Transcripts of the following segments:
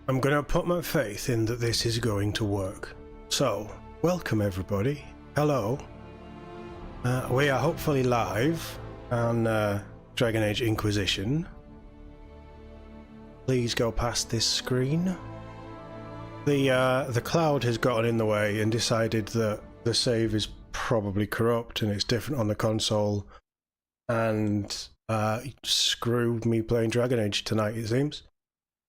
I'm going to put my faith in that this is going to work. So, welcome everybody. Hello. We are hopefully live on Dragon Age Inquisition. Please go past this screen. The cloud has gotten in the way and decided that the save is probably corrupt and it's different on the console, and screw me playing Dragon Age tonight, it seems.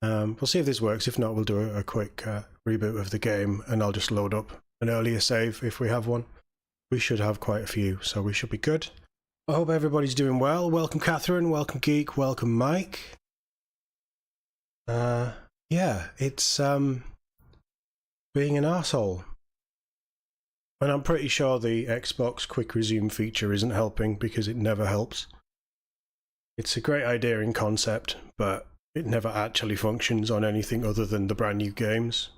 We'll see if this works. If not, we'll do a quick reboot of the game and I'll just load up an earlier save if we have one. We should have quite a few, so we should be good. I hope everybody's doing well. Welcome Catherine, welcome Geek, welcome Mike. Yeah, it's being an arsehole. And I'm pretty sure the Xbox Quick Resume feature isn't helping because it never helps. It's a great idea in concept, but it never actually functions on anything other than the brand new games.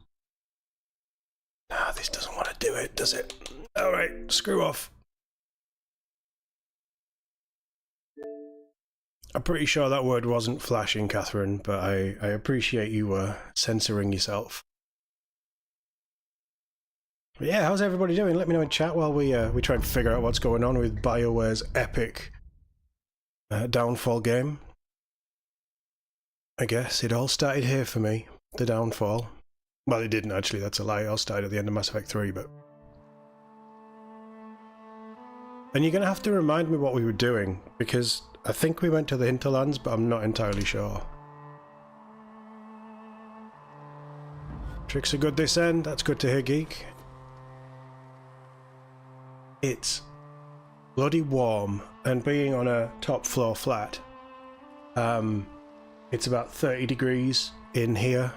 Ah, this doesn't want to do it, does it? Alright, screw off. I'm pretty sure that word wasn't flashing, Catherine, but I appreciate you censoring yourself. But yeah, how's everybody doing? Let me know in chat while we try and figure out what's going on with BioWare's epic downfall game. I guess it all started here for me, the downfall. Well, it didn't actually, that's a lie. It all started at the end of Mass Effect 3, but... And you're going to have to remind me what we were doing, because I think we went to the Hinterlands, but I'm not entirely sure. Tricks are good this end, that's good to hear, Geek. It's bloody warm, and being on a top floor flat, it's about 30 degrees in here,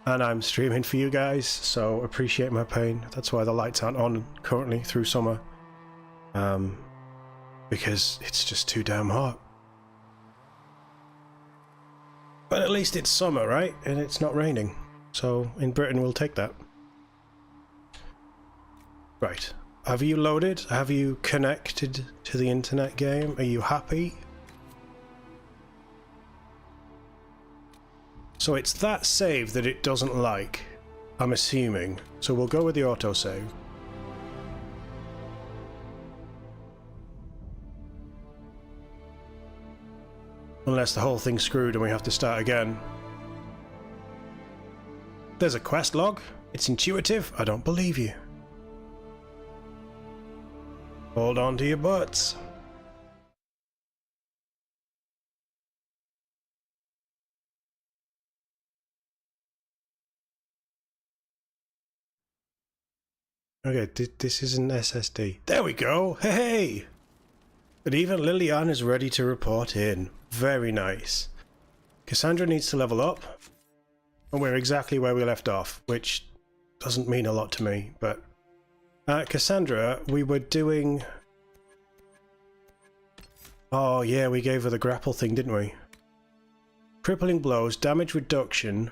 and I'm streaming for you guys, so appreciate my pain. That's why the lights aren't on currently through summer. Because it's just too damn hot. But at least it's summer, right? And it's not raining. So in Britain we'll take that. Right. Have you loaded? Have you connected to the internet game? Are you happy? So it's that save that it doesn't like, I'm assuming. So we'll go with the autosave. Unless the whole thing's screwed and we have to start again. There's a quest log. It's intuitive. I don't believe you. Hold on to your butts. Okay, this is an SSD. There we go! Hey! But even Liliane is ready to report in. Very nice. Cassandra needs to level up. And we're exactly where we left off, which doesn't mean a lot to me, but... Cassandra, we were doing... Oh yeah, we gave her the grapple thing, didn't we? Crippling blows, damage reduction...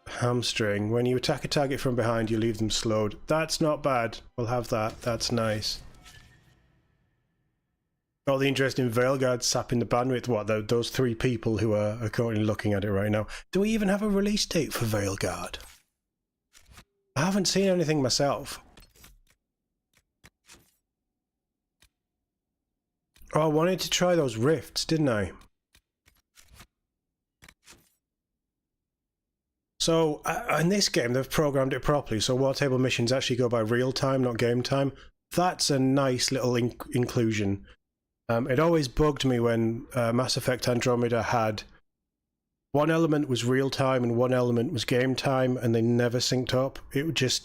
Hamstring. When you attack a target from behind, you leave them slowed. That's not bad. We'll have that. That's nice. All the interest in Veilguard sapping the bandwidth. What, those three people who are currently looking at it right now. Do we even have a release date for Veilguard? I haven't seen anything myself. Oh, I wanted to try those rifts, didn't I? So, in this game, they've programmed it properly, so war table missions actually go by real time, not game time. That's a nice little inclusion. It always bugged me when Mass Effect Andromeda had one element was real time and one element was game time, and they never synced up. It was just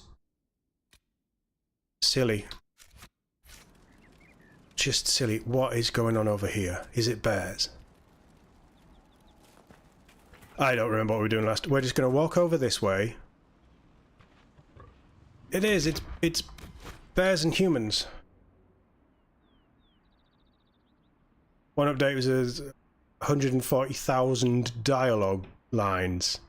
silly. Just silly. What is going on over here? Is it bears? I don't remember what we were doing last. We're just going to walk over this way. It is. It's bears and humans. One update was 140,000 dialogue lines.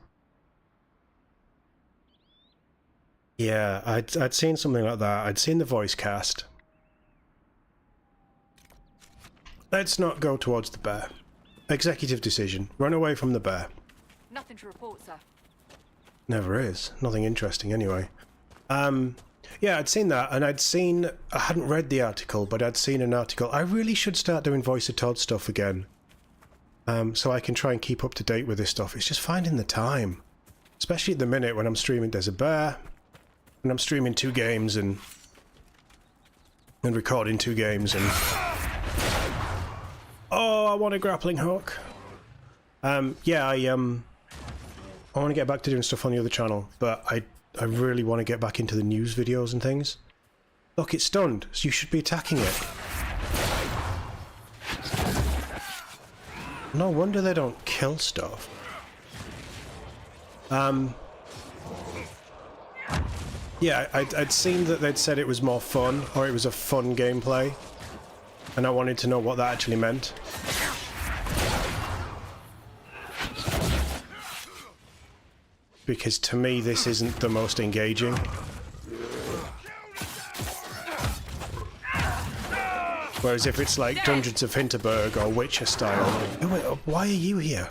Yeah, I'd seen something like that. I'd seen the voice cast. Let's not go towards the bear. Executive decision. Run away from the bear. Nothing to report, sir. Never is. Nothing interesting anyway. Yeah, I'd seen that, and I hadn't read the article, but I'd seen an article. I really should start doing Voice of TOD stuff again. So I can try and keep up to date with this stuff. It's just finding the time. Especially at the minute when I'm streaming There's a Bear, and I'm streaming 2 games and recording 2 games and... Oh, I want a grappling hook. Yeah, I want to get back to doing stuff on the other channel, but I really want to get back into the news videos and things. Look, it's stunned, so you should be attacking it. No wonder they don't kill stuff. Yeah, I'd seen that they'd said it was more fun, or it was a fun gameplay, and I wanted to know what that actually meant. Because to me, this isn't the most engaging. Whereas if it's like Dungeons of Hinterberg or Witcher style, why are you here?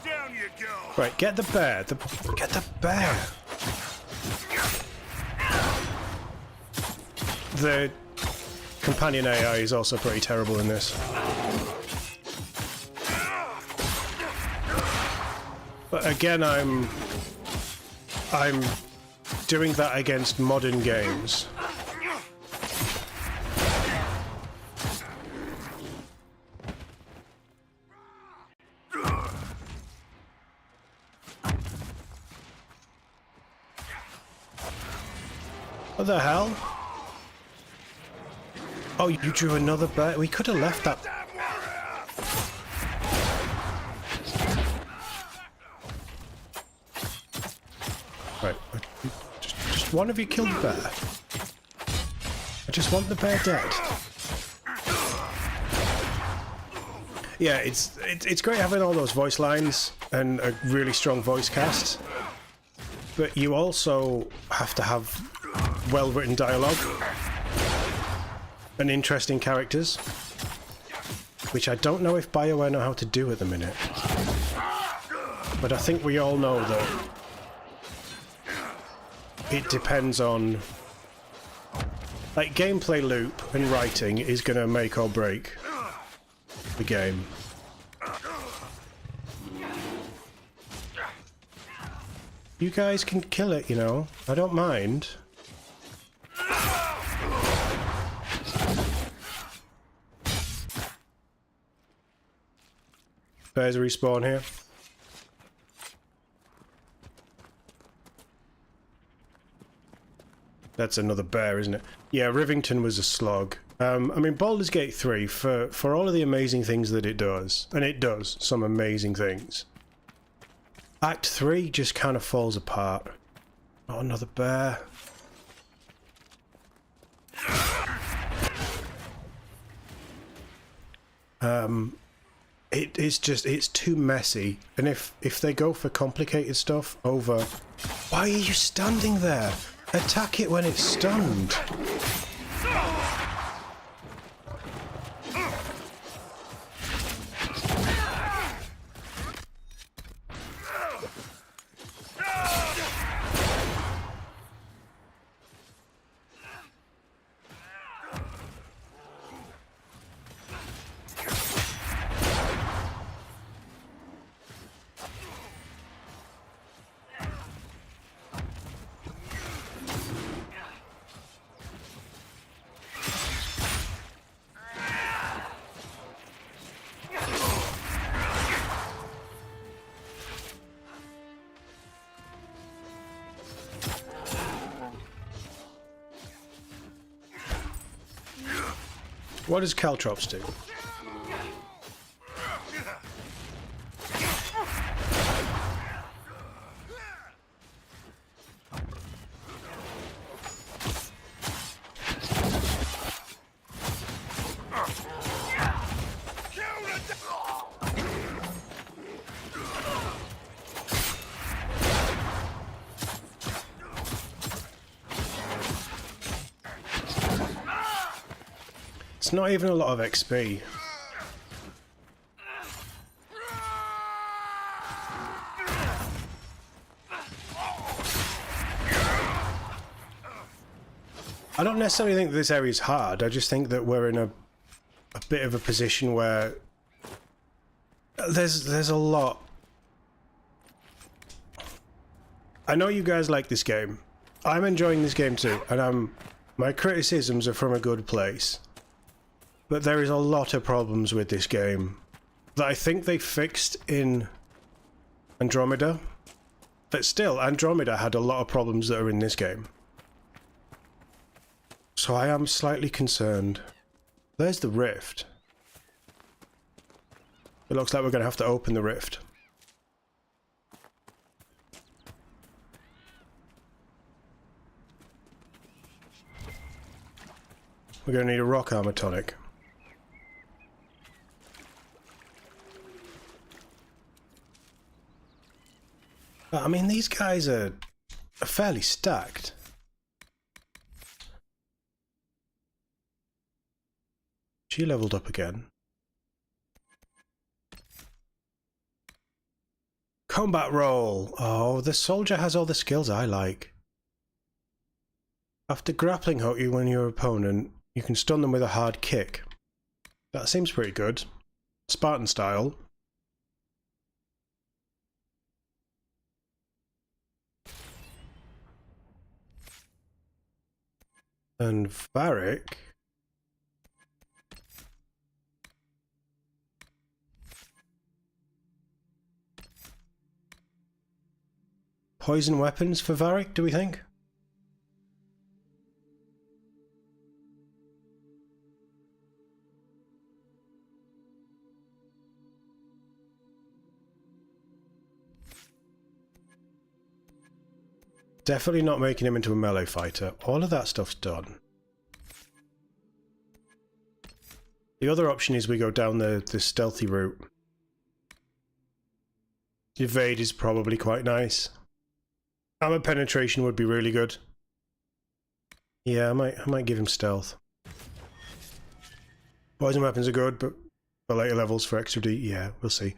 Down you go. Right, get the bear. Get the bear. The companion AI is also pretty terrible in this. But again, I'm doing that against modern games. What the hell? Oh, you drew another bear? We could have left that. Right. Just one of you killed the bear. I just want the bear dead. Yeah, it's great having all those voice lines and a really strong voice cast. But you also have to have well-written dialogue and interesting characters, which I don't know if BioWare know how to do at the minute. But I think we all know that it depends on... Like, gameplay loop and writing is going to make or break the game. You guys can kill it, you know. I don't mind. Bears respawn here. That's another bear, isn't it? Yeah, Rivington was a slog. I mean, Baldur's Gate 3, for all of the amazing things that it does, and it does some amazing things, Act 3 just kind of falls apart. Oh, another bear. It's too messy, and if they go for complicated stuff over... Why are you standing there? Attack it when it's stunned. What does Caltrops do? It's not even a lot of XP. I don't necessarily think that this area is hard. I just think that we're in a bit of a position where there's a lot. I know you guys like this game. I'm enjoying this game too, and my criticisms are from a good place. But there is a lot of problems with this game that I think they fixed in Andromeda. But still, Andromeda had a lot of problems that are in this game. So I am slightly concerned. There's the rift. It looks like we're going to have to open the rift. We're going to need a rock armor tonic. I mean, these guys are fairly stacked. She leveled up again. Combat roll. Oh, the soldier has all the skills I like. After grappling hook you when your opponent, you can stun them with a hard kick. That seems pretty good. Spartan style. And Varric. Poison weapons for Varric, do we think? Definitely not making him into a melee fighter. All of that stuff's done. The other option is we go down the stealthy route. Evade is probably quite nice. Armor penetration would be really good. Yeah, I might give him stealth. Poison weapons are good, but for later levels for extra D, yeah, we'll see.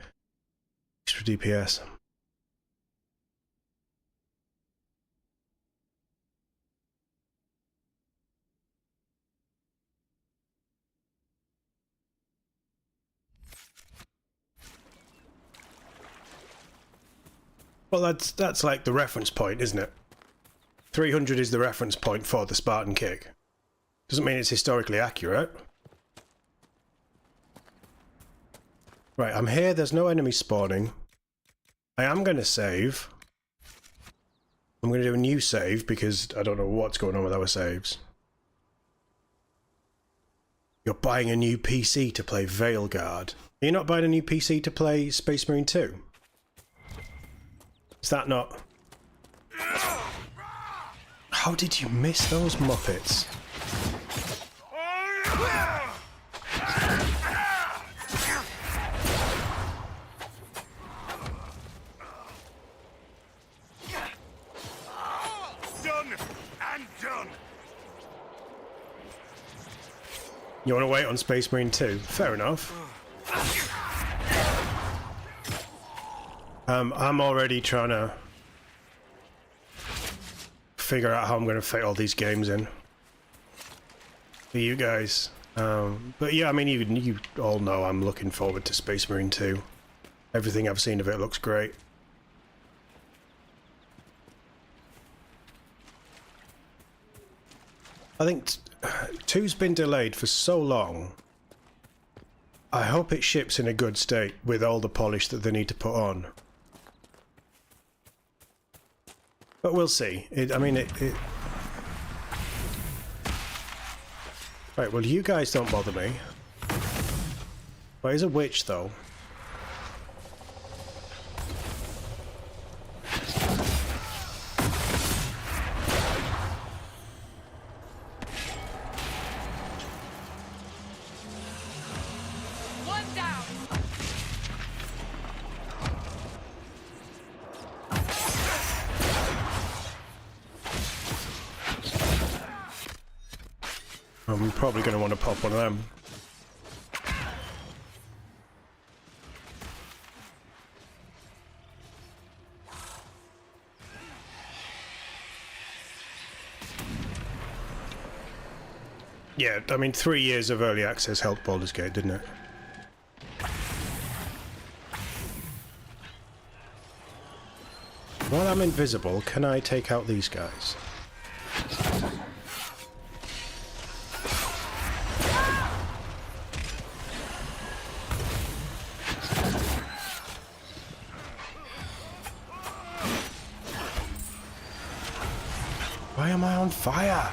Extra DPS. Well, that's like the reference point, isn't it? 300 is the reference point for the Spartan kick. Doesn't mean it's historically accurate. Right, I'm here, there's no enemies spawning. I am going to save. I'm going to do a new save because I don't know what's going on with our saves. You're buying a new PC to play Veilguard. Are you not buying a new PC to play Space Marine 2? Is that not... How did you miss those Muppets? Done and done. You want to wait on Space Marine 2? Fair enough. I'm already trying to figure out how I'm going to fit all these games in for you guys. But yeah, I mean, you all know I'm looking forward to Space Marine 2. Everything I've seen of it looks great. I think 2's been delayed for so long. I hope it ships in a good state with all the polish that they need to put on. But we'll see. Right, well, you guys don't bother me. Well, he's a witch, though. One down. I'm probably going to want to pop one of them. Yeah, I mean, 3 years of early access helped Baldur's Gate, didn't it? While I'm invisible, can I take out these guys? Why am I on fire?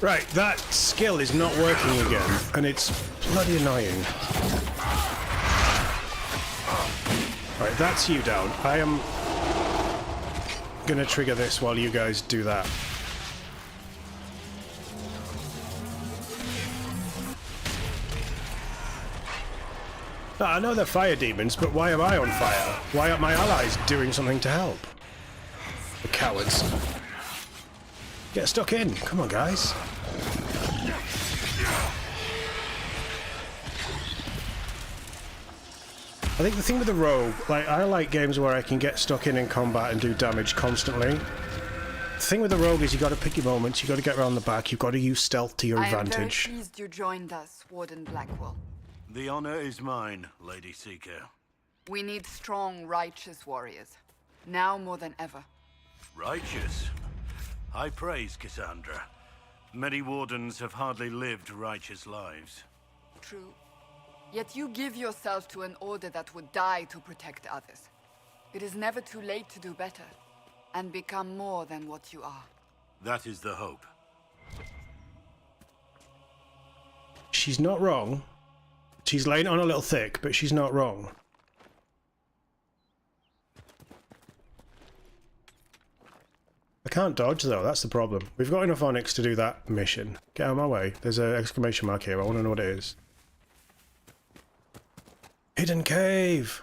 Right, that skill is not working again, and it's bloody annoying. Right, that's you down. I am gonna trigger this while you guys do that. I know they're fire demons, but why am I on fire? Why aren't my allies doing something to help? The cowards. Get stuck in. Come on, guys. I think the thing with the rogue, like, I like games where I can get stuck in combat and do damage constantly. The thing with the rogue is you got to pick your moments, you got to get around the back, you've got to use stealth to your advantage. I am very pleased you joined us, Warden Blackwell. The honor is mine, Lady Seeker. We need strong, righteous warriors. Now more than ever. Righteous? High praise, Cassandra. Many wardens have hardly lived righteous lives. True. Yet you give yourself to an order that would die to protect others. It is never too late to do better, and become more than what you are. That is the hope. She's not wrong. She's laying on a little thick, but she's not wrong. I can't dodge though, that's the problem. We've got enough onyx to do that mission. Get out of my way. There's an exclamation mark here, I want to know what it is. Hidden cave!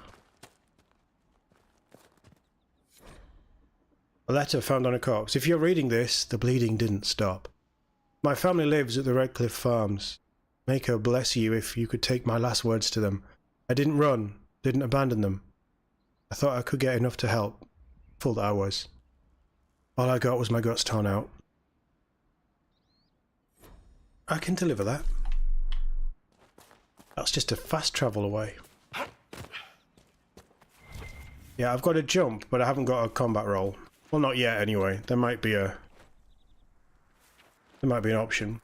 A letter found on a corpse. If you're reading this, the bleeding didn't stop. My family lives at the Redcliffe Farms. Make her bless you if you could take my last words to them. I didn't run, didn't abandon them. I thought I could get enough to help. Fool that I was. All I got was my guts torn out. I can deliver that. That's just a fast travel away. Yeah, I've got a jump, but I haven't got a combat roll. Well, not yet anyway. There might be an option.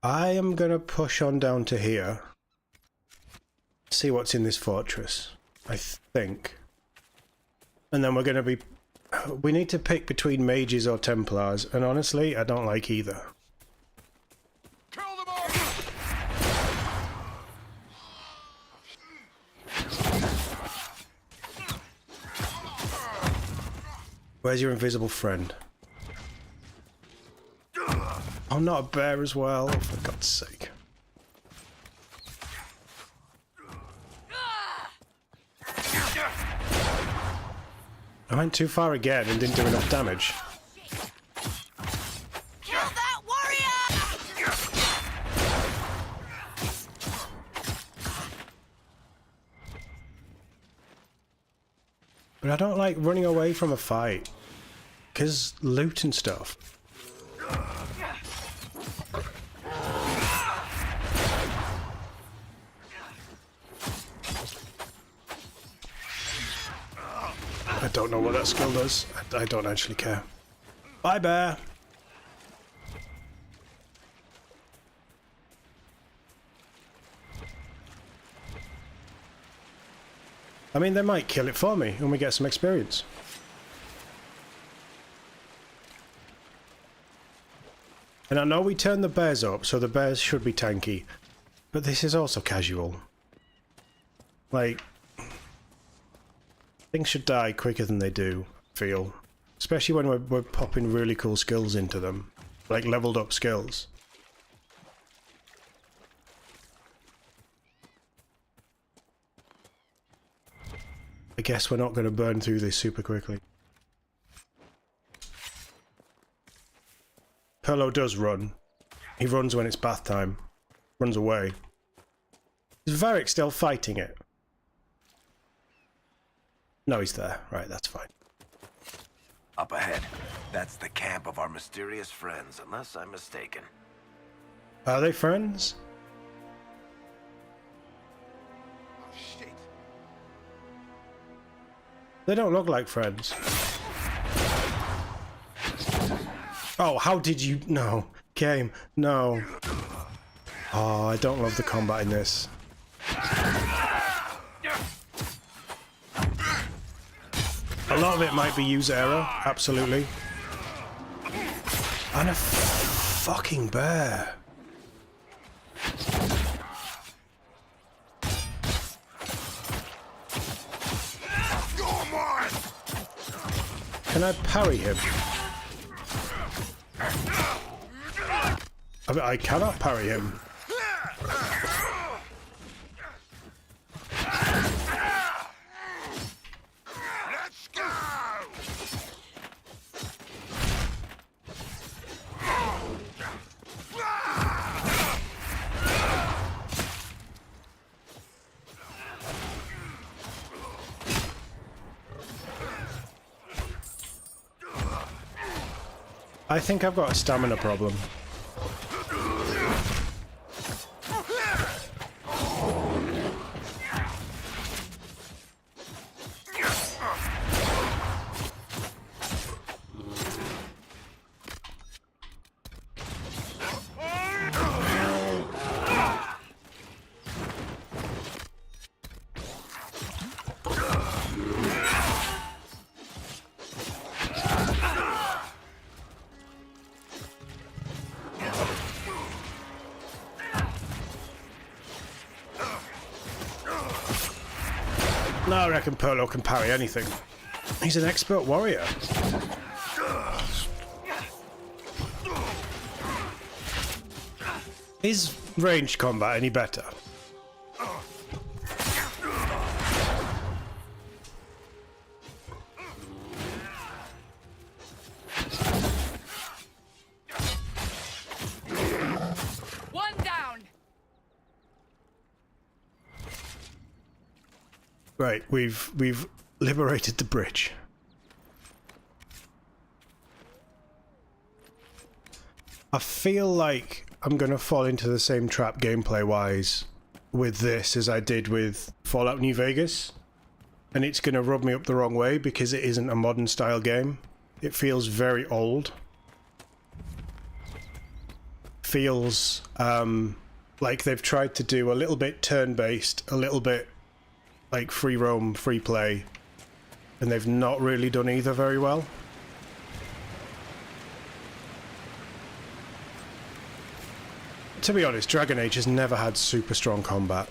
I am gonna push on down to here. See what's in this fortress, I think. And then we're gonna be... We need to pick between mages or Templars, and honestly, I don't like either. Kill them all! Where's your invisible friend? I'm not a bear as well, oh, for God's sake. I went too far again and didn't do enough damage. Kill that warrior! But I don't like running away from a fight. 'Cause loot and stuff. I don't know what that skill does. I don't actually care. Bye, bear! I mean, they might kill it for me and we get some experience. And I know we turn the bears up, so the bears should be tanky. But this is also casual. Like... Things should die quicker than they do, I feel. Especially when we're popping really cool skills into them. Like leveled up skills. I guess we're not going to burn through this super quickly. Perlo does run. He runs when it's bath time. Runs away. Is Varric still fighting it? No, he's there. Right, that's fine. Up ahead. That's the camp of our mysterious friends, unless I'm mistaken. Are they friends? Oh, shit. They don't look like friends. Oh, how did you... No. Game. No. Oh, I don't love the combat in this. A lot of it might be user error, absolutely. And a fucking bear. Can I parry him? I cannot parry him. Let's go! I think I've got a stamina problem. No, I reckon Perlo can parry anything. He's an expert warrior. Is ranged combat any better? One down. Right, we've liberated the bridge. I feel like I'm gonna fall into the same trap gameplay-wise with this as I did with Fallout New Vegas, and it's gonna rub me up the wrong way because it isn't a modern style game. It feels very old. Feels like they've tried to do a little bit turn-based, a little bit like free roam, free play, and they've not really done either very well. To be honest, Dragon Age has never had super strong combat.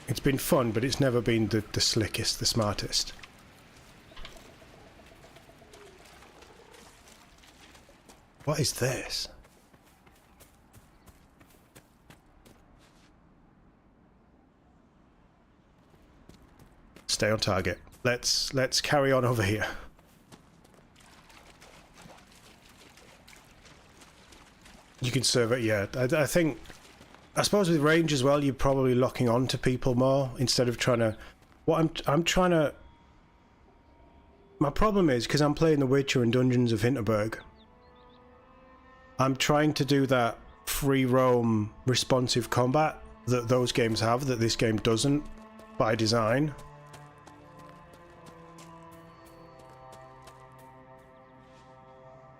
It's been fun, but it's never been the slickest, the smartest. What is this? Stay on target. Let's carry on over here. You can serve it, yeah. I think, I suppose with range as well, you're probably locking on to people more instead of trying to. What I'm trying to. My problem is because I'm playing The Witcher and Dungeons of Hinterberg. I'm trying to do that free roam, responsive combat that those games have that this game doesn't by design.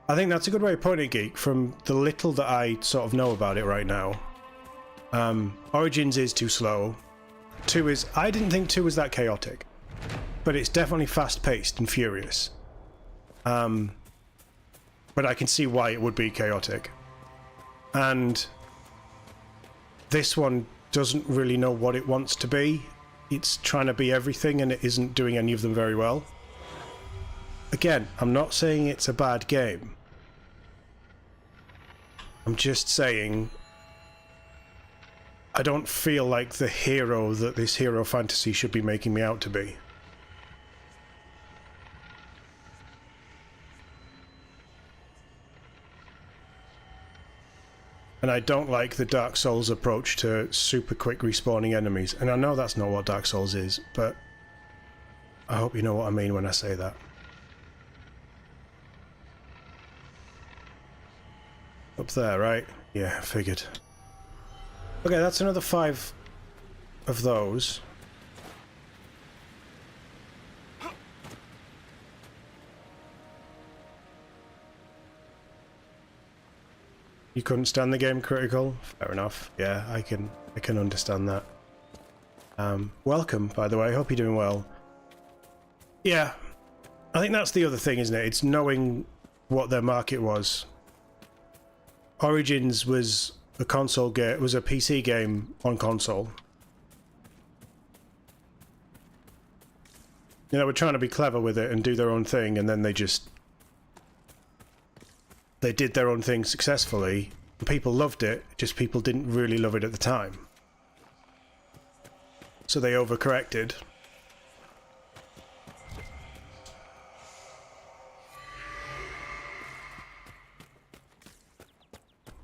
I think that's a good way of putting it, Geek, from the little that I sort of know about it right now. Origins is too slow. 2 is... I didn't think 2 was that chaotic. But it's definitely fast-paced and furious. But I can see why it would be chaotic. And this one doesn't really know what it wants to be. It's trying to be everything and it isn't doing any of them very well. Again, I'm not saying it's a bad game. I'm just saying I don't feel like the hero that this hero fantasy should be making me out to be. And I don't like the Dark Souls approach to super quick respawning enemies. And I know that's not what Dark Souls is, but I hope you know what I mean when I say that. Up there, right? Yeah, figured. Okay, that's another 5 of those. You couldn't stand the game critical? Fair enough. Yeah, I can understand that. Welcome, by the way. Hope you're doing well. Yeah, I think that's the other thing, isn't it? It's knowing what their market was. Origins was a console game, was a PC game on console. You know, we're trying to be clever with it and do their own thing, and then they did their own thing successfully. People loved it, just people didn't really love it at the time. So they overcorrected.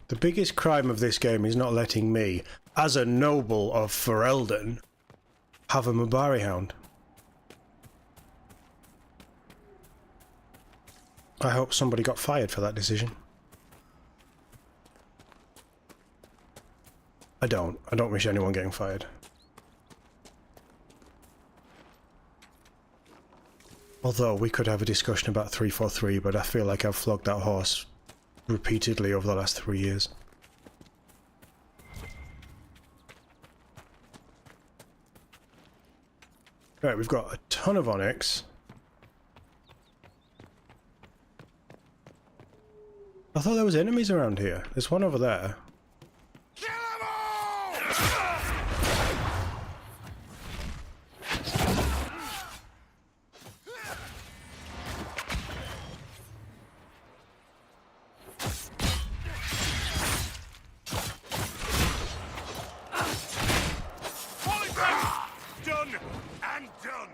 The biggest crime of this game is not letting me, as a noble of Ferelden, have a Mubari hound. I hope somebody got fired for that decision. I don't wish anyone getting fired. Although we could have a discussion about 343, but I feel like I've flogged that horse repeatedly over the last 3 years. Right, we've got a ton of onyx. I thought there was enemies around here. There's one over there. Kill 'em all! Done and done.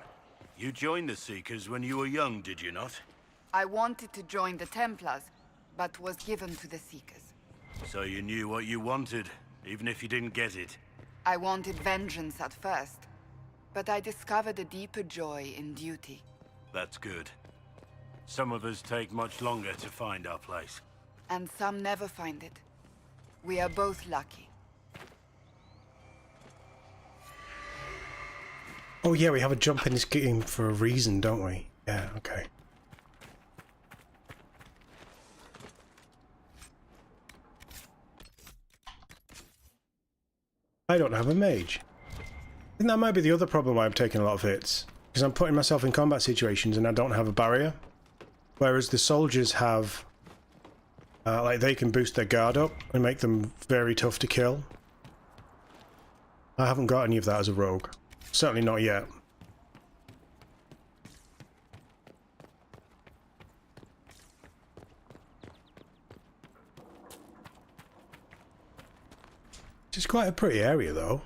You joined the Seekers when you were young, did you not? I wanted to join the Templars, but was given to the Seekers. So you knew what you wanted, even if you didn't get it. I wanted vengeance at first, but I discovered a deeper joy in duty. That's good. Some of us take much longer to find our place. And some never find it. We are both lucky. Oh yeah, we have a jump in this game for a reason, don't we? Yeah, okay. I don't have a mage. I think that might be the other problem why I'm taking a lot of hits. Because I'm putting myself in combat situations and I don't have a barrier. Whereas the soldiers have... like, they can boost their guard up and make them very tough to kill. I haven't got any of that as a rogue. Certainly not yet. It's quite a pretty area, though.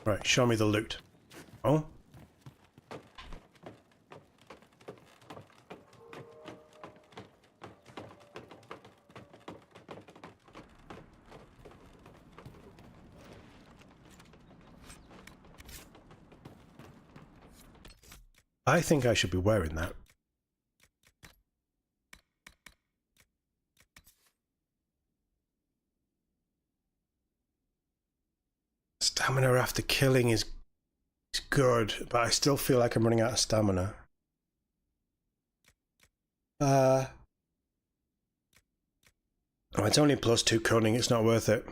Right, show me the loot. Oh? I think I should be wearing that. Stamina after killing is good, but I still feel like I'm running out of stamina. Oh, it's only +2 cunning, it's not worth it.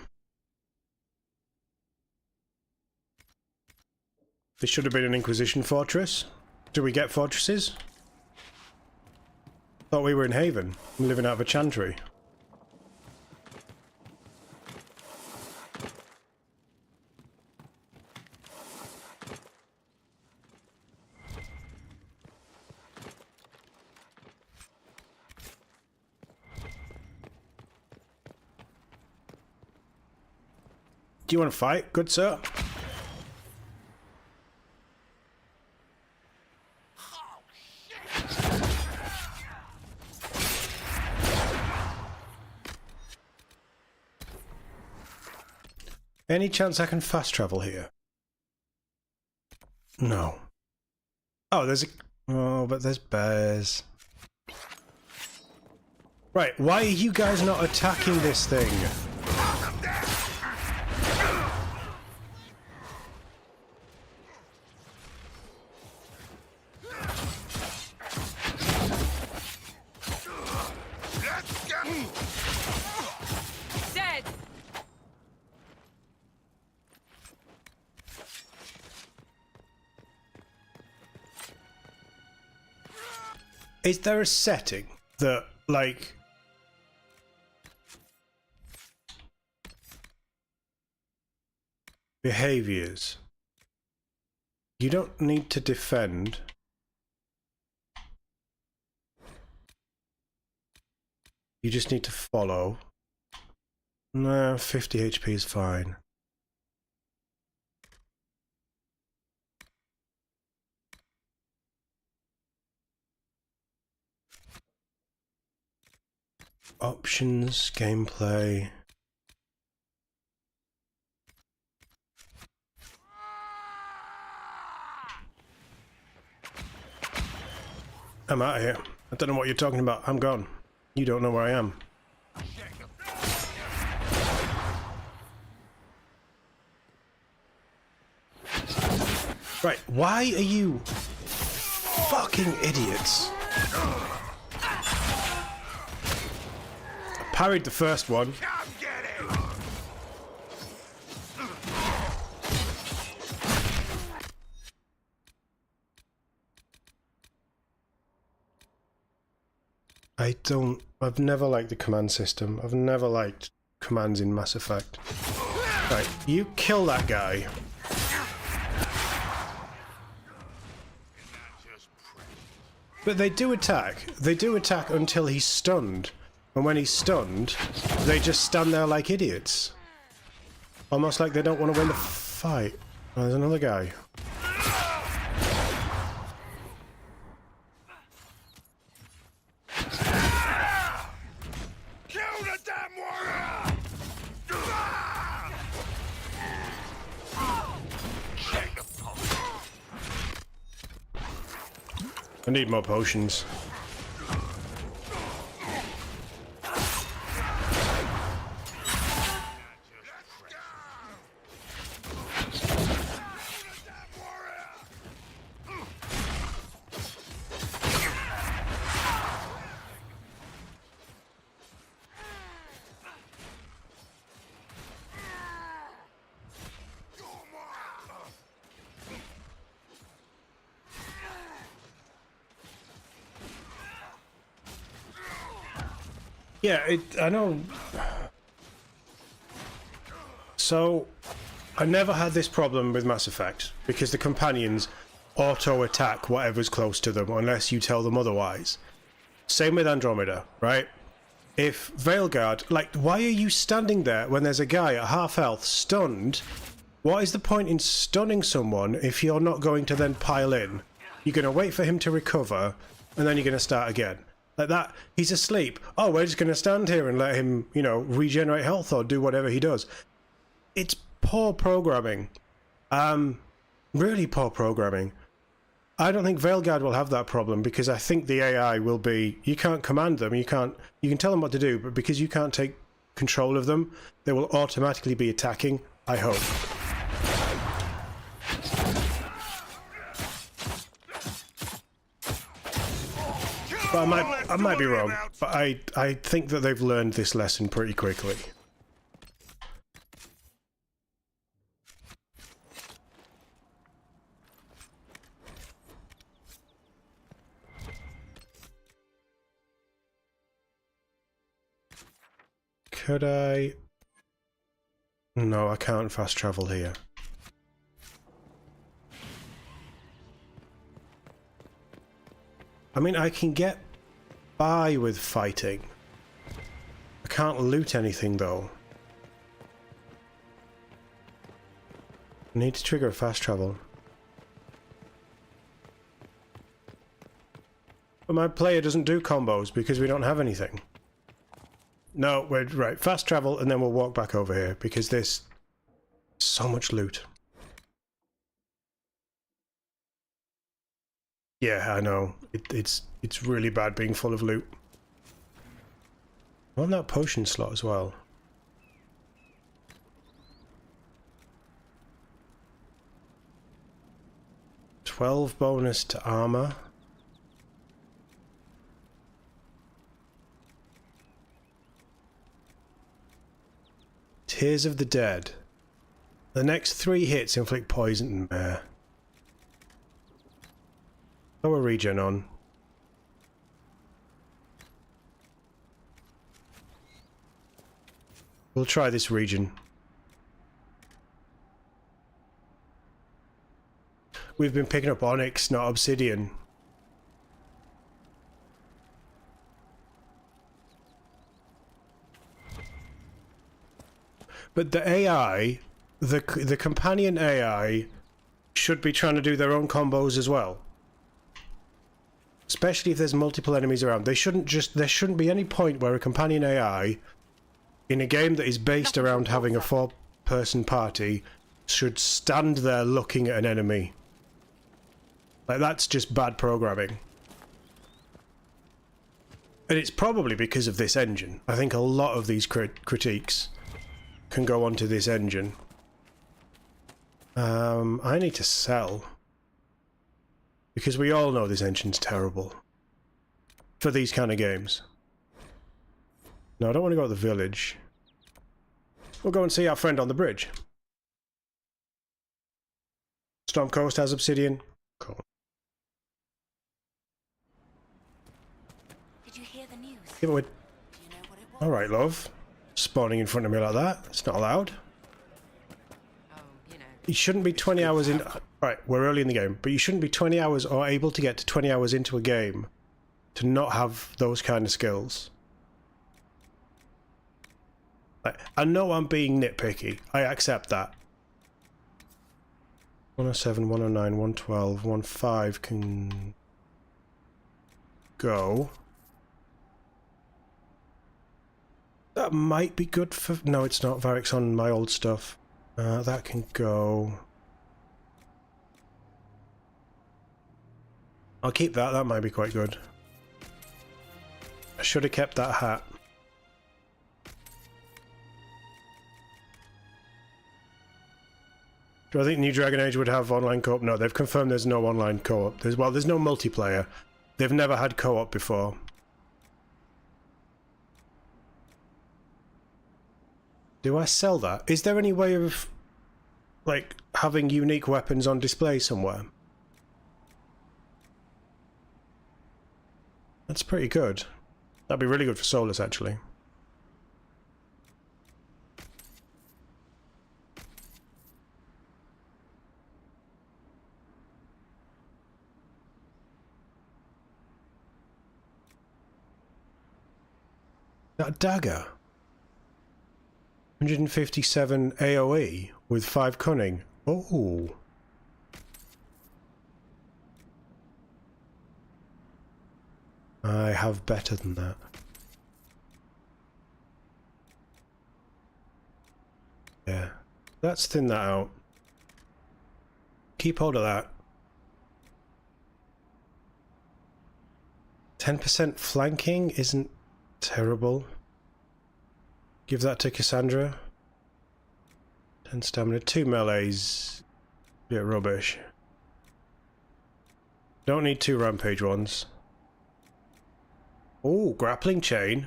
This should have been an Inquisition fortress. Do we get fortresses? Thought we were in Haven, living out of a chantry. Do you want to fight, good sir? Any chance I can fast travel here? No. Oh, there's a... Oh, but there's bears. Right, why are you guys not attacking this thing? Dead! Is there a setting that, like... behaviors? You don't need to defend. You just need to follow. No, 50 HP is fine. Options, gameplay. I'm out of here. I don't know what you're talking about. I'm gone. You don't know where I am. Right, why are you fucking idiots? I parried the first one. I've never liked the command system. I've never liked commands in Mass Effect. Right, you kill that guy. But they do attack. They do attack until he's stunned. And when he's stunned, they just stand there like idiots. Almost like they don't want to win the fight. Oh, there's another guy. I need more potions. Yeah, I know. So, I never had this problem with Mass Effect, because the companions auto-attack whatever's close to them, unless you tell them otherwise. Same with Andromeda, right? If Veilguard... Like, why are you standing there when there's a guy at half health, stunned? What is the point in stunning someone if you're not going to then pile in? You're going to wait for him to recover, and then you're going to start again. Like that, he's asleep. Oh, we're just going to stand here and let him, you know, regenerate health or do whatever he does. It's poor programming. Really poor programming. I don't think Veilguard will have that problem because I think the AI will be... You can't command them, you can tell them what to do, but because you can't take control of them, they will automatically be attacking, I hope. But I might be wrong, but I think that they've learned this lesson pretty quickly. Could I... No, I can't fast travel here. I mean, I can get by with fighting. I can't loot anything, though. I need to trigger a fast travel. But my player doesn't do combos because we don't have anything. No, we're right. Fast travel and then we'll walk back over here because there's so much loot. Yeah, I know. It's really bad being full of loot. I want that potion slot as well. $12 bonus to armor. Tears of the Dead. The next 3 hits inflict poison. Throw a regen on. We'll try this regen. We've been picking up onyx, not obsidian. But the AI, the companion AI, should be trying to do their own combos as well. Especially if there's multiple enemies around. There shouldn't be any point where a companion AI, in a game that is based around having a 4-person party, should stand there looking at an enemy. Like, that's just bad programming. And it's probably because of this engine. I think a lot of these critiques can go onto this engine. I need to sell. Because we all know this engine's terrible. For these kind of games. No, I don't want to go to the village. We'll go and see our friend on the bridge. Storm Coast has obsidian. Cool. Did you hear the news? Give it with... Do you know what it was? Alright, love. Spawning in front of me like that. It's not allowed. Oh, you know. You shouldn't be 20 hours in... Right, we're early in the game. But you shouldn't be 20 hours or able to get to 20 hours into a game to not have those kind of skills. I know I'm being nitpicky. I accept that. 107, 109, 112, 15 can go. That might be good for... No, it's not. Varric's on my old stuff. That can go. I'll keep that. That might be quite good. I should have kept that hat. Do I think New Dragon Age would have online co-op? No, they've confirmed there's no online co-op. There's no multiplayer. They've never had co-op before. Do I sell that? Is there any way of, like, having unique weapons on display somewhere? That's pretty good. That'd be really good for Solus, actually. That dagger. 157 AoE with 5 cunning. Oh. I have better than that. Yeah. Let's thin that out. Keep hold of that. 10% flanking isn't terrible. Give that to Cassandra. 10 stamina, 2 melees. Bit rubbish. Don't need 2 rampage ones. Oh, grappling chain.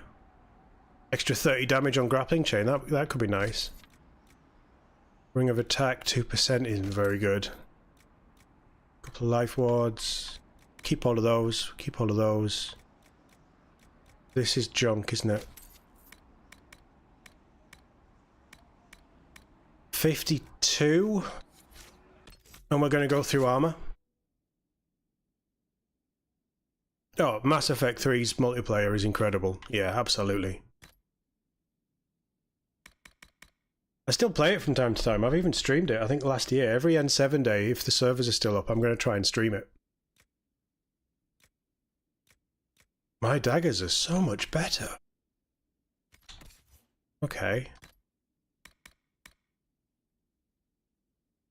Extra 30 damage on grappling chain. That could be nice. Ring of attack, 2% isn't very good. Couple of life wards. Keep all of those. Keep all of those. This is junk, isn't it? 52. And we're going to go through armor. Oh, Mass Effect 3's multiplayer is incredible. Yeah, absolutely. I still play it from time to time. I've even streamed it. I think last year, every N7 day, if the servers are still up, I'm going to try and stream it. My daggers are so much better. Okay.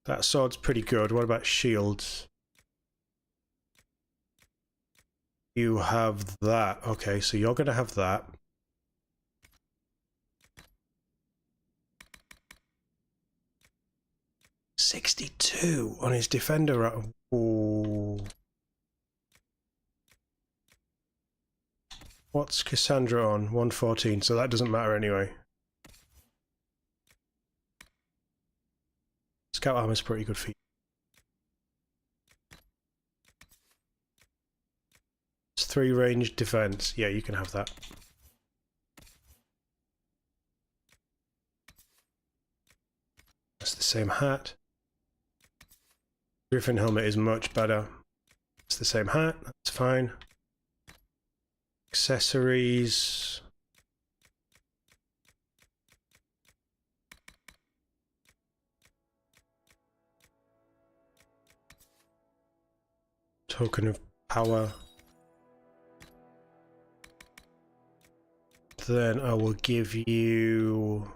That sword's pretty good. What about shields? You have that. Okay, so you're going to have that. $62 on his defender. Ooh. What's Cassandra on? 114, so that doesn't matter anyway. Scout armor's pretty good for you. It's 3 ranged defense. Yeah, you can have that. That's the same hat. Griffin helmet is much better. It's the same hat. That's fine. Accessories. Token of power. Then I will give you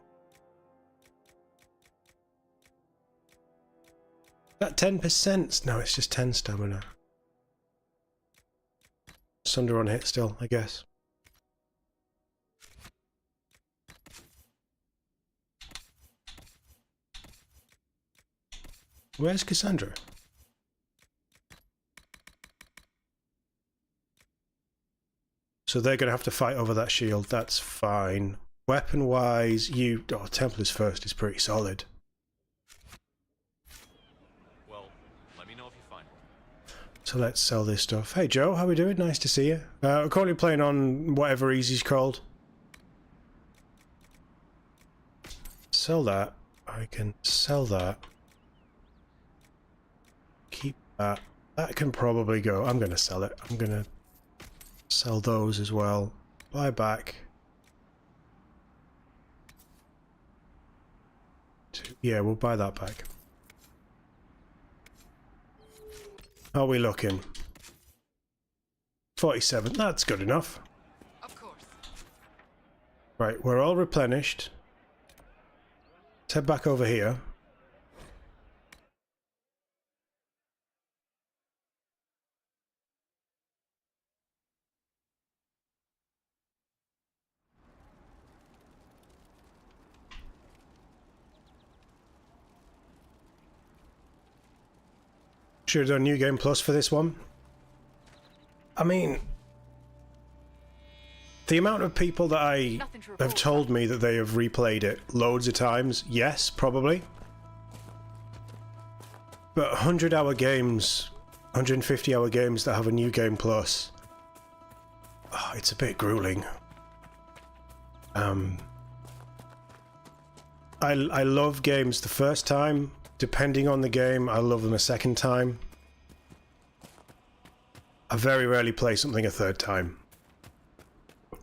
that 10%. No, it's just 10 stamina. Sunder on hit still, I guess. Where's Cassandra? So they're going to have to fight over that shield. That's fine. Weapon-wise, you... Oh, Templars first is pretty solid. Well, let me know if you find one. So let's sell this stuff. Hey Joe, how we doing? Nice to see you. We're currently playing on whatever easy's called. Sell that. I can sell that. Keep that. That can probably go. I'm going to sell it. I'm going to sell those as well. Buy back. Yeah, we'll buy that back. How are we looking? 47. That's good enough. Of course. Right, we're all replenished. Let's head back over here. Should have done New Game Plus for this one. I mean, the amount of people that I have told me that they have replayed it loads of times, yes, probably. But 100-hour games, 150-hour games that have a New Game Plus, oh, it's a bit grueling. I love games the first time. Depending on the game, I love them a second time. I very rarely play something a third time.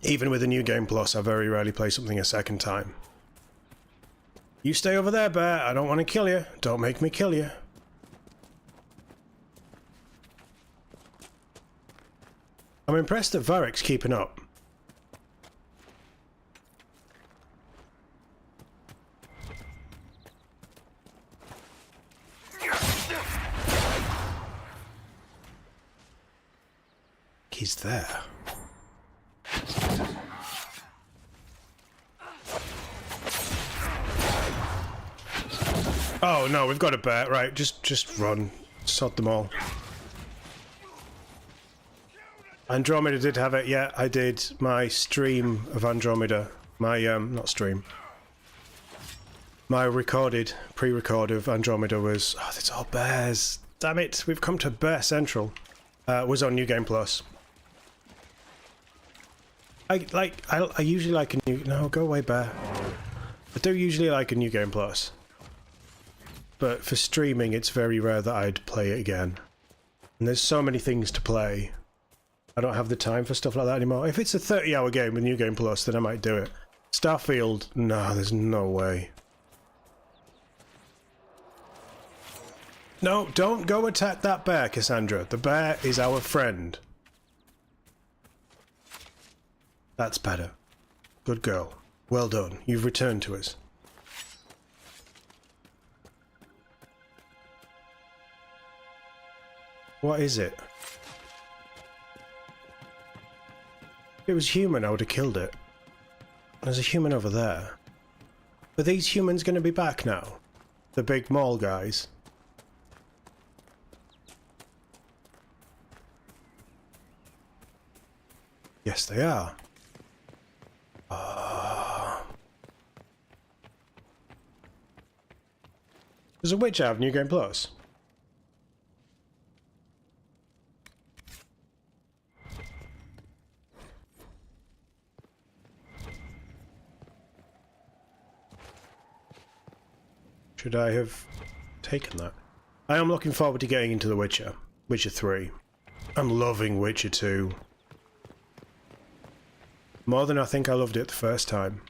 Even with a New Game Plus, I very rarely play something a second time. You stay over there, Bear. I don't want to kill you. Don't make me kill you. I'm impressed that Varric's keeping up. He's there. Oh no, we've got a bear. Right, just run. Sod them all. Andromeda did have it. Yeah, I did my stream of Andromeda. My not stream. My pre-record of Andromeda was... Oh, it's all bears. Damn it, we've come to Bear Central. Was on New Game Plus. I usually like a new... No, go away, Bear. I do usually like a New Game Plus. But for streaming, it's very rare that I'd play it again. And there's so many things to play. I don't have the time for stuff like that anymore. If it's a 30-hour game with New Game Plus, then I might do it. Starfield, no, there's no way. No, don't go attack that bear, Cassandra. The bear is our friend. That's better. Good girl. Well done. You've returned to us. What is it? If it was human, I would have killed it. There's a human over there. Are these humans going to be back now? The big mall guys? Yes, they are. There's a Witch out of New Game Plus. Should I have taken that? I am looking forward to getting into The Witcher. Witcher 3. I'm loving Witcher 2. More than I think I loved it the first time.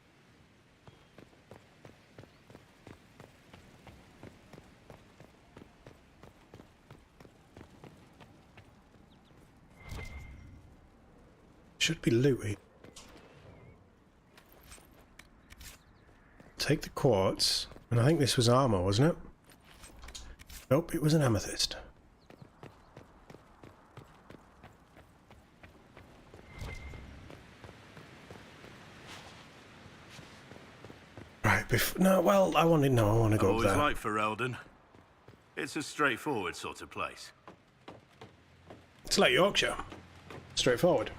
Should be looty. Take the quartz. And I think this was armor, wasn't it? Nope, it was an amethyst. Right, no, well, I want to go up Always there. like Ferelden. It's a straightforward sort of place. It's like Yorkshire. Straightforward.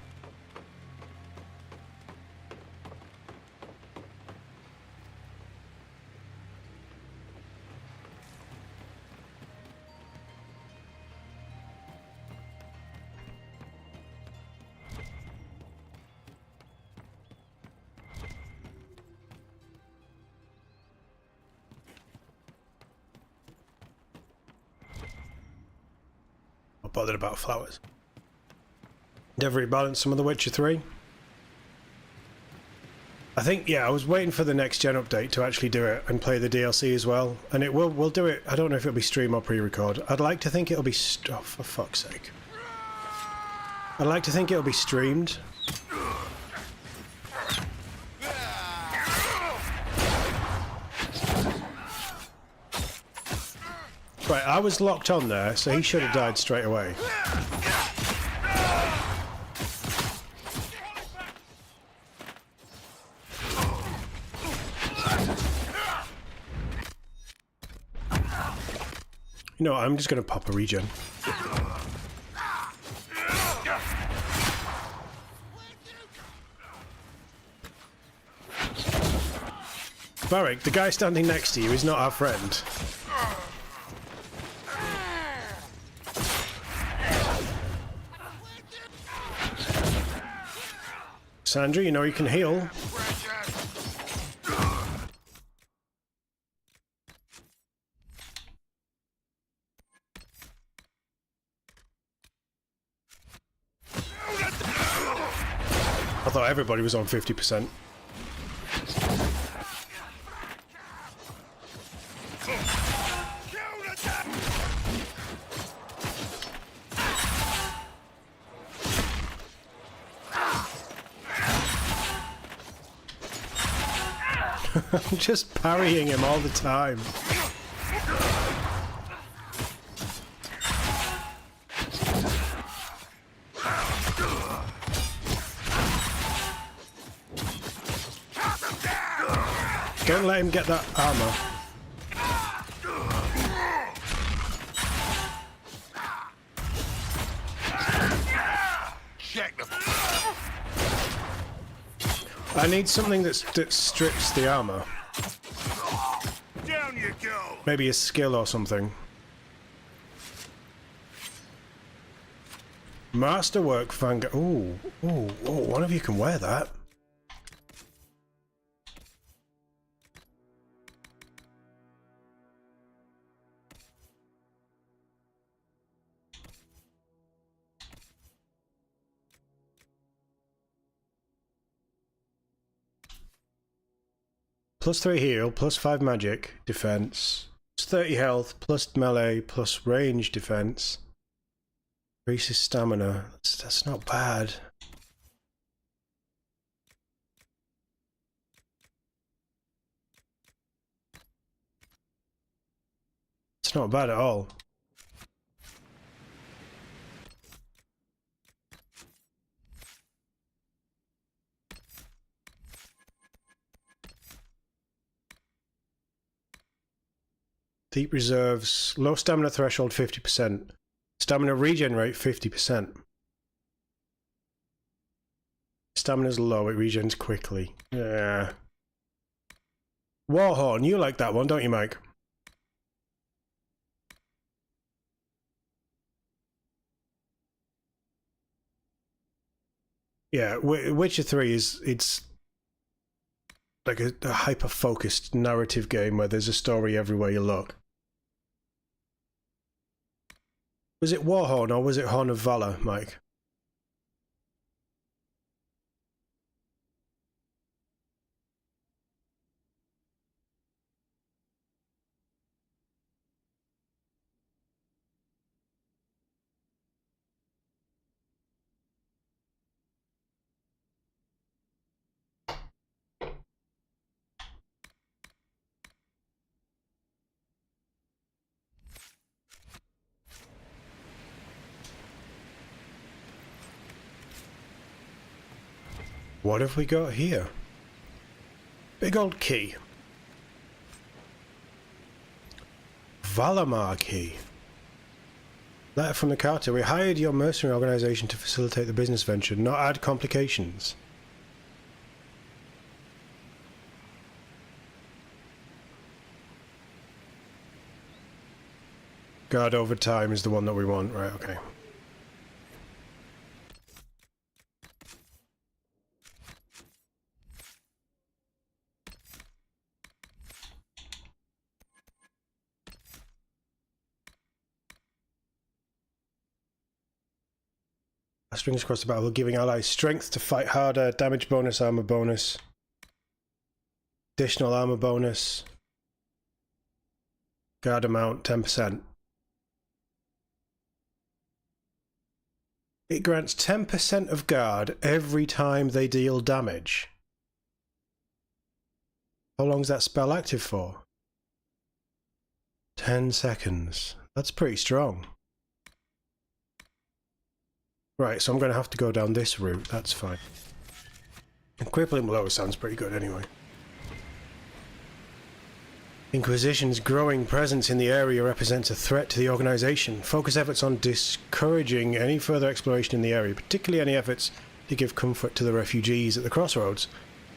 Not bothered about flowers. Never rebalanced some of The Witcher 3. I think, yeah, I was waiting for the next gen update to actually do it and play the DLC as well. And it will, we'll do it. I don't know if it'll be stream or pre-record. I'd like to think it'll be, oh, for fuck's sake. I'd like to think it'll be streamed. Right, I was locked on there, so he should have died straight away. You know what, I'm just going to pop a regen. Varric, the guy standing next to you is not our friend. Sandra, you know you can heal. I thought everybody was on 50%. I'm just parrying him all the time. Don't let him get that armor. I need something that strips the armor. Down you go. Maybe a skill or something. Masterwork Vanguard. Ooh, one of you can wear that. +3 heal, +5 magic, defense, It's 30 health, plus melee, plus range defense. Increases stamina. That's not bad. It's not bad at all. Deep reserves, low stamina threshold 50%. Stamina regen rate 50%. Stamina's low, it regens quickly. Yeah. Warhorn, you like that one, don't you, Mike? Yeah, Witcher 3 it's like a hyper-focused narrative game where there's a story everywhere you look. Was it Warhorn or was it Horn of Valor, Mike? What have we got here? Big old key. Valamar key. Letter from the Carter. We hired your mercenary organization to facilitate the business venture, not add complications. Guard over time is the one that we want. Right, okay. Strings across the battle, giving allies strength to fight harder, damage bonus, armor bonus, additional armor bonus, guard amount 10%. It grants 10% of guard every time they deal damage. How long is that spell active for? 10 seconds. That's pretty strong. Right, so I'm going to have to go down this route. That's fine. And crippling blow sounds pretty good anyway. Inquisition's growing presence in the area represents a threat to the organization. Focus efforts on discouraging any further exploration in the area, particularly any efforts to give comfort to the refugees at the crossroads.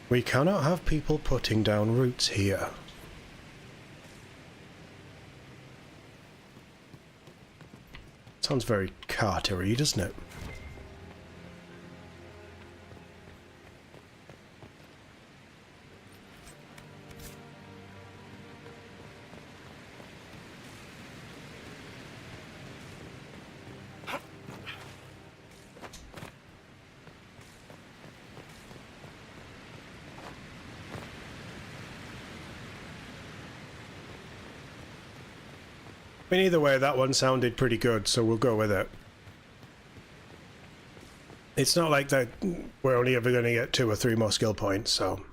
We cannot have people putting down roots here. Sounds very Carter-y, doesn't it? I mean, either way, that one sounded pretty good, so we'll go with it. It's not like that we're only ever going to get 2 or 3 more skill points, so...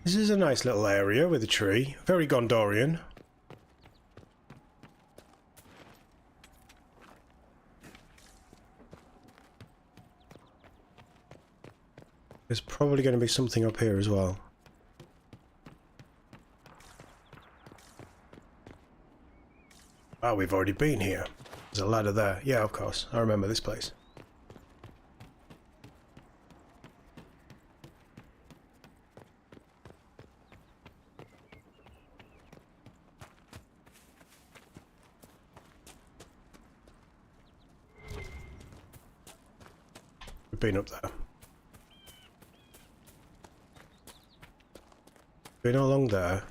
This is a nice little area with a tree. Very Gondorian. There's probably going to be something up here as well. Oh, we've already been here. There's a ladder there. Yeah, of course. I remember this place. We've been up there. Been along there.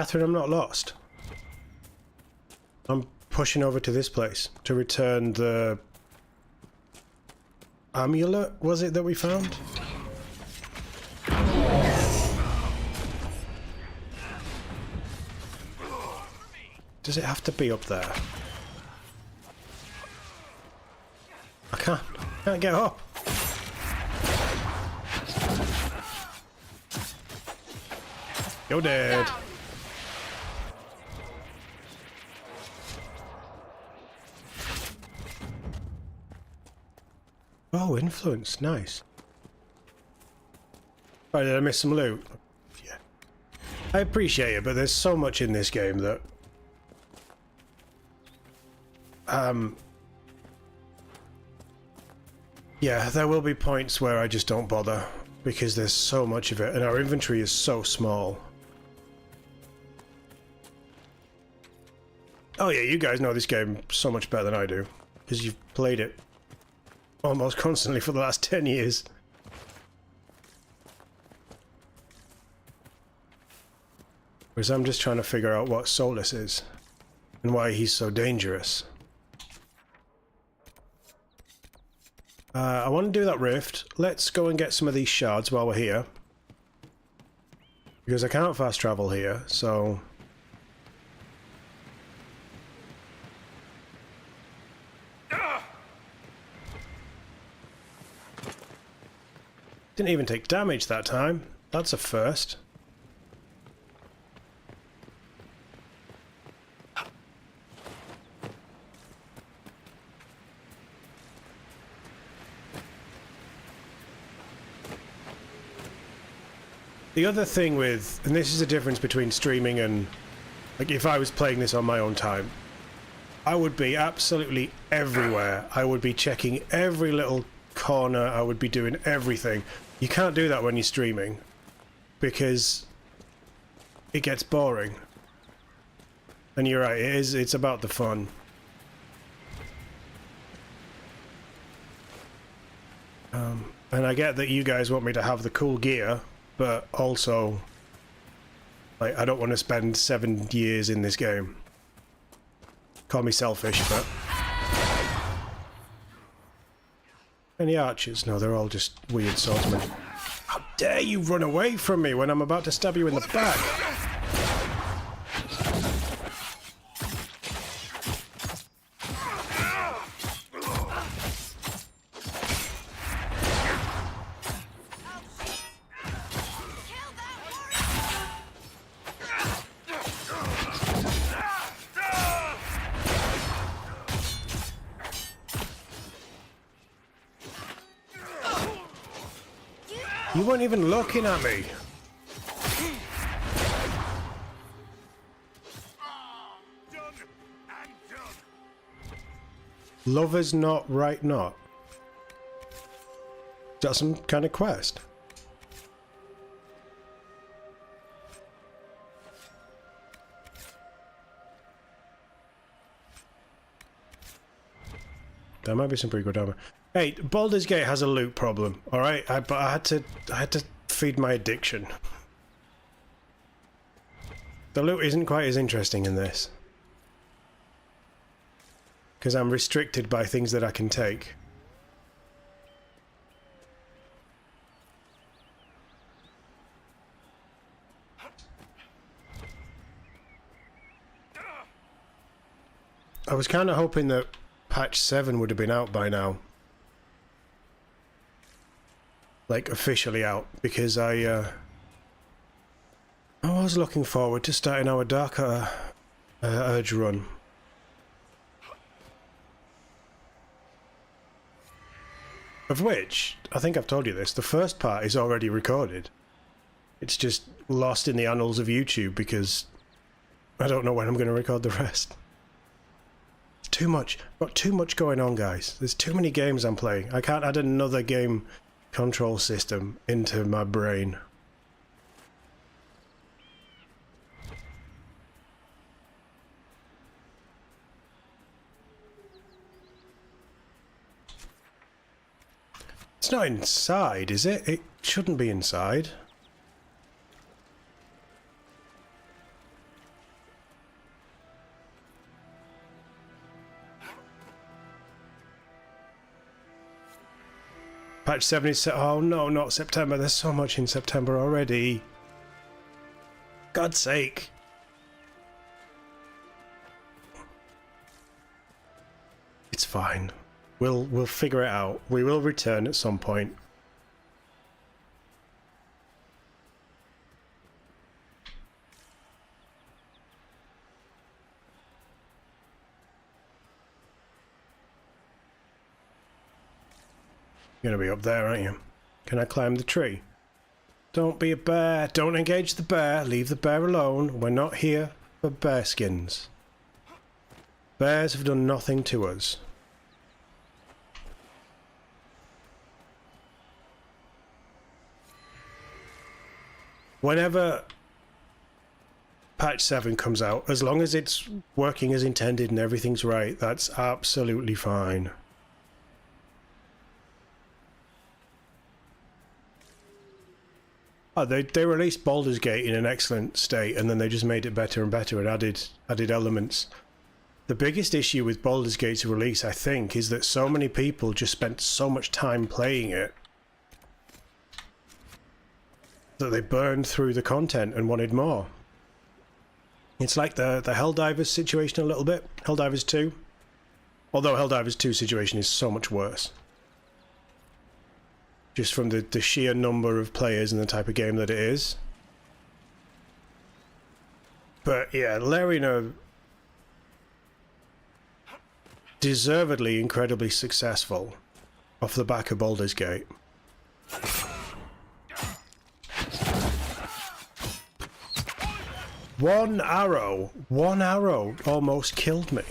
Catherine, I'm not lost. I'm pushing over to this place to return the amulet, was it, that we found? Does it have to be up there? I can't get up. You're dead. Oh, influence, nice. Oh, did I miss some loot? Yeah. I appreciate it, but there's so much in this game that... yeah, there will be points where I just don't bother, because there's so much of it, and our inventory is so small. Oh yeah, you guys know this game so much better than I do, because you've played it almost constantly for the last 10 years. Whereas I'm just trying to figure out what Solus is, and why he's so dangerous. I want to do that rift. Let's go and get some of these shards while we're here. Because I can't fast travel here, so... Didn't even take damage that time. That's a first. The other thing with, and this is the difference between streaming and, like, if I was playing this on my own time, I would be absolutely everywhere. I would be checking every little corner. I would be doing everything. You can't do that when you're streaming, because it gets boring. And you're right, it's about the fun. And I get that you guys want me to have the cool gear, but also, like, I don't want to spend 7 years in this game. Call me selfish, but... Any archers? No, they're all just weird swordsmen. How dare you run away from me when I'm about to stab you in the back? You weren't even looking at me. Lover's not right not. Is that some kind of quest? There might be some pretty good armor. Hey, Baldur's Gate has a loot problem, all right? But I had to feed my addiction. The loot isn't quite as interesting in this, because I'm restricted by things that I can take. I was kind of hoping that patch 7 would have been out by now. Like, officially out, because I was looking forward to starting our Darker Urge run. Of which, I think I've told you this, the first part is already recorded. It's just lost in the annals of YouTube because I don't know when I'm going to record the rest. It's too much. Got too much going on, guys. There's too many games I'm playing. I can't add another game control system into my brain. It's not inside, is it? It shouldn't be inside. Patch 7 is... Oh no, not September. There's so much in September already. God's sake. It's fine. We'll figure it out. We will return at some point. You're gonna be up there, aren't you? Can I climb the tree? Don't be a bear. Don't engage the bear. Leave the bear alone. We're not here for bear skins. Bears have done nothing to us. Whenever patch 7 comes out, as long as it's working as intended and everything's right, that's absolutely fine. Oh, they released Baldur's Gate in an excellent state, and then they just made it better and better and added elements. The biggest issue with Baldur's Gate's release, I think, is that so many people just spent so much time playing it that they burned through the content and wanted more. It's like the Helldivers situation a little bit. Helldivers 2. Although Helldivers 2 situation is so much worse. Just from the sheer number of players and the type of game that it is. But yeah, Larian are deservedly incredibly successful off the back of Baldur's Gate. One arrow almost killed me.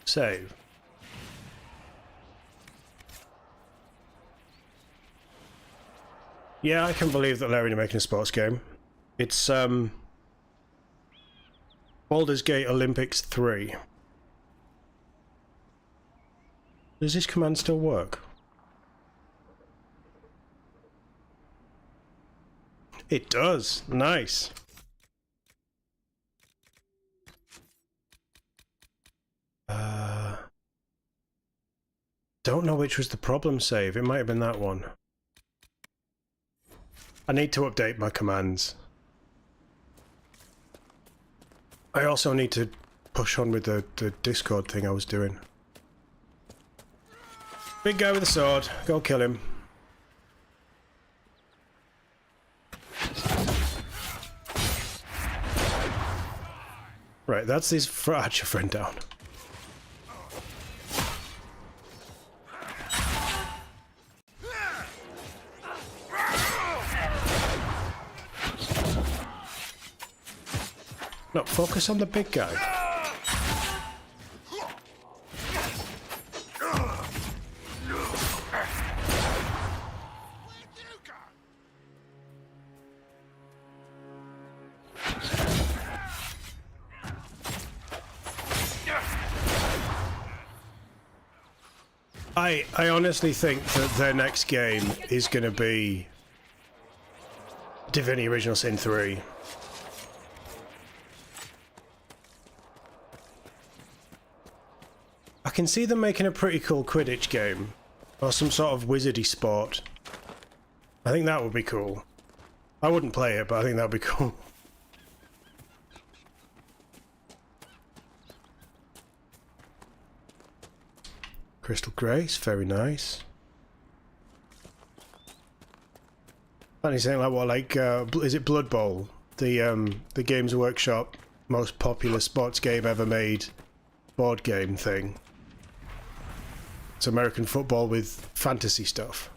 Save. Yeah, I can believe that Larry are making a sports game. It's Baldur's Gate Olympics 3. Does this command still work? It does. Nice. Don't know which was the problem save. It might have been that one. I need to update my commands. I also need to push on with the Discord thing I was doing. Big guy with a sword. Go kill him. Right, that's his archer friend down. No, focus on the big guy. I honestly think that their next game is going to be Divinity Original Sin 3. I can see them making a pretty cool Quidditch game, or some sort of wizardy sport. I think that would be cool. I wouldn't play it, but I think that would be cool. Crystal Grace, very nice. Funny saying like what, like is it Blood Bowl? The Games Workshop most popular sports game ever made board game thing. It's American football with fantasy stuff.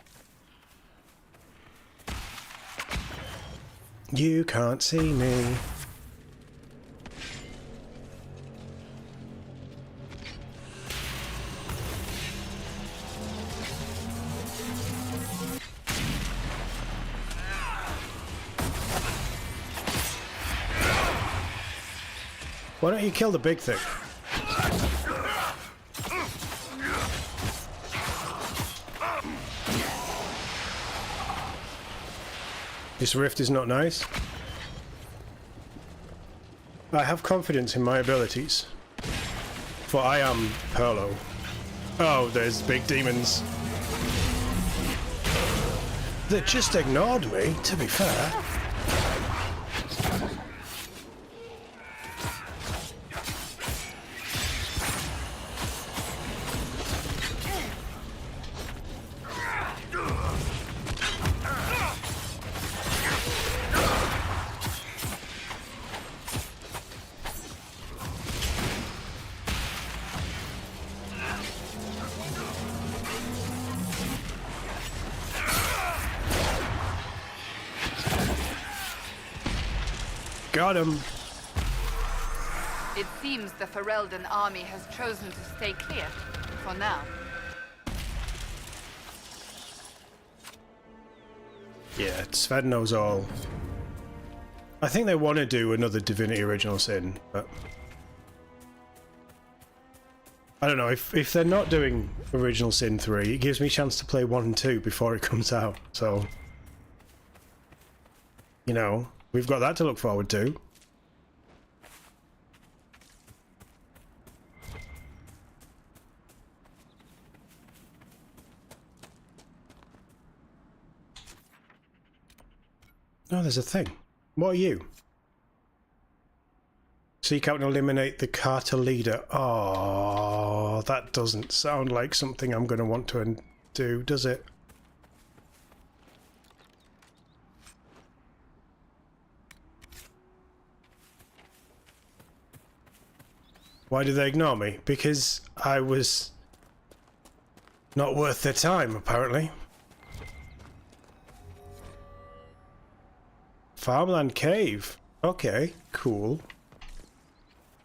You can't see me. Why don't you kill the big thing? This rift is not nice. I have confidence in my abilities. For I am Perlo. Oh, there's big demons. They just ignored me, to be fair. Got him. It seems the Ferelden army has chosen to stay clear, for now. Yeah, Sven knows all. I think they want to do another Divinity Original Sin, but I don't know, if they're not doing Original Sin 3, it gives me a chance to play 1 and 2 before it comes out, so you know, we've got that to look forward to. Oh, there's a thing. What are you? Seek out and eliminate the Carter leader. Oh, that doesn't sound like something I'm going to want to do, does it? Why did they ignore me? Because I was not worth their time, apparently. Farmland Cave. Okay, cool.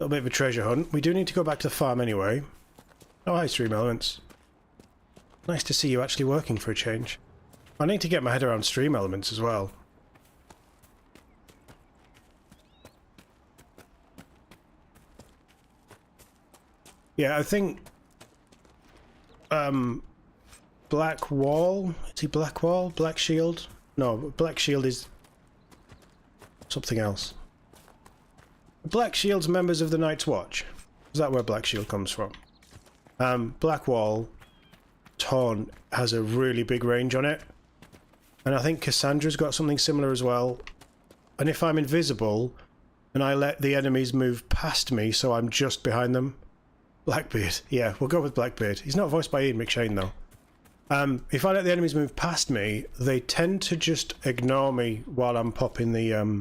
A little bit of a treasure hunt. We do need to go back to the farm anyway. Oh, hi, Stream Elements. Nice to see you actually working for a change. I need to get my head around Stream Elements as well. Yeah, I think Black Wall. Is he Black Wall? Black Shield? No, Black Shield is something else. Black Shield's members of the Night's Watch. Is that where Black Shield comes from? Black Wall Taunt has a really big range on it. And I think Cassandra's got something similar as well. And if I'm invisible and I let the enemies move past me so I'm just behind them. Blackbeard. Yeah, we'll go with Blackbeard. He's not voiced by Ian McShane though. If I let the enemies move past me, they tend to just ignore me while I'm popping the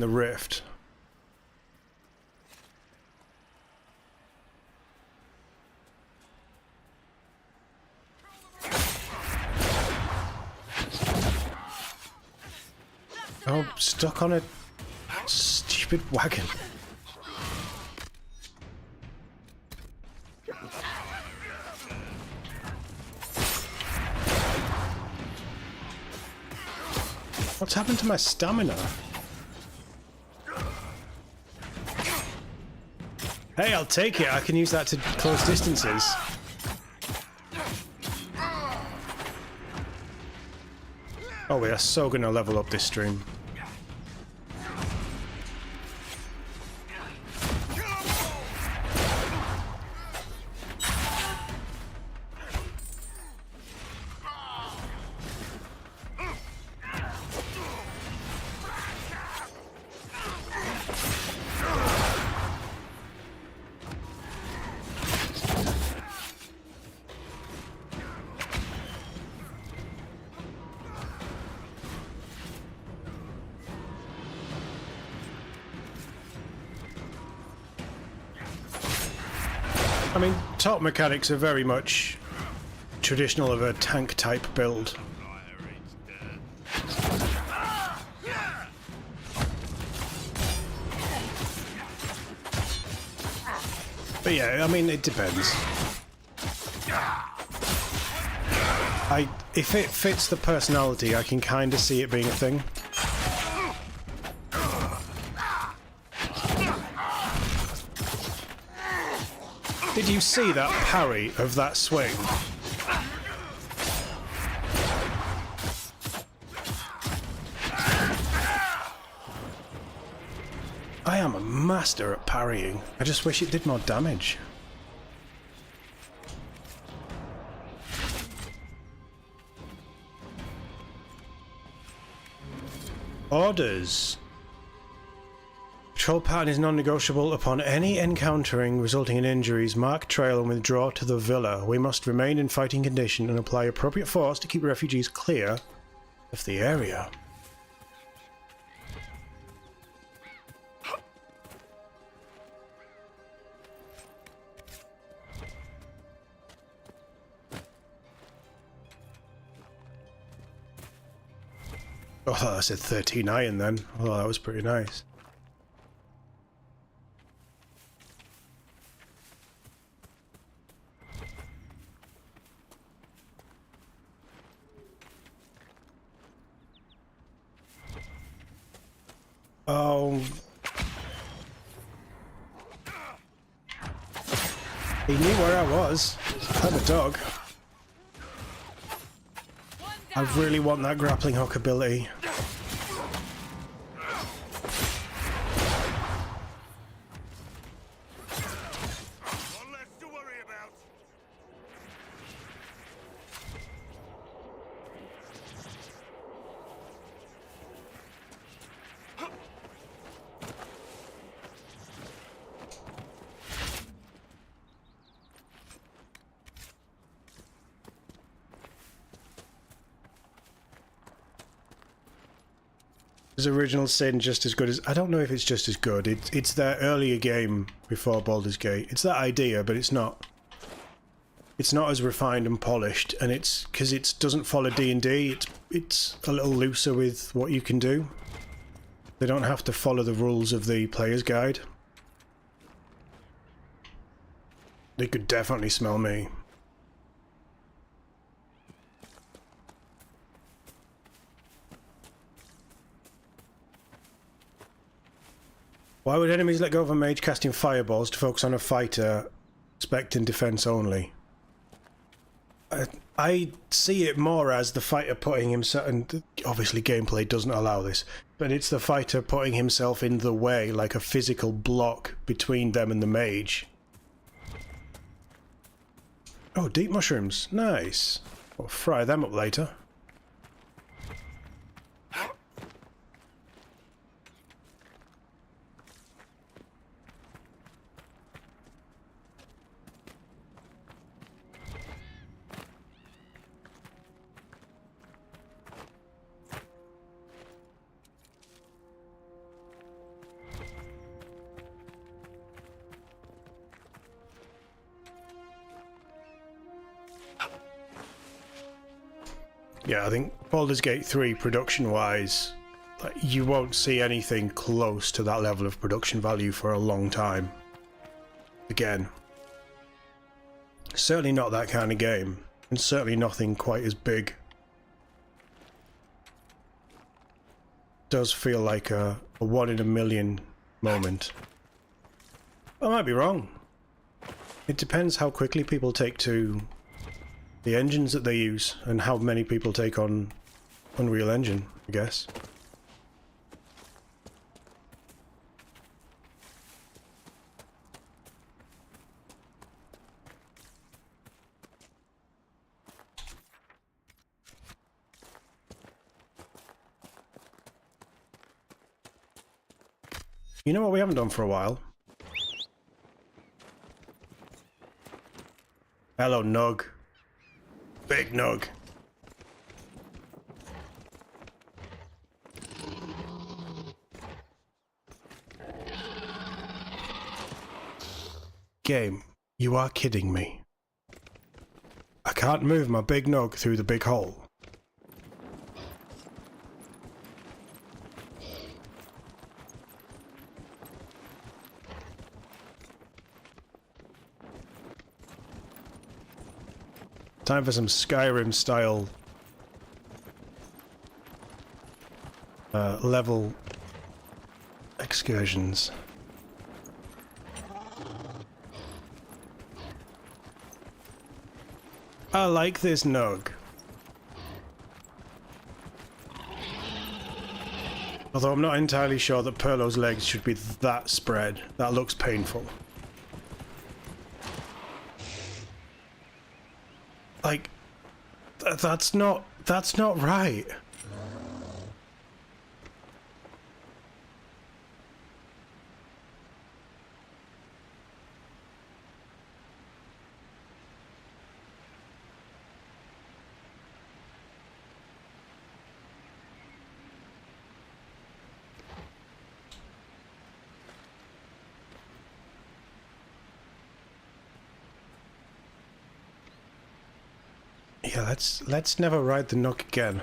rift. Oh, stuck on a stupid wagon. What's happened to my stamina? Hey, I'll take it. I can use that to close distances. Oh, we are so going to level up this stream. I mean, top mechanics are very much traditional of a tank type build. But yeah, I mean, it depends. If it fits the personality, I can kind of see it being a thing. Did you see that parry of that swing? I am a master at parrying. I just wish it did more damage. Orders. Patrol pattern is non-negotiable. Upon any encountering resulting in injuries, mark trail and withdraw to the villa. We must remain in fighting condition and apply appropriate force to keep refugees clear of the area. Oh, I thought I said 13 iron then. Oh, that was pretty nice. Oh. He knew where I was. I'm a dog. I really want that grappling hook ability. One less to worry about. Is Original Sin just as good as... I don't know if it's just as good. It's their earlier game before Baldur's Gate. It's that idea, but it's not... It's not as refined and polished, and it's... Because it doesn't follow D&D, it's a little looser with what you can do. They don't have to follow the rules of the player's guide. They could definitely smell me. Why would enemies let go of a mage casting fireballs to focus on a fighter, expecting defense only? I see it more as the fighter putting himself, and obviously gameplay doesn't allow this, but it's the fighter putting himself in the way, like a physical block between them and the mage. Oh, deep mushrooms. Nice. We'll fry them up later. Yeah, I think Baldur's Gate 3 production-wise, like, you won't see anything close to that level of production value for a long time. Again. Certainly not that kind of game, and certainly nothing quite as big. Does feel like a 1 in a million moment. I might be wrong. It depends how quickly people take to the engines that they use, and how many people take on Unreal Engine, I guess. You know what we haven't done for a while? Hello, Nug. Big Nug. Game, you are kidding me. I can't move my big Nug through the big hole. Time for some Skyrim style level excursions. I like this nug. Although I'm not entirely sure that Perlo's legs should be that spread. That looks painful. Like, that's not right. Yeah, let's never ride the Nook again.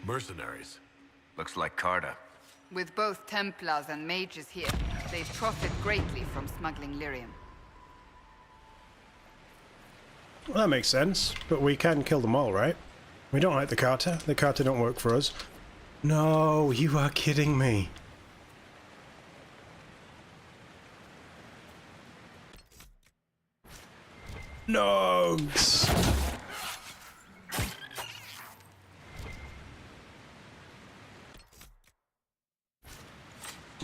Mercenaries. Looks like Carta. With both Templars and mages here, they profit greatly from smuggling lyrium. Well, that makes sense, but we can kill them all, right? We don't like the Carta. The Carta don't work for us. No, you are kidding me. Nogs!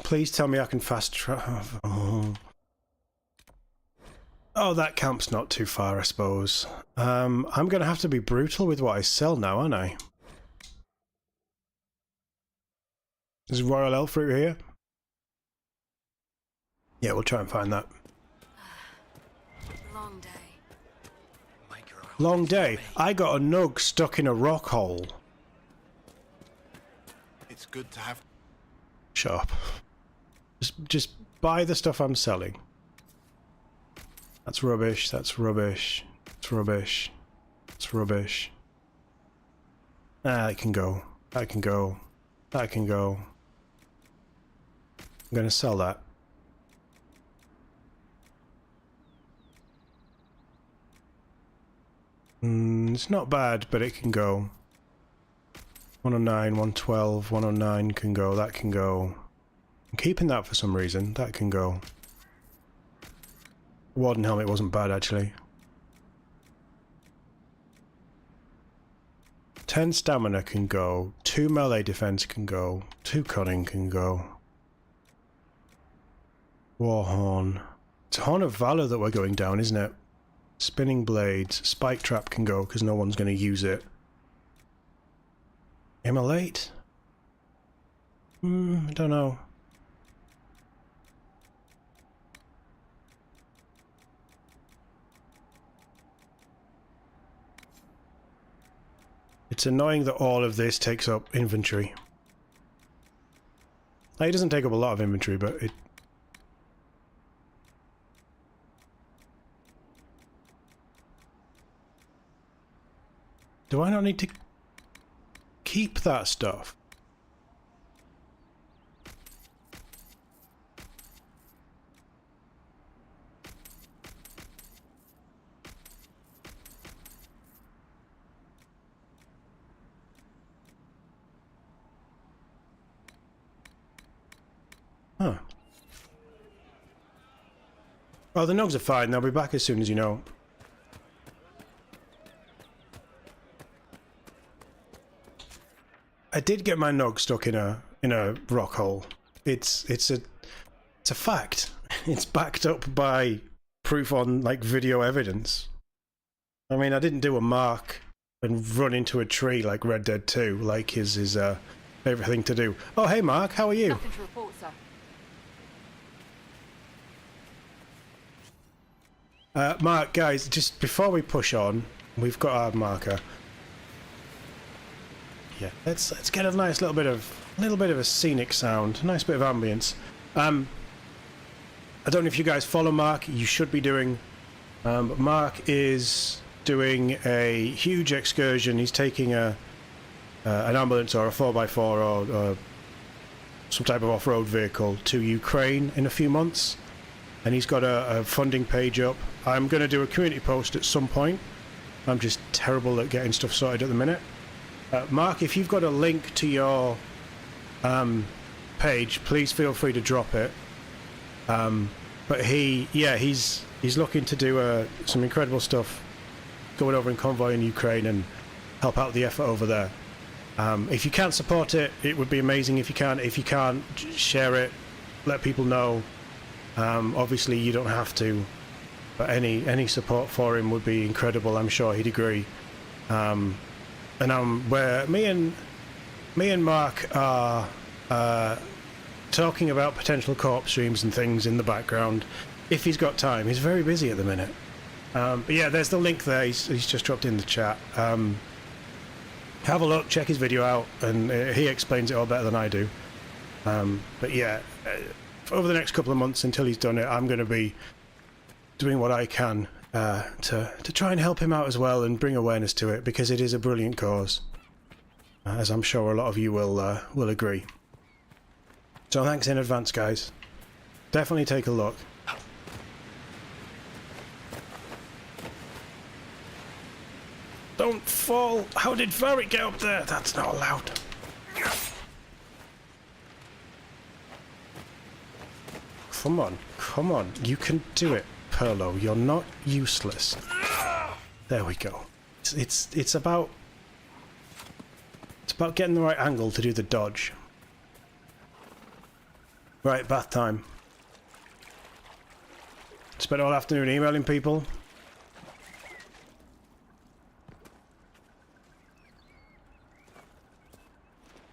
Please tell me I can fast travel. Oh, that camp's not too far, I suppose. I'm going to have to be brutal with what I sell now, aren't I? Is Royal Elf Fruit here? Yeah, we'll try and find that. Long day. Long day. I got a nug stuck in a rock hole. It's good to have. Shut up. Just buy the stuff I'm selling. That's rubbish, that's rubbish, that's rubbish, that's rubbish. Ah, that can go, that can go, that can go. I'm gonna sell that. It's not bad, but it can go. 109, 112, 109 can go, that can go. I'm keeping that for some reason, that can go. Warden helmet wasn't bad, actually. 10 stamina can go, 2 melee defense can go, 2 cunning can go. Warhorn. It's Horn of Valor that we're going down, isn't it? Spinning blades. Spike trap can go because no one's going to use it. Immolate? I don't know. It's annoying that all of this takes up inventory. Like, it doesn't take up a lot of inventory, but it... Do I not need to keep that stuff? Huh. Oh, the nogs are fine. They'll be back as soon as you know. I did get my nog stuck in a rock hole. It's a fact. It's backed up by proof on like video evidence. I mean, I didn't do a mark and run into a tree like Red Dead 2, like his favorite thing to do. Oh, hey Mark, how are you? Nothing to report, sir. Mark, guys, just before we push on, we've got our marker. Yeah, let's get a nice little bit of a scenic sound, a nice bit of ambience. I don't know if you guys follow Mark. You should be doing. But Mark is doing a huge excursion. He's taking a an ambulance or a 4x4 or some type of off-road vehicle to Ukraine in a few months, and he's got a funding page up. I'm going to do a community post at some point. I'm just terrible at getting stuff sorted at the minute. Mark, if you've got a link to your page, please feel free to drop it. But he's looking to do some incredible stuff, going over in convoy in Ukraine and help out the effort over there. If you can't support it, it would be amazing. If you can't, share it, let people know. Obviously, you don't have to, but any support for him would be incredible. I'm sure he'd agree. And where me and Mark are talking about potential co-op streams and things in the background, if he's got time. He's very busy at the minute. But yeah, there's the link there. He's just dropped in the chat. Have a look, check his video out, and he explains it all better than I do. But yeah, over the next couple of months until he's done it, I'm going to be doing what I can to try and help him out as well and bring awareness to it, because it is a brilliant cause, as I'm sure a lot of you will agree. So thanks in advance, guys. Definitely take a look. Don't fall! How did Varric get up there? That's not allowed. Come on, come on. You can do it, Perlo. You're not useless. There we go. It's about getting the right angle to do the dodge. Right, bath time. Spent all afternoon emailing people.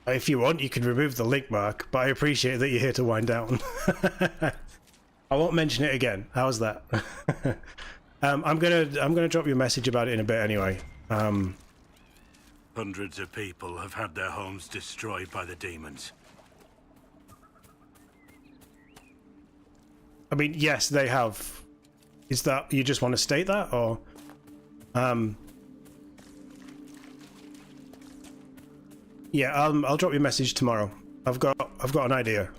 If you want, you can remove the link, Mark, but I appreciate that you're here to wind down. I won't mention it again. How's that? I'm gonna drop you a message about it in a bit anyway. Hundreds of people have had their homes destroyed by the demons. I mean, yes, they have. Is that, you just want to state that, or yeah, I'll drop you a message tomorrow. I've got an idea.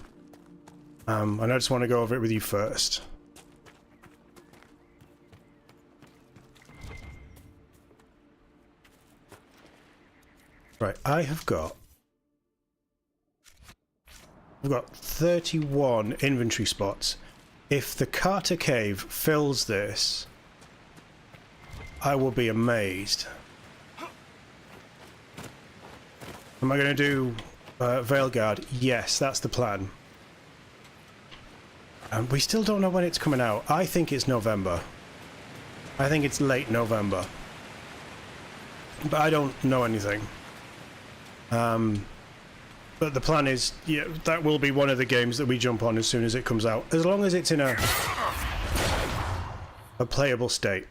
And I just want to go over it with you first. Right, I've got 31 inventory spots. If the Carter Cave fills this, I will be amazed. Am I going to do Veilguard? Yes, that's the plan. And we still don't know when it's coming out. I think it's November. I think it's late November. But I don't know anything. But the plan is, yeah, that will be one of the games that we jump on as soon as it comes out. As long as it's in a playable state.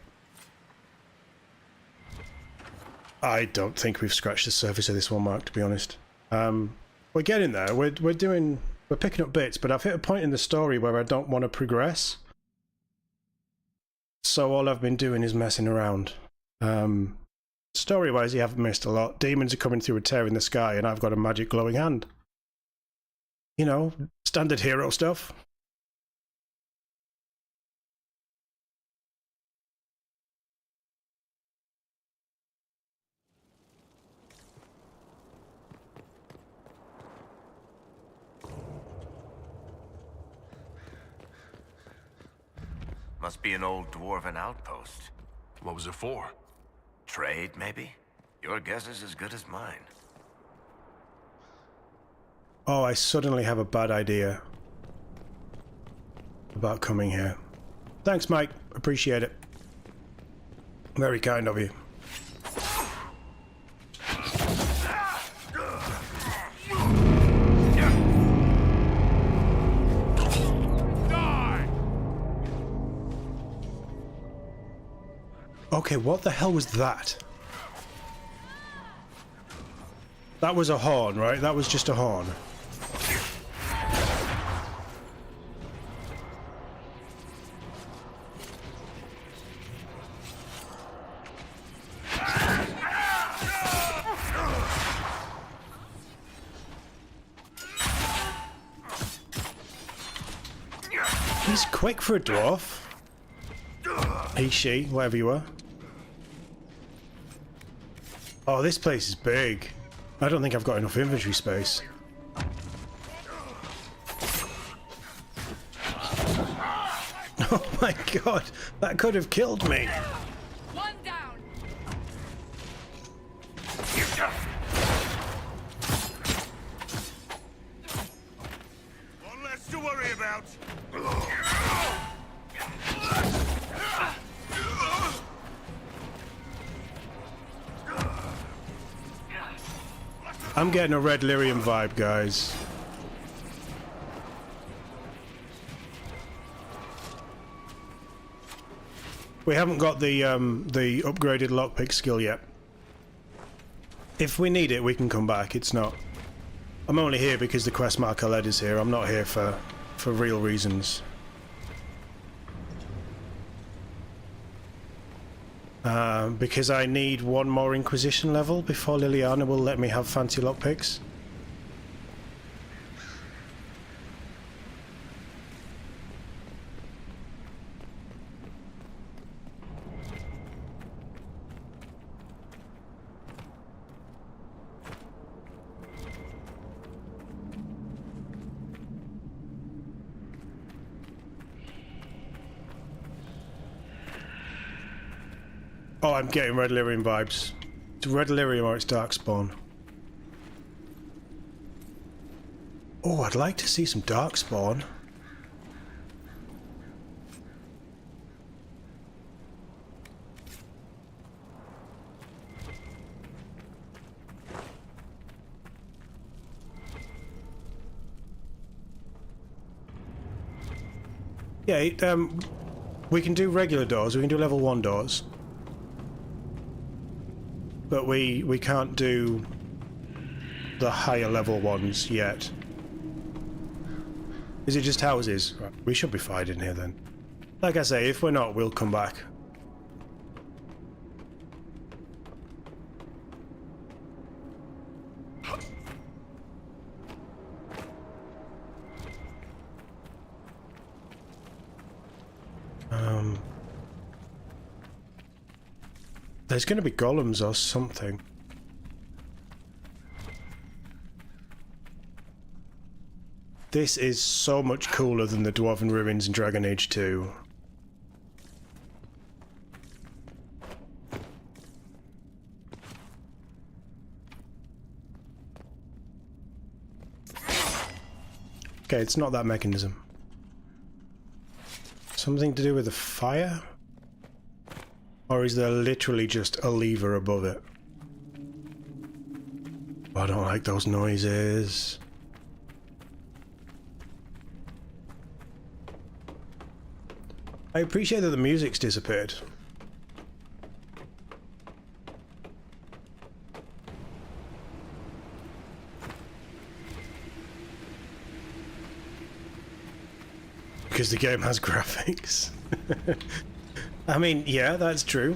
I don't think we've scratched the surface of this one, Mark, to be honest. We're getting there. We're picking up bits, but I've hit a point in the story where I don't want to progress. So all I've been doing is messing around. Story-wise, you haven't missed a lot. Demons are coming through a tear in the sky, and I've got a magic glowing hand. You know, standard hero stuff. Must be an old dwarven outpost. What was it for? Trade, maybe? Your guess is as good as mine. Oh, I suddenly have a bad idea about coming here. Thanks, Mike. Appreciate it. Very kind of you. Okay, what the hell was that? That was a horn, right? That was just a horn. He's quick for a dwarf. He, she, whatever you are. Oh, this place is big. I don't think I've got enough inventory space. Oh my god, that could have killed me. One down. One less to worry about. I'm getting a red lyrium vibe, guys. We haven't got the upgraded lockpick skill yet. If we need it, we can come back. It's not. I'm only here because the quest marker led is here. I'm not here for real reasons. Because I need one more Inquisition level before Liliana will let me have fancy lockpicks. Oh, I'm getting red lyrium vibes. It's red lyrium or it's darkspawn. Oh, I'd like to see some darkspawn. Yeah, we can do regular doors. We can do level 1 doors. But we can't do the higher level ones yet. Is it just houses? Right, we should be fine in here then. Like I say, if we're not, we'll come back. There's going to be golems or something. This is so much cooler than the Dwarven Ruins in Dragon Age 2. Okay, it's not that mechanism. Something to do with the fire? Or is there literally just a lever above it? I don't like those noises. I appreciate that the music's disappeared. Because the game has graphics. I mean, yeah, that's true.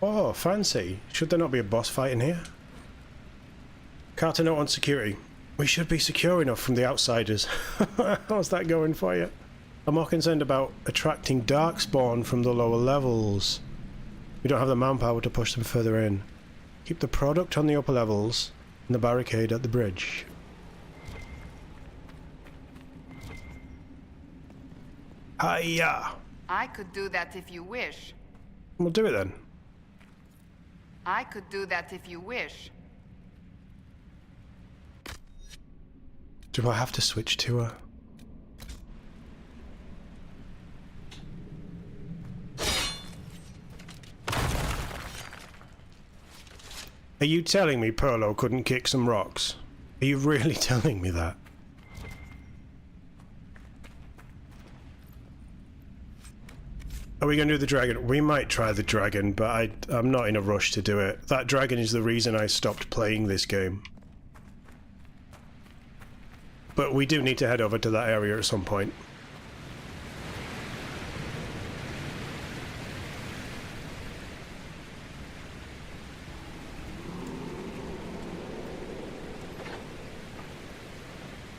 Oh, fancy. Should there not be a boss fight in here? Carter note on security. We should be secure enough from the outsiders. How's that going for you? I'm more concerned about attracting darkspawn from the lower levels. We don't have the manpower to push them further in. Keep the product on the upper levels and the barricade at the bridge. Hiya! I could do that if you wish. We'll do it then. I could do that if you wish. Do I have to switch to her? Are you telling me Perlo couldn't kick some rocks? Are you really telling me that? Are we going to do the dragon? We might try the dragon, but I'm not in a rush to do it. That dragon is the reason I stopped playing this game. But we do need to head over to that area at some point.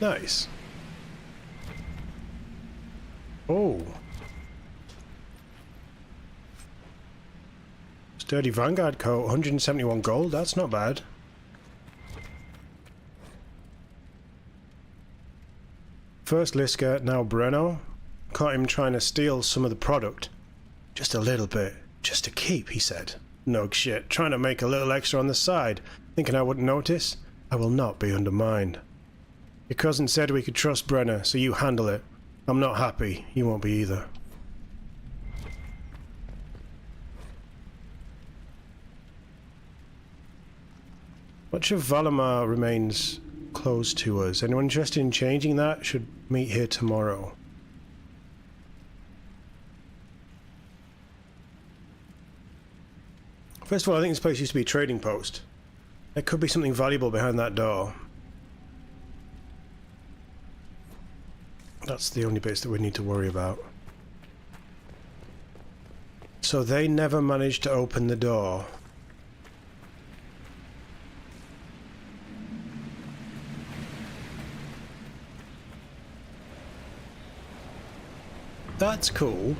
Nice. Oh. Sturdy Vanguard coat, 171 gold, that's not bad. First Liska, now Breno. Caught him trying to steal some of the product. Just a little bit. Just to keep, he said. No shit, trying to make a little extra on the side. Thinking I wouldn't notice? I will not be undermined. Your cousin said we could trust Brenner, so you handle it. I'm not happy. You won't be either. Much of Valamar remains closed to us. Anyone interested in changing that should meet here tomorrow. First of all, I think this place used to be a trading post. There could be something valuable behind that door. That's the only bits that we need to worry about. So they never managed to open the door. That's cool.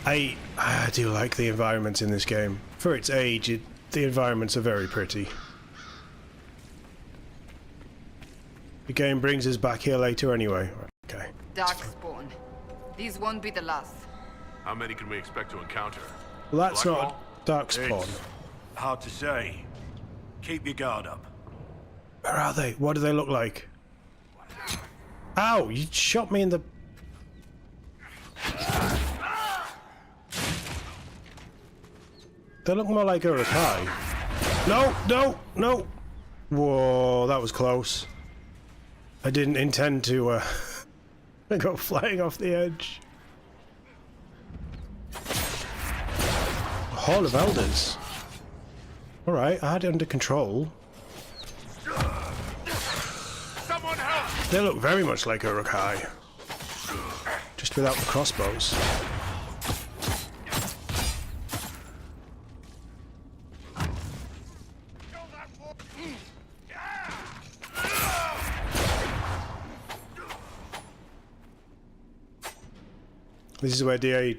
I do like the environments in this game. For its age, the environments are very pretty. The game brings us back here later anyway. Okay. Darkspawn. These won't be the last. How many can we expect to encounter? Well, that's Blackball? not Darkspawn. It's hard to say. Keep your guard up. Where are they? What do they look like? Ow! You shot me in the... They look more like Urukai. No! No! No! Whoa, that was close. I didn't intend to go flying off the edge. Hall of Elders. Alright, I had it under control. Someone help! They look very much like Urukai. Just without the crossbows. This is where DA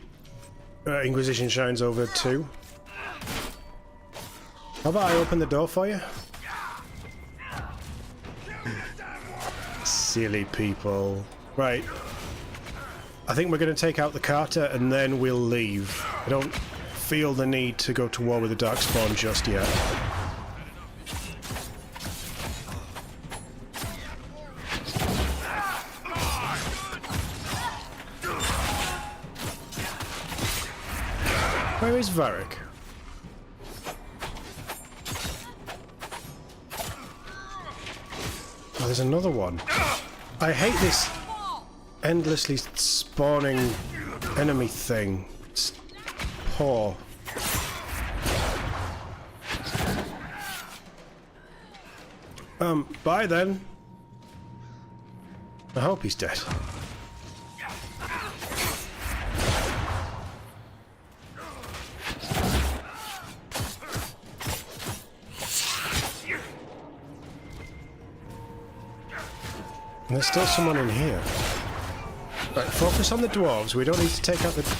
Inquisition shines over too. How about I open the door for you? Silly people. Right. I think we're going to take out the Carter and then we'll leave. I don't feel the need to go to war with the Darkspawn just yet. Where is Varric? Oh, there's another one. I hate this endlessly spawning enemy thing. It's poor. Bye then. I hope he's dead. And there's still someone in here. Right, focus on the dwarves. We don't need to take out the...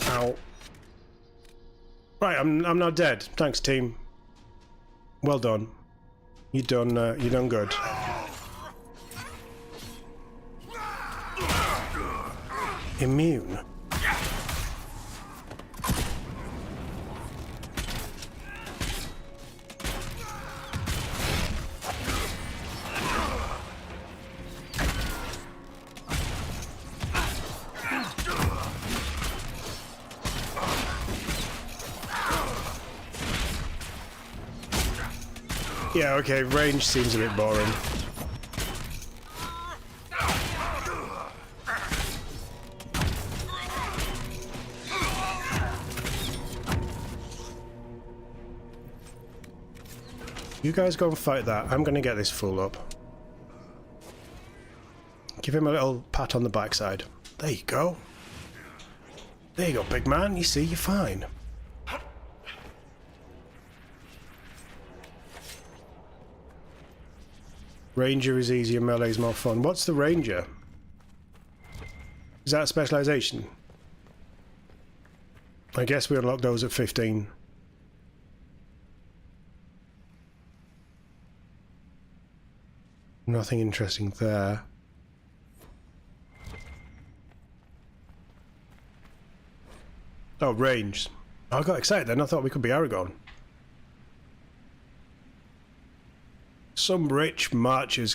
Ow. Right, I'm not dead. Thanks, team. Well done. You done good. Immune. Yeah, okay, range seems a bit boring. You guys go and fight that. I'm gonna get this fool up. Give him a little pat on the backside. There you go. There you go, big man. You see, you're fine. Ranger is easier, melee is more fun. What's the Ranger? Is that a specialization? I guess we unlock those at 15. Nothing interesting there. Oh, range. I got excited then. I thought we could be Aragon. Some rich marcher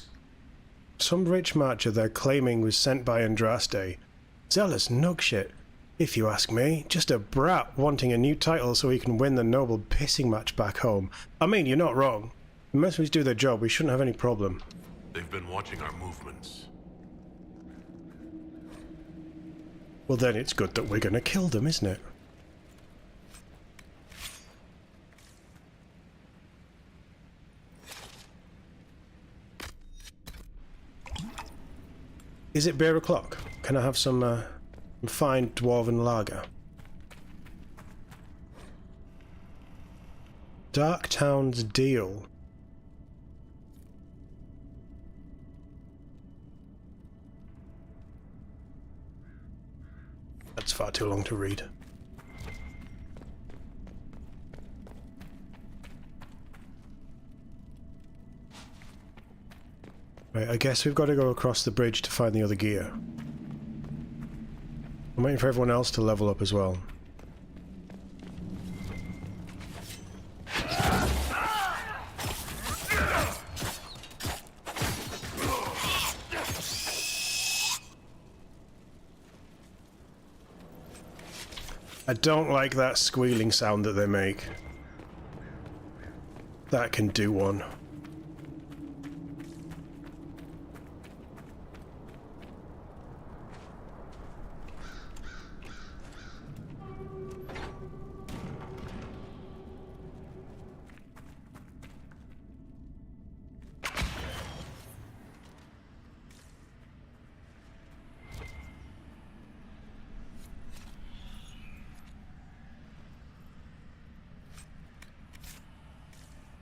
they're claiming was sent by Andraste. Zealous nug shit, if you ask me. Just a brat wanting a new title so he can win the noble pissing match back home. I mean, you're not wrong. The mercenaries do their job, we shouldn't have any problem. They've been watching our movements. Well then it's good that we're gonna kill them, isn't it? Is it beer o'clock? Can I have some fine dwarven lager? Dark Town's deal. That's far too long to read. Right, I guess we've got to go across the bridge to find the other gear. I'm waiting for everyone else to level up as well. I don't like that squealing sound that they make. That can do one.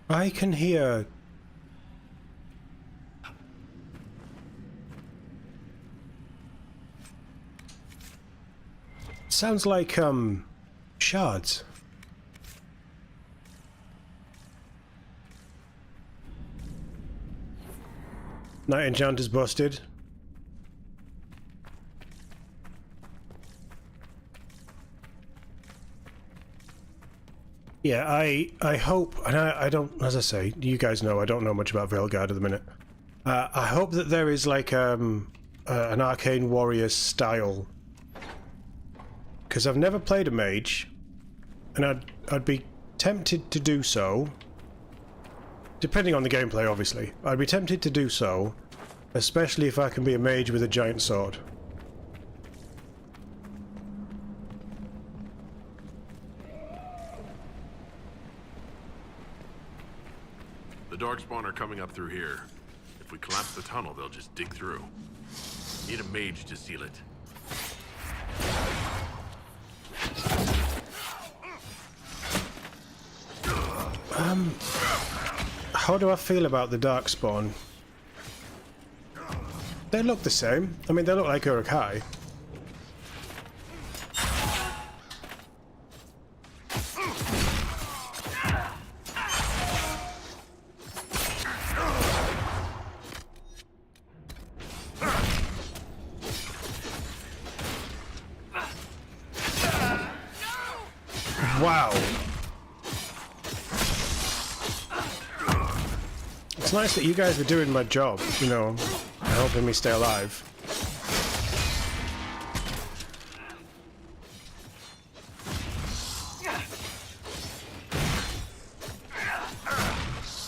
I can hear... Sounds like, shards. Night Enchanter's busted. Yeah, I hope, and I don't, as I say, you guys know I don't know much about Veilguard at the minute. I hope that there is like an Arcane Warrior style, because I've never played a mage, and I'd be tempted to do so, depending on the gameplay obviously. I'd be tempted to do so, especially if I can be a mage with a giant sword. The Darkspawn are coming up through here. If we collapse the tunnel, they'll just dig through. Need a mage to seal it. How do I feel about the Darkspawn? They look the same. I mean, they look like Uruk-hai. Wow. It's nice that you guys are doing my job, you know, helping me stay alive.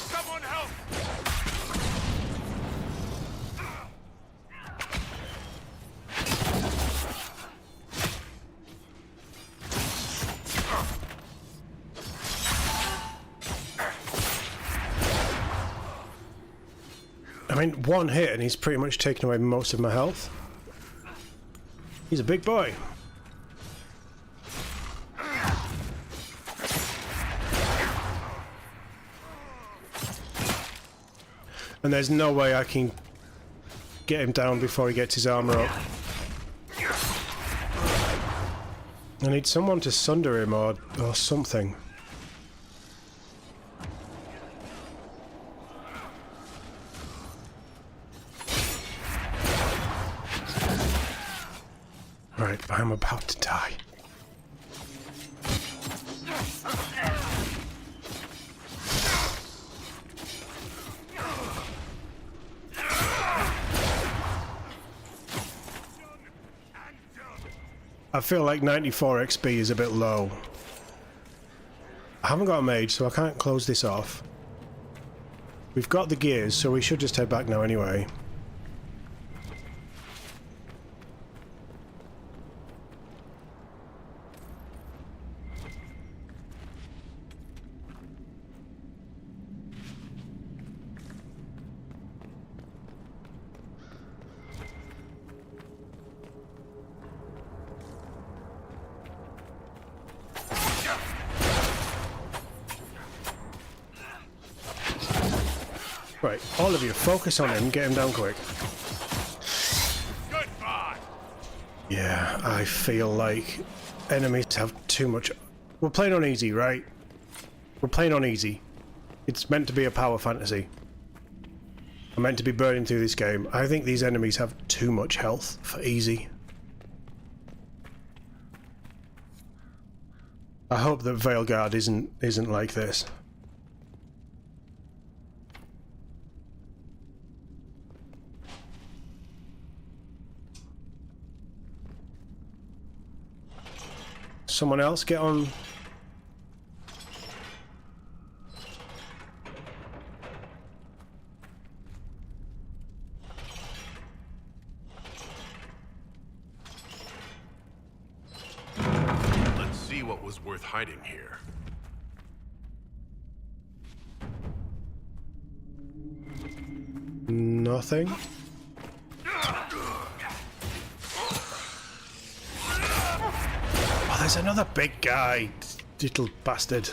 Someone help! I mean, one hit and he's pretty much taken away most of my health. He's a big boy. And there's no way I can get him down before he gets his armor up. I need someone to sunder him or something. Right, I'm about to die. I feel like 94 XP is a bit low. I haven't got a mage, so I can't close this off. We've got the gears, so we should just head back now anyway. Right, all of you, focus on him, get him down quick. Goodbye. Yeah, I feel like enemies have too much... We're playing on easy, right? We're playing on easy. It's meant to be a power fantasy. I'm meant to be burning through this game. I think these enemies have too much health for easy. I hope that Veilguard isn't like this. Someone else get on. Let's see what was worth hiding here. Nothing. Oh, there's another big guy, little bastard.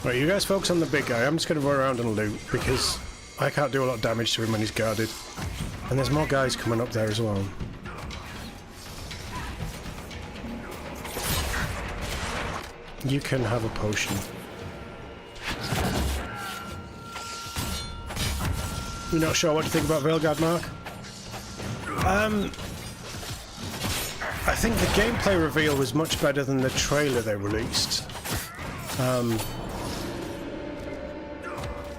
Right, you guys focus on the big guy. I'm just going to run around and loot because I can't do a lot of damage to him when he's guarded. And there's more guys coming up there as well. You can have a potion. You're not sure what to think about Veilguard, Mark? I think the gameplay reveal was much better than the trailer they released.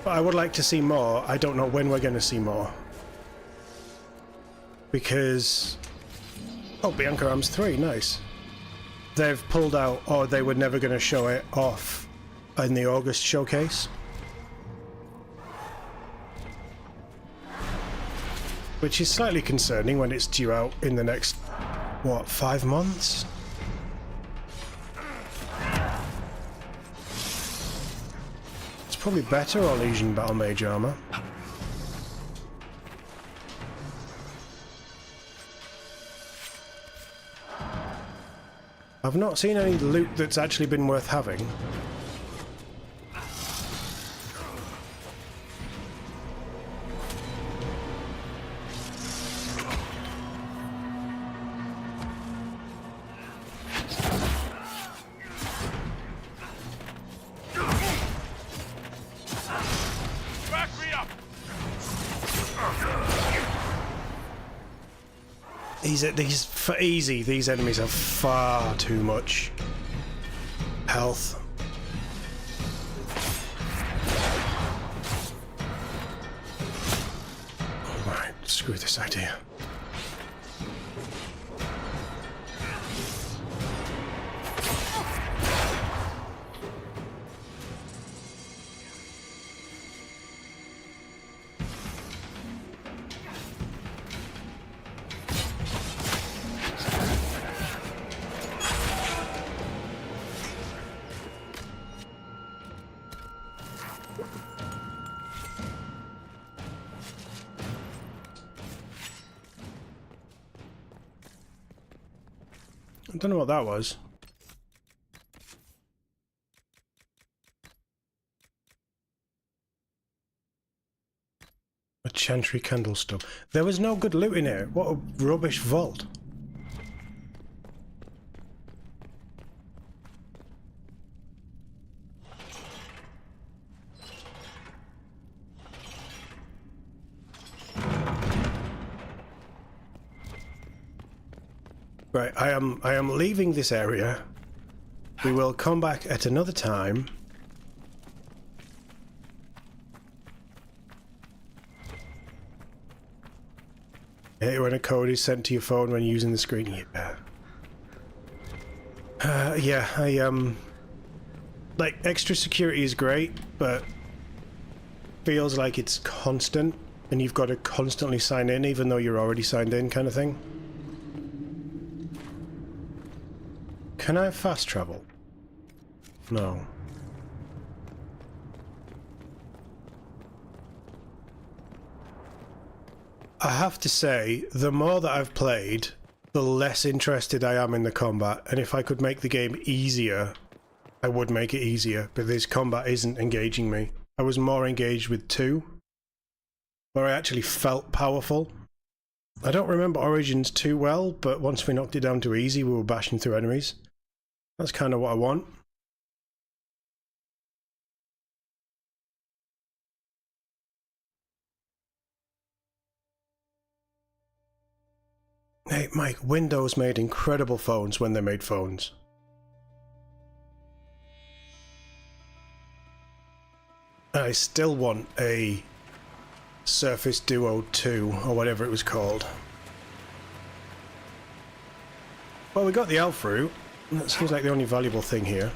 But I would like to see more. I don't know when we're going to see more. Because... Oh, Bianca Arms 3, nice. They've pulled out, or they were never going to show it off in the August showcase. Which is slightly concerning when it's due out in the next, what, 5 months? It's probably better or Legion Battle Mage armor. I've not seen any loot that's actually been worth having. These for easy, these enemies have far too much health. Right, screw this idea. I don't know what that was. A chantry candlestick. There was no good loot in here. What a rubbish vault. Right, I am leaving this area. We will come back at another time. I hate when a code is sent to your phone when using the screen. Yeah, like, extra security is great, but feels like it's constant, and you've got to constantly sign in, even though you're already signed in, kind of thing. Can I fast travel? No. I have to say, the more that I've played, the less interested I am in the combat, and if I could make the game easier, I would make it easier, but this combat isn't engaging me. I was more engaged with 2, where I actually felt powerful. I don't remember Origins too well, but once we knocked it down to easy, we were bashing through enemies. That's kind of what I want. Hey, Mike, Windows made incredible phones when they made phones. I still want a Surface Duo 2, or whatever it was called. Well, we got the elf fruit. That seems like the only valuable thing here.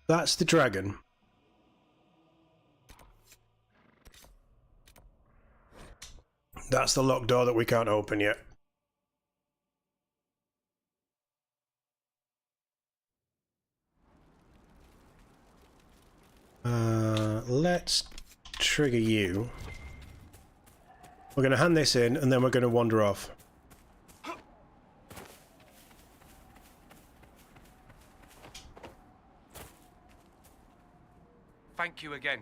That's the dragon. That's the locked door that we can't open yet. Let's trigger you. We're going to hand this in and then we're going to wander off. Thank you again.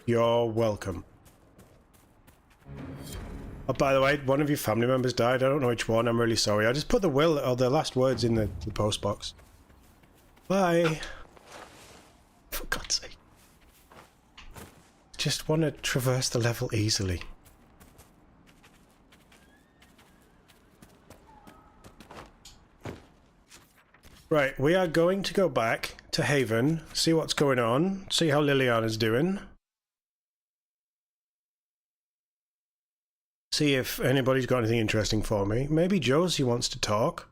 You're welcome. Oh, by the way, one of your family members died. I don't know which one. I'm really sorry. I just put the will or the last words in the post box. Bye. For God's sake. Just want to traverse the level easily. Right, we are going to go back to Haven, see what's going on, see how Liliana's doing. See if anybody's got anything interesting for me. Maybe Josie wants to talk.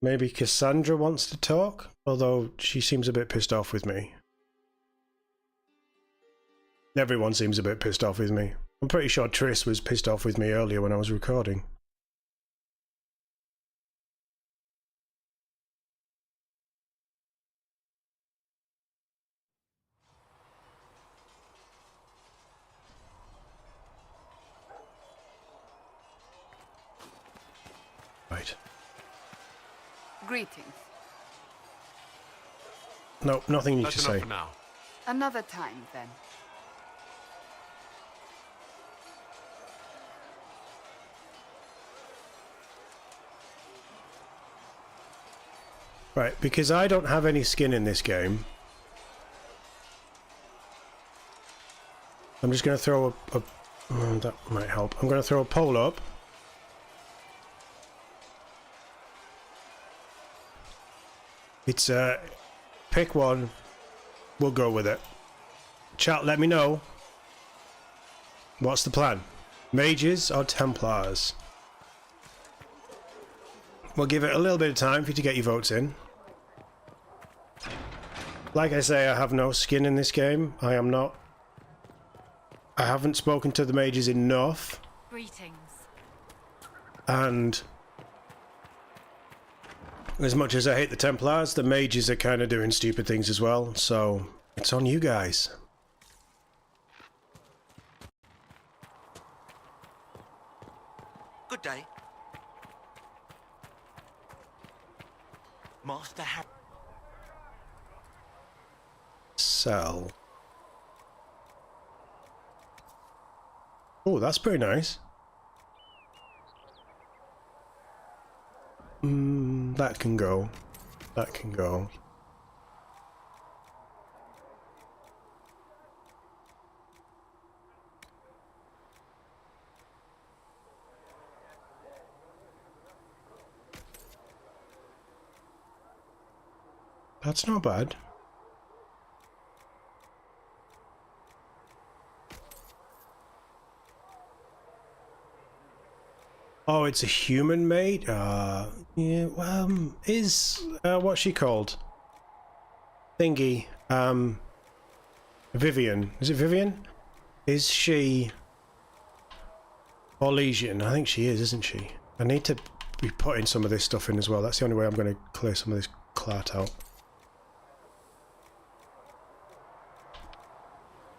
Maybe Cassandra wants to talk, although she seems a bit pissed off with me. Everyone seems a bit pissed off with me. I'm pretty sure Triss was pissed off with me earlier when I was recording. Right. Greetings. No, nothing you need That's to enough say. for now. Another time, then. Right, because I don't have any skin in this game, I'm just going to throw that might help. I'm going to throw a pole up. It's pick one, we'll go with it. Chat, let me know. What's the plan? Mages or Templars? We'll give it a little bit of time for you to get your votes in. Like I say, I have no skin in this game. I I haven't spoken to the mages enough, Greetings. and as much as I hate the Templars, the mages are kind of doing stupid things as well, so it's on you guys. Good day. Master Sell. Oh, that's pretty nice. That can go. That can go. That's not bad. Oh, it's a human maid? Yeah, is, what's she called? Thingy, Vivian. Is it Vivian? Is she Orlesian? I think she is, isn't she? I need to be putting some of this stuff in as well. That's the only way I'm going to clear some of this clat out.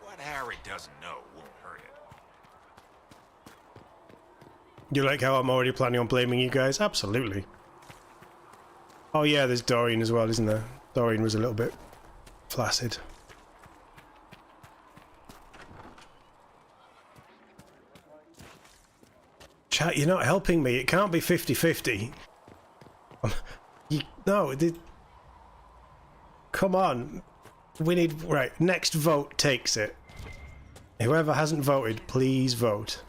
What Harry doesn't know won't hurt it. You like how I'm already planning on blaming you guys? Absolutely. Oh yeah, there's Doreen as well, isn't there? Doreen was a little bit flaccid. Chat, you're not helping me. It can't be 50-50. No, come on. We need... Right, next vote takes it. Whoever hasn't voted, please vote.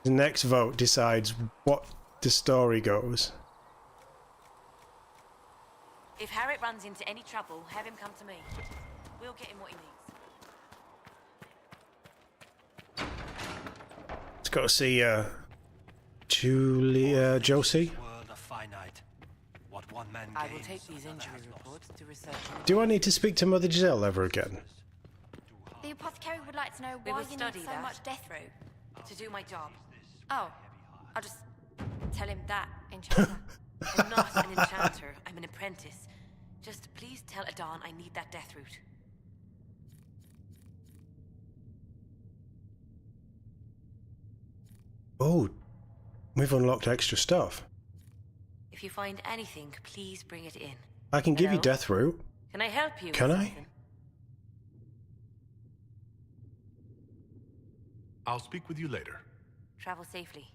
The next vote decides what the story goes. If Harriet runs into any trouble, have him come to me. We'll get him what he needs. Let's go see Josie. World of finite. What one man I will gains, take these another injury has lost. reports to research. Do I need to speak to Mother Giselle ever again? The apothecary would like to know We why will you need study so that. much death root. To do my job. Oh, I'll just tell him that, enchanter. I'm not an enchanter. I'm an apprentice. Just please tell Adon I need that death root. Oh, we've unlocked extra stuff. If you find anything, please bring it in. I can give you Hello? death root. Can I help you? Can with I? something? I'll speak with you later. Travel safely.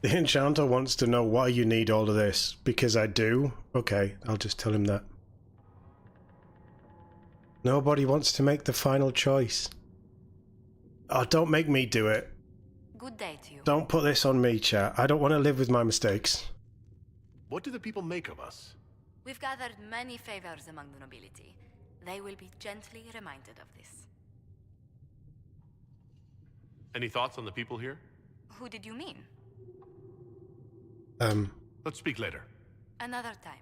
The enchanter wants to know why you need all of this. Because I do? Okay, I'll just tell him that. Nobody wants to make the final choice. Oh, don't make me do it. Good day to you. Don't put this on me, chat. I don't want to live with my mistakes. What do the people make of us? We've gathered many favors among the nobility. They will be gently reminded of this. Any thoughts on the people here? Who did you mean? Let's speak later. Another time.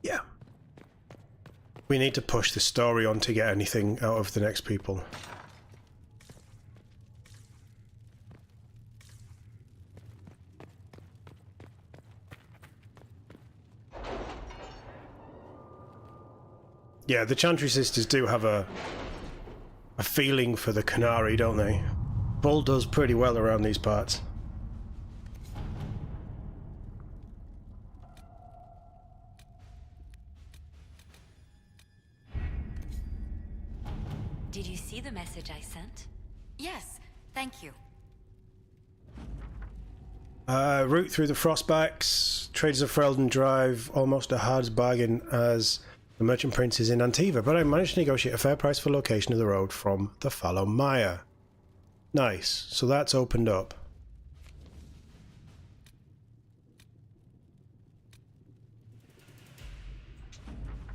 Yeah. We need to push the story on to get anything out of the next people. Yeah, the Chantry sisters do have a feeling for the Canary, don't they? Bull does pretty well around these parts. Did you see the message I sent? Yes, thank you. Route through the Frostbacks, Traders of Ferelden drive almost a hard as bargain as the Merchant Prince is in Antiva, but I managed to negotiate a fair price for location of the road from the Fallow Mire. Nice, so that's opened up.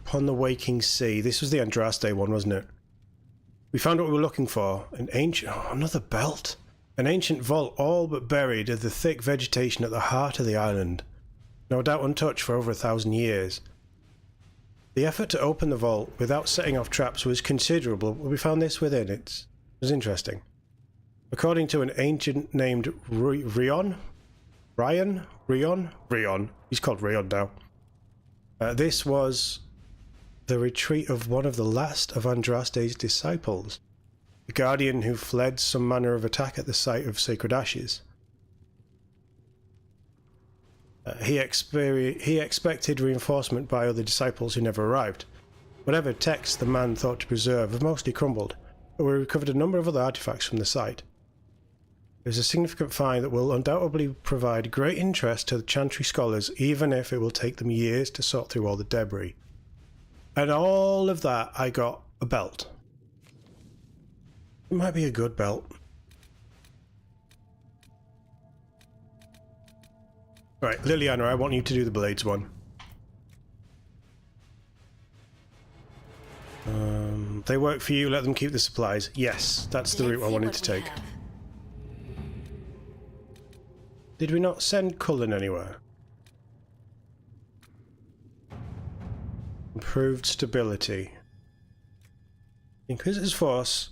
Upon the Waking Sea, this was the Andraste one, wasn't it? We found what we were looking for, an ancient... oh, another belt. An ancient vault all but buried in the thick vegetation at the heart of the island. No doubt untouched for over 1,000 years. The effort to open the vault without setting off traps was considerable, but we found this within. It was interesting. According to an ancient named Rion? He's called Rion now. This was the retreat of one of the last of Andraste's disciples, the guardian who fled some manner of attack at the site of sacred ashes. He expected reinforcement by other disciples who never arrived. Whatever texts the man thought to preserve have mostly crumbled, but we recovered a number of other artifacts from the site. It is a significant find that will undoubtedly provide great interest to the Chantry scholars, even if it will take them years to sort through all the debris. And all of that, I got a belt. It might be a good belt. Right, Liliana, I want you to do the blades one. They work for you, let them keep the supplies. Yes, that's the route I wanted to take. Did we not send Cullen anywhere? Improved stability. Inquisitor's Force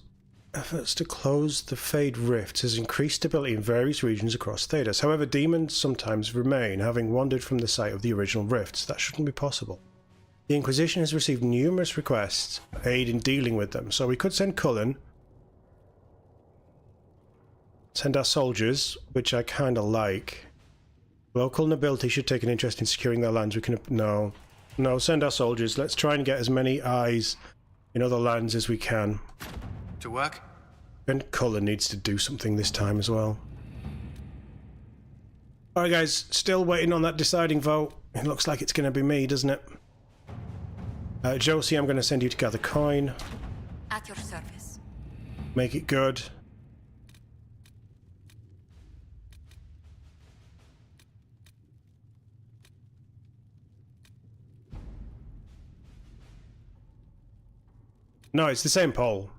efforts to close the Fade Rifts has increased stability in various regions across Thedas. However, demons sometimes remain, having wandered from the site of the original rifts. That shouldn't be possible. The Inquisition has received numerous requests for aid in dealing with them, so we could send Cullen, send our soldiers, which I kind of like. Local nobility should take an interest in securing their lands. We can... No, send our soldiers. Let's try and get as many eyes in other lands as we can. To work? And Cullen needs to do something this time as well. Alright guys, still waiting on that deciding vote. It looks like it's going to be me, doesn't it? Josie, I'm going to send you to gather coin. At your service. Make it good. No, it's the same poll.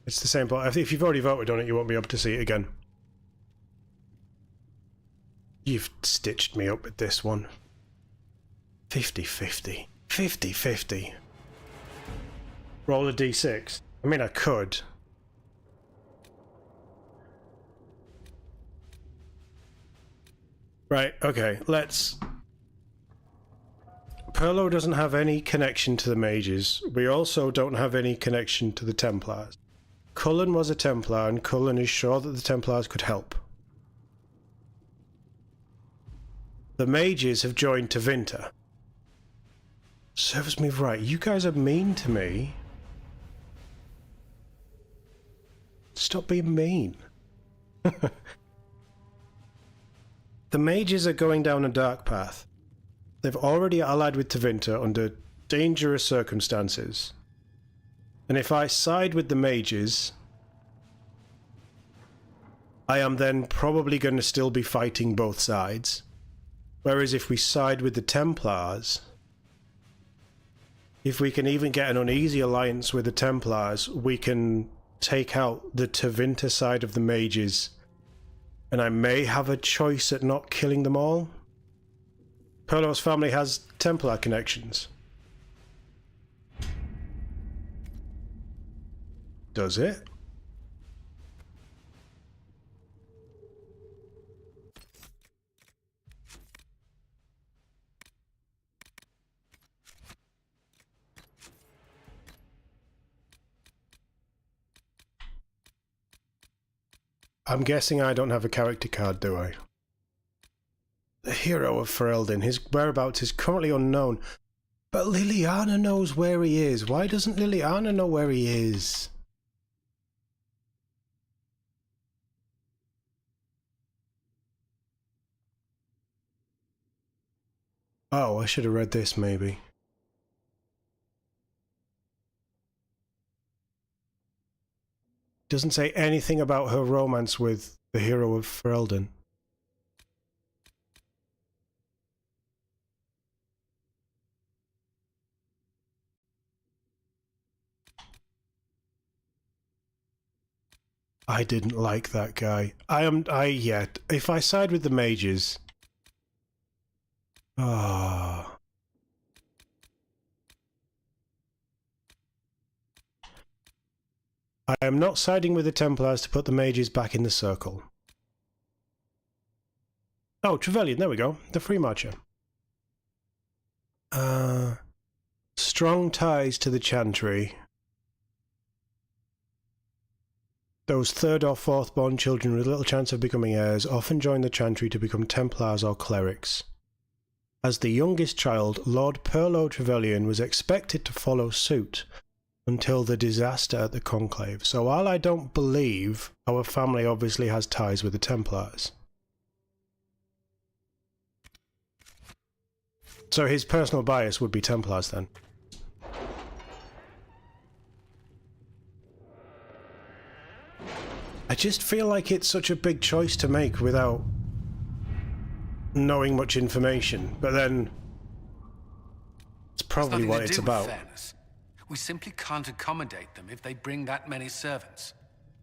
It's the same poll. If you've already voted on it, you won't be able to see it again. You've stitched me up with this one. 50-50. 50-50. Roll a d6. I mean, I could. Right, okay, let's... Perlo doesn't have any connection to the mages. We also don't have any connection to the Templars. Cullen was a Templar, and Cullen is sure that the Templars could help. The mages have joined Tevinter. Serves me right. You guys are mean to me. Stop being mean. The mages are going down a dark path. They've already allied with Tevinter under dangerous circumstances. And if I side with the mages, I am then probably going to still be fighting both sides. Whereas if we side with the Templars, if we can even get an uneasy alliance with the Templars, we can take out the Tevinter side of the mages. And I may have a choice at not killing them all. Perlo's family has Templar connections. Does it? I'm guessing I don't have a character card, do I? The hero of Ferelden. His whereabouts is currently unknown. But Liliana knows where he is. Why doesn't Liliana know where he is? Oh, I should have read this maybe. Doesn't say anything about her romance with the hero of Ferelden. I didn't like that guy. If I side with the mages... Ah. I am not siding with the Templars to put the mages back in the circle. Oh, Trevelyan, there we go. The free marcher. Strong ties to the Chantry. Those third or fourth born children with little chance of becoming heirs often join the Chantry to become Templars or clerics. As the youngest child, Lord Perlo Trevelyan was expected to follow suit until the disaster at the Conclave. So while I don't believe, our family obviously has ties with the Templars. So his personal bias would be Templars then. I just feel like it's such a big choice to make without knowing much information, but then it's probably what it's about. Fairness. We simply can't accommodate them if they bring that many servants.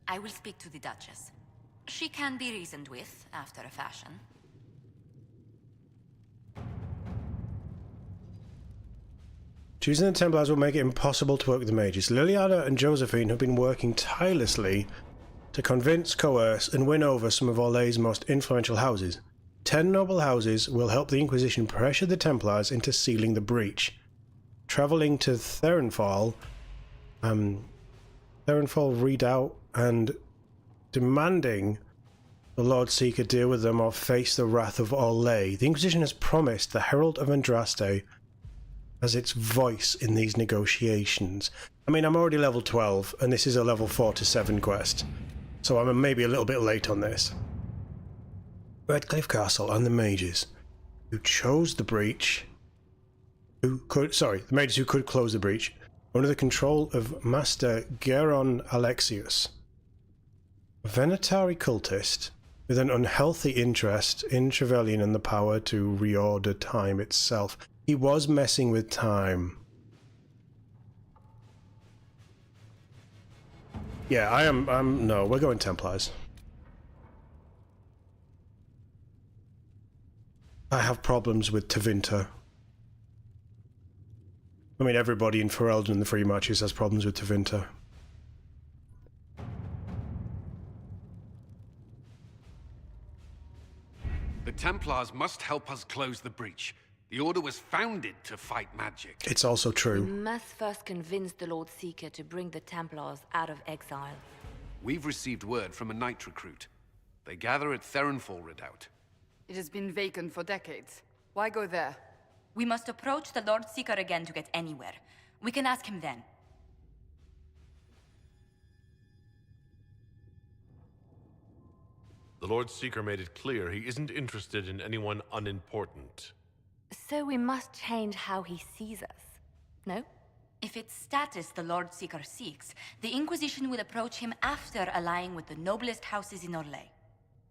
I will speak to the Duchess. She can be reasoned with, after a fashion. Choosing the Templars will make it impossible to work with the mages. Liliana and Josephine have been working tirelessly to convince, coerce, and win over some of Orlay's most influential houses. 10 noble houses will help the Inquisition pressure the Templars into sealing the breach. Travelling to Therenfall Redoubt, and demanding the Lord Seeker deal with them or face the wrath of Orlais. The Inquisition has promised the Herald of Andraste as its voice in these negotiations. I mean, I'm already level 12, and this is a level 4 to 7 quest, so I'm maybe a little bit late on this. Redcliffe Castle and the mages who chose the breach, the mages who could close the breach, under the control of Master Geron Alexius, a Venatari cultist with an unhealthy interest in Trevelyan and the power to reorder time itself. He was messing with time. Yeah, no, we're going Templars. I have problems with Tevinter. I mean, everybody in Ferelden and the Free Marches has problems with Tevinter. The Templars must help us close the breach. The Order was founded to fight magic. It's also true. We must first convince the Lord Seeker to bring the Templars out of exile. We've received word from a knight recruit. They gather at Therenfall Redoubt. It has been vacant for decades. Why go there? We must approach the Lord Seeker again to get anywhere. We can ask him then. The Lord Seeker made it clear he isn't interested in anyone unimportant. So we must change how he sees us, no? If it's status the Lord Seeker seeks, the Inquisition will approach him after allying with the noblest houses in Orlais.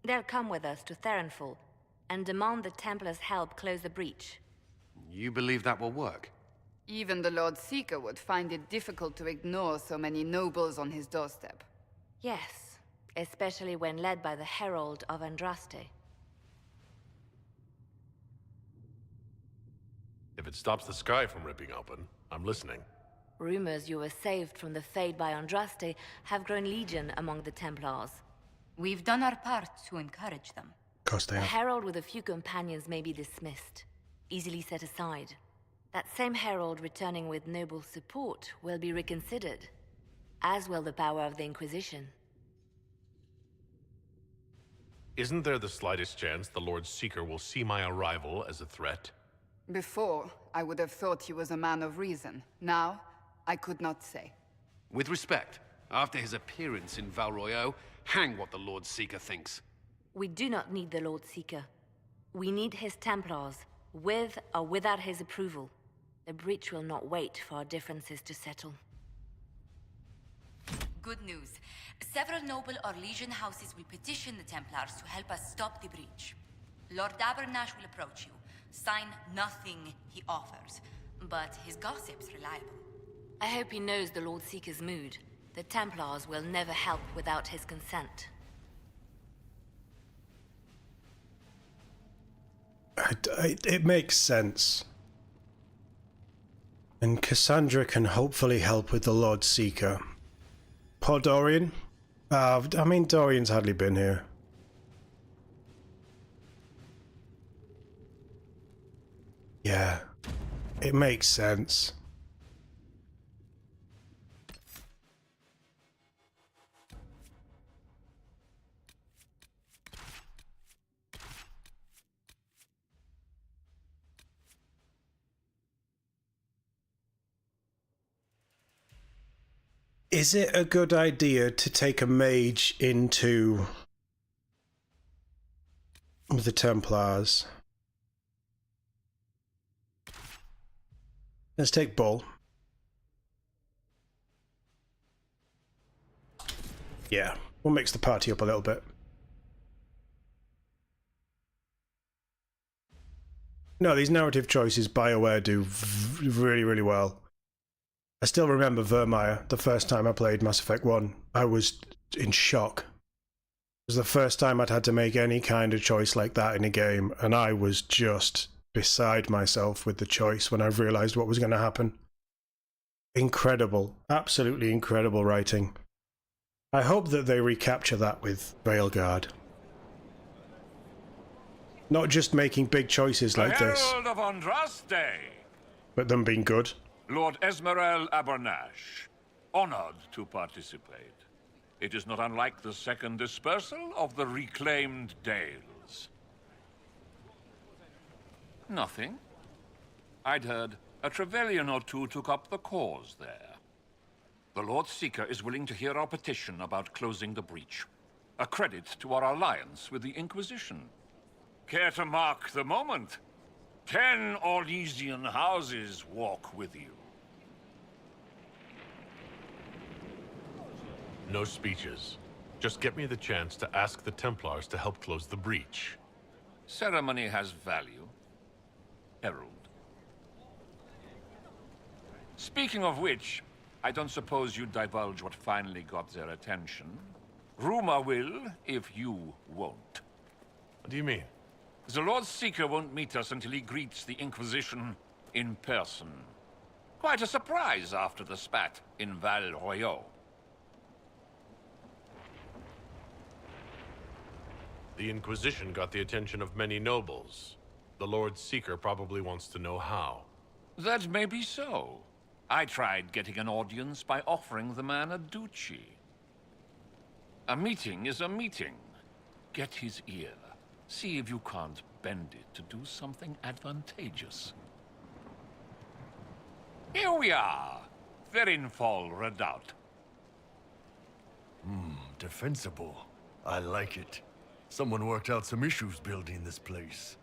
They'll come with us to Therenfall and demand the Templars' help close the breach. You believe that will work? Even the Lord Seeker would find it difficult to ignore so many nobles on his doorstep. Yes, especially when led by the Herald of Andraste. If it stops the sky from ripping open, I'm listening. Rumors you were saved from the fate by Andraste have grown legion among the Templars. We've done our part to encourage them. Of course they The have. Herald with a few companions may be dismissed, easily set aside. That same Herald returning with noble support will be reconsidered, as will the power of the Inquisition. Isn't there the slightest chance the Lord Seeker will see my arrival as a threat? Before, I would have thought he was a man of reason. Now, I could not say. With respect, after his appearance in Val Royeaux, hang what the Lord Seeker thinks. We do not need the Lord Seeker. We need his Templars, with or without his approval. The breach will not wait for our differences to settle. Good news. Several noble Orlesian houses will petition the Templars to help us stop the breach. Lord Abernash will approach you. Sign nothing he offers, but his gossip's reliable. I hope he knows the Lord Seeker's mood. The Templars will never help without his consent. It makes sense. And Cassandra can hopefully help with the Lord Seeker. Poor Dorian. I mean, Dorian's hardly been here. Yeah, it makes sense. Is it a good idea to take a mage into the Templars? Let's take Bull. Yeah, we'll mix the party up a little bit. No, these narrative choices BioWare do really, really well. I still remember Vermeer, the first time I played Mass Effect 1. I was in shock. It was the first time I'd had to make any kind of choice like that in a game, and I was just beside myself with the choice when I realised what was going to happen. Incredible. Absolutely incredible writing. I hope that they recapture that with Veilguard. Not just making big choices like this, Herald of Andraste, but them being good. Lord Esmerel Abernash, honored to participate. It is not unlike the second dispersal of the reclaimed Dales. Nothing. I'd heard a Trevelyan or two took up the cause there. The Lord Seeker is willing to hear our petition about closing the breach. A credit to our alliance with the Inquisition. Care to mark the moment? 10 Orlesian houses walk with you. No speeches. Just get me the chance to ask the Templars to help close the breach. Ceremony has value. Herald. Speaking of which, I don't suppose you'd divulge what finally got their attention. Rumor will, if you won't. What do you mean? The Lord Seeker won't meet us until he greets the Inquisition in person. Quite a surprise after the spat in Val-Royaux. The Inquisition got the attention of many nobles. The Lord Seeker probably wants to know how. That may be so. I tried getting an audience by offering the man a duchy. A meeting is a meeting. Get his ear. See if you can't bend it to do something advantageous. Here we are. Verinfall Redoubt. Defensible. I like it. Someone worked out some issues building this place.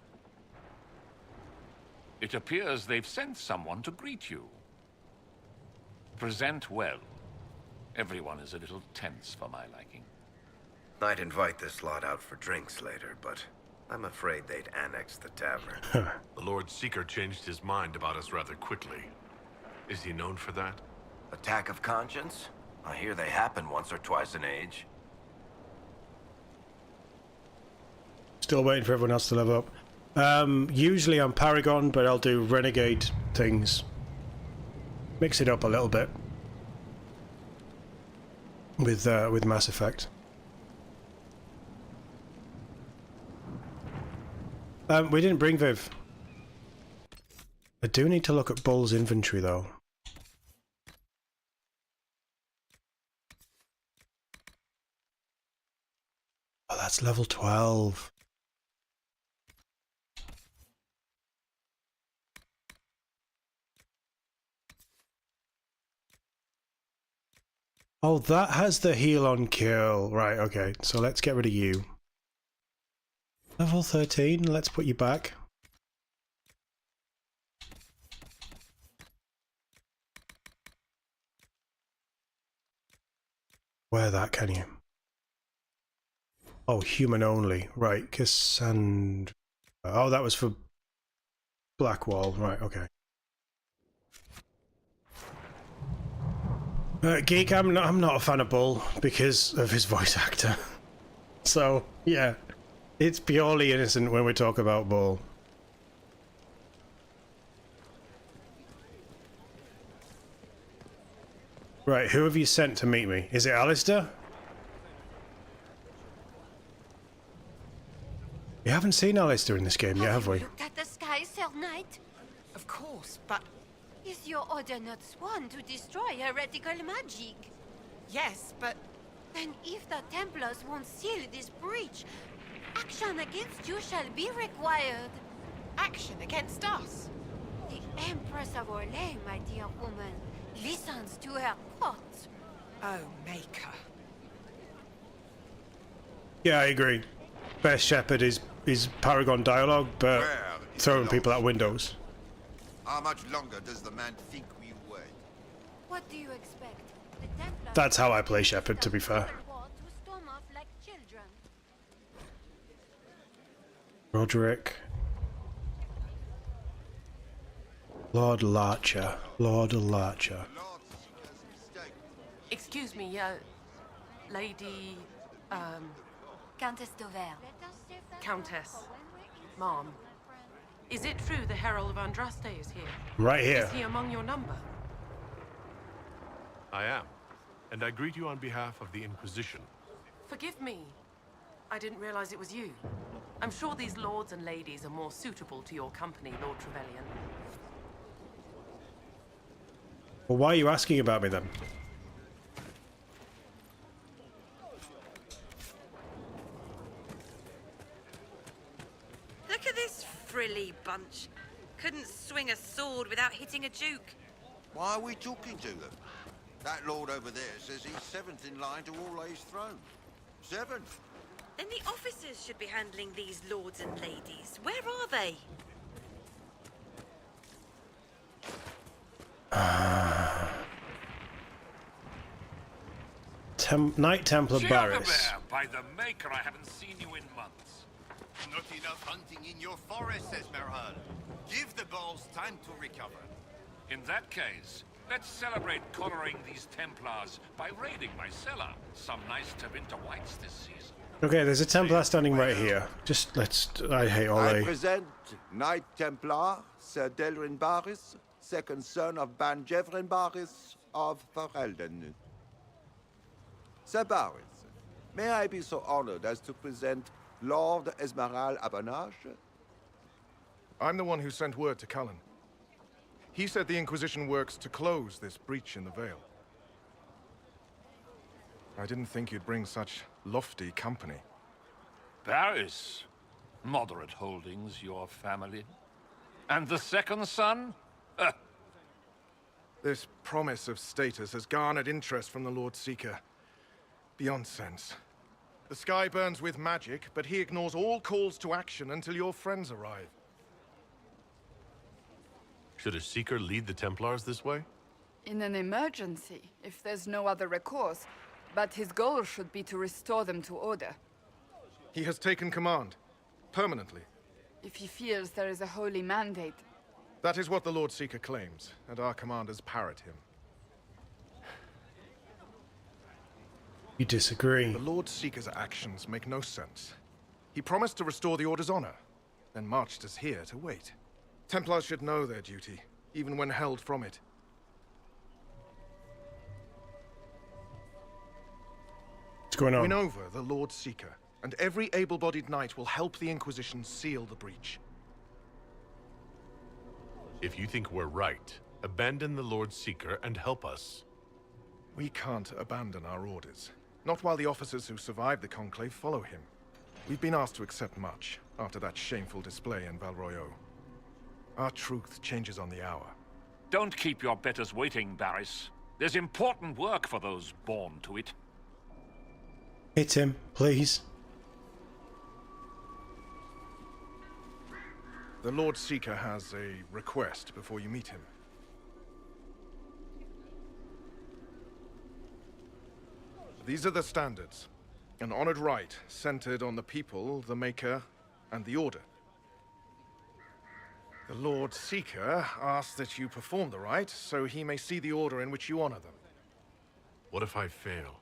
It appears they've sent someone to greet you. Present well. Everyone is a little tense for my liking. I'd invite this lot out for drinks later, but I'm afraid they'd annex the tavern. The Lord Seeker changed his mind about us rather quickly. Is he known for that? Attack of conscience? I hear they happen once or twice an age. Still waiting for everyone else to level up. Usually I'm Paragon, but I'll do Renegade things. Mix it up a little bit with Mass Effect. We didn't bring Viv. I do need to look at Bull's inventory though. Oh, that's level 12. Oh, that has the heal on kill. Right, okay. So let's get rid of you. Level 13, let's put you back. Wear that, can you? Oh, human only. Right, Cassandra. Oh, that was for Blackwall. Right, okay. Geek, I'm not a fan of Bull because of his voice actor. So, yeah. It's purely innocent when we talk about Bull. Right, who have you sent to meet me? Is it Alistair? We haven't seen Alistair in this game yet, have we? Looked at the sky, Sir Knight? Of course, but Is your order not sworn to destroy heretical magic? yes, but Then if the Templars won't seal this breach, action against you shall be required. action against us. The Empress of Orlais, my dear woman, listens to her court. Oh, Maker. Yeah, I agree. Best Shepherd is Paragon dialogue, but throwing people out windows. How much longer does the man think we wait? What do you expect? The Templars That's how I play Shepherd, to be fair. to storm off like children. Roderick. Lord Larcher. Lord Larcher. Excuse me, Lady, Countess Dover. Countess, Mom. Is it true the Herald of Andraste is here? Right here. Is he among your number? I am. And I greet you on behalf of the Inquisition. Forgive me. I didn't realize it was you. I'm sure these lords and ladies are more suitable to your company, Lord Trevelyan. Well, why are you asking about me then? Look at this frilly bunch. Couldn't swing a sword without hitting a duke. Why are we talking to them? That lord over there says he's seventh in line to Orlais's throne. Seventh? Then the officers should be handling these lords and ladies. Where are they? Knight Templar Barris. By the Maker, I haven't seen you in months. Not enough hunting in your forest, says Merhal. Give the balls time to recover. In that case, let's celebrate collaring these Templars by raiding my cellar. Some nice winter whites this season. Okay, there's a Templar standing right here. Just let's... I hate Ollie. present Knight Templar, Sir Delrin Barris, second son of Ban Jevrin Barris of Ferelden. Sir Barris, may I be so honored as to present Lord Esmeralda Abanage? I'm the one who sent word to Cullen. He said the Inquisition works to close this breach in the Veil. I didn't think you'd bring such lofty company. Barris. Moderate holdings, your family. And the second son? This promise of status has garnered interest from the Lord Seeker. Beyond sense. The sky burns with magic, but he ignores all calls to action until your friends arrive. Should a Seeker lead the Templars this way? In an emergency, if there's no other recourse. But his goal should be to restore them to order. He has taken command. Permanently. If he feels there is a holy mandate. That is what the Lord Seeker claims, and our commanders parrot him. You disagree. The Lord Seeker's actions make no sense. He promised to restore the Order's honor, then marched us here to wait. Templars should know their duty, even when held from it. What's going on? Win over the Lord Seeker, and every able-bodied knight will help the Inquisition seal the breach. If you think we're right, abandon the Lord Seeker and help us. We can't abandon our orders. Not while the officers who survived the Conclave follow him. We've been asked to accept much, after that shameful display in Val Royeaux. Our truth changes on the hour. Don't keep your betters waiting, Barris. There's important work for those born to it. Hit him, please. The Lord Seeker has a request before you meet him. These are the standards. An honored right centered on the people, the Maker, and the Order. The Lord Seeker asks that you perform the rite, so he may see the order in which you honor them. What if I fail?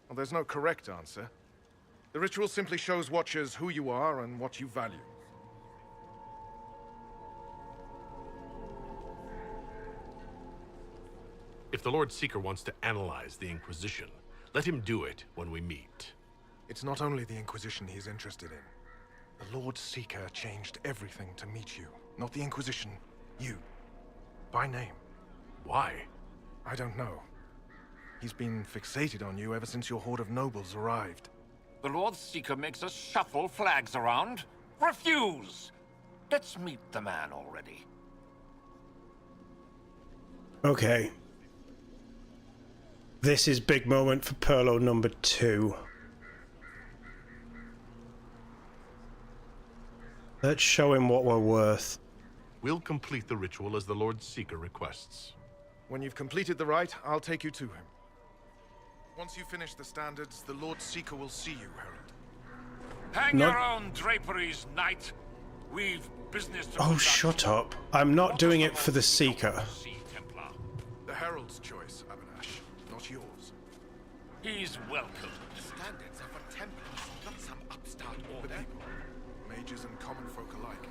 Well, there's no correct answer. The ritual simply shows watchers who you are and what you value. If the Lord Seeker wants to analyze the Inquisition, let him do it when we meet. It's not only the Inquisition he's interested in. The Lord Seeker changed everything to meet you. Not the Inquisition. You. By name. Why? I don't know. He's been fixated on you ever since your horde of nobles arrived. The Lord Seeker makes us shuffle flags around. Refuse! Let's meet the man already. Okay. This is big moment for Perlo number 2. Let's show him what we're worth. We'll complete the ritual as the Lord Seeker requests. When you've completed the rite, I'll take you to him. Once you finish the standards, the Lord Seeker will see you, Herald. Hang your own draperies, knight. We've business to Oh, shut up. I'm not doing it for the Seeker. The Herald's choice, Abanash, not yours. He's welcome. The standards are for Templars, not some upstart order. The people, mages and common folk alike.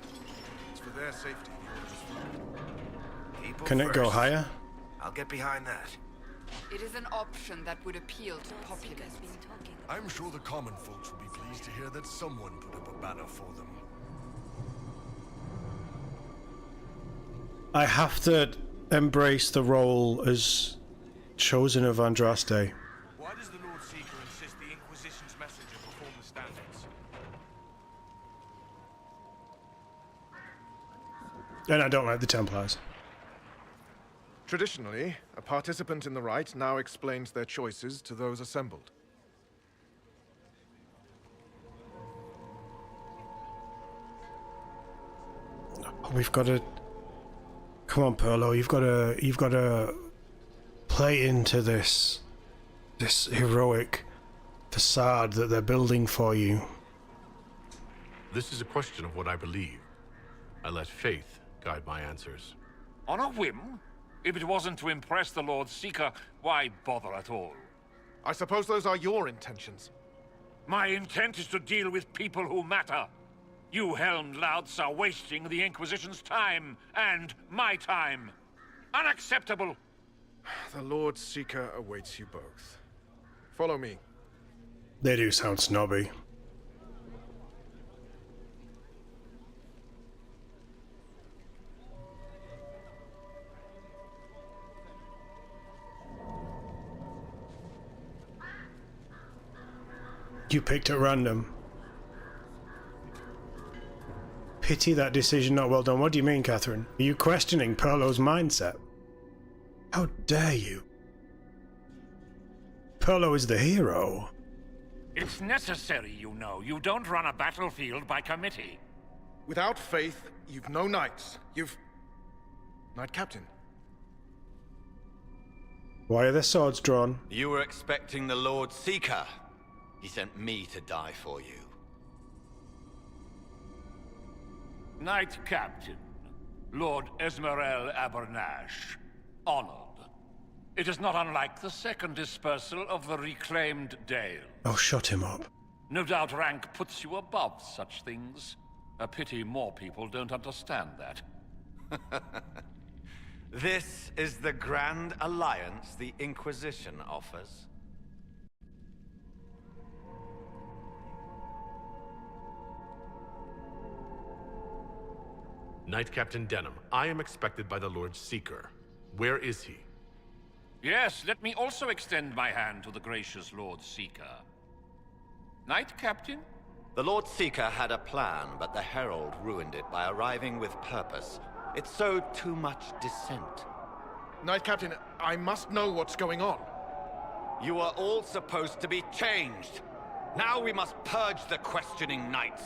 It's for their safety the order was formed. People Can it go first. higher? I'll get behind that. It is an option that would appeal to populace. I'm sure the common folks will be pleased to hear that someone put up a banner for them. I have to embrace the role as chosen of Andraste. Why does the Lord Seeker insist the Inquisition's messenger perform the standards? And I don't like the Templars. Traditionally, a participant in the rite now explains their choices to those assembled. We've got to... Come on, Perlo, you've got to play into this heroic facade that they're building for you. This is a question of what I believe. I let faith guide my answers. On a whim? If it wasn't to impress the Lord Seeker, why bother at all? I suppose those are your intentions. My intent is to deal with people who matter. You helmed louts are wasting the Inquisition's time, and my time. Unacceptable! The Lord Seeker awaits you both. Follow me. They do sound snobby. You picked at random. Pity that decision not well done. What do you mean, Catherine? Are you questioning Perlo's mindset? How dare you? Perlo is the hero. It's necessary, you know. You don't run a battlefield by committee. Without faith, you've no knights. You've... Knight Captain. Why are their swords drawn? You were expecting the Lord Seeker. He sent me to die for you. Knight Captain, Lord Esmerel Abernash, honored. It is not unlike the second dispersal of the reclaimed Dale. Oh, shut him up. No doubt rank puts you above such things. A pity more people don't understand that. This is the grand alliance the Inquisition offers. Knight Captain Denham, I am expected by the Lord Seeker. Where is he? Yes, let me also extend my hand to the gracious Lord Seeker. Knight Captain? The Lord Seeker had a plan, but the Herald ruined it by arriving with purpose. It sowed too much dissent. Knight Captain, I must know what's going on. You are all supposed to be changed. Now we must purge the questioning knights.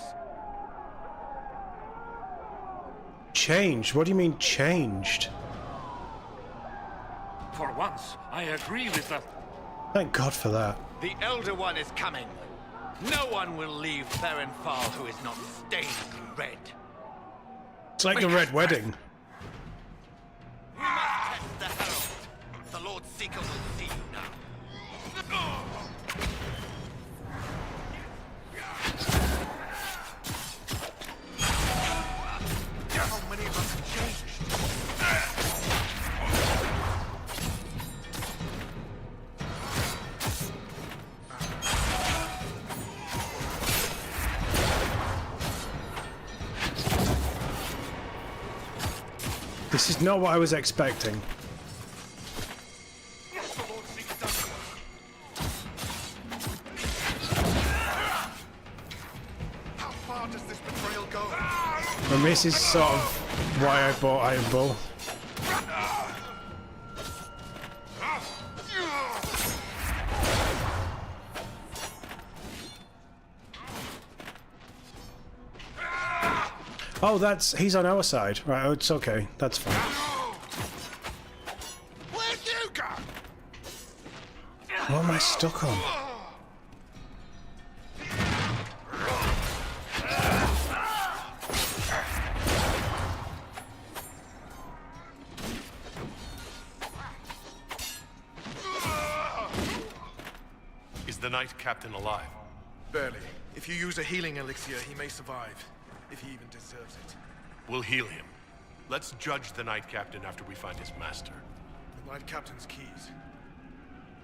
Changed? What do you mean changed? For once, I agree with the... Thank God for that. The Elder One is coming. No one will leave Therenfall who is not stained red. It's like the Red Wedding. We must test the Herald. The Lord Seeker will see you now. How many of us have changed? This is not what I was expecting. How far does this betrayal go? And this is sort of why I bought Iron Bull. Oh, he's on our side. Right, oh, it's okay. That's fine. Where'd you go? What am I stuck on? Is the Knight Captain alive? Barely. If you use a healing elixir, he may survive. If he even deserves it. We'll heal him. Let's judge the Knight Captain after we find his master. The Knight Captain's keys.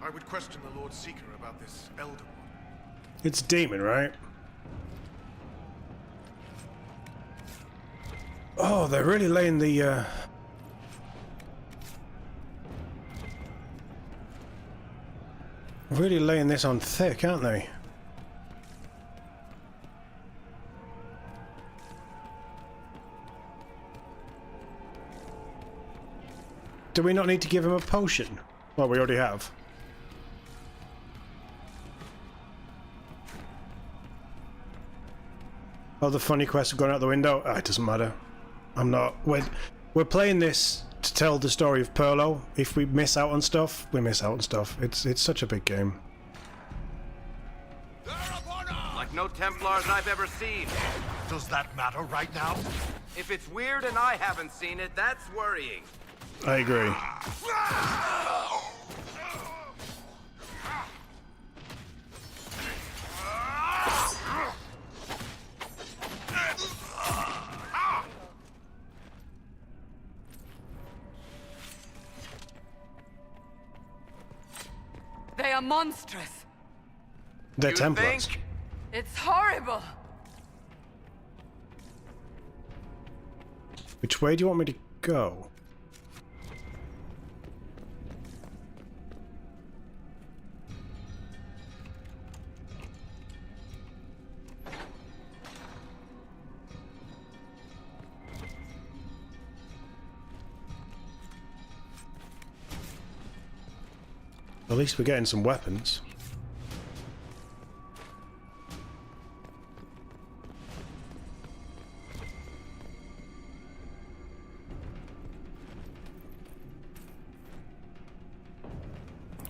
I would question the Lord Seeker about this Elder one. It's a demon, right? Oh, they're really laying the, really laying this on thick, aren't they? Do we not need to give him a potion? Well, we already have. Oh, the funny quests have gone out the window? Ah, it doesn't matter. I'm not... We're playing this to tell the story of Perlo. If we miss out on stuff, we miss out on stuff. It's such a big game. Like no Templars I've ever seen. Does that matter right now? If it's weird and I haven't seen it, that's worrying. I agree. They are monstrous. They're Templars. It's horrible. Which way do you want me to go? At least we're getting some weapons.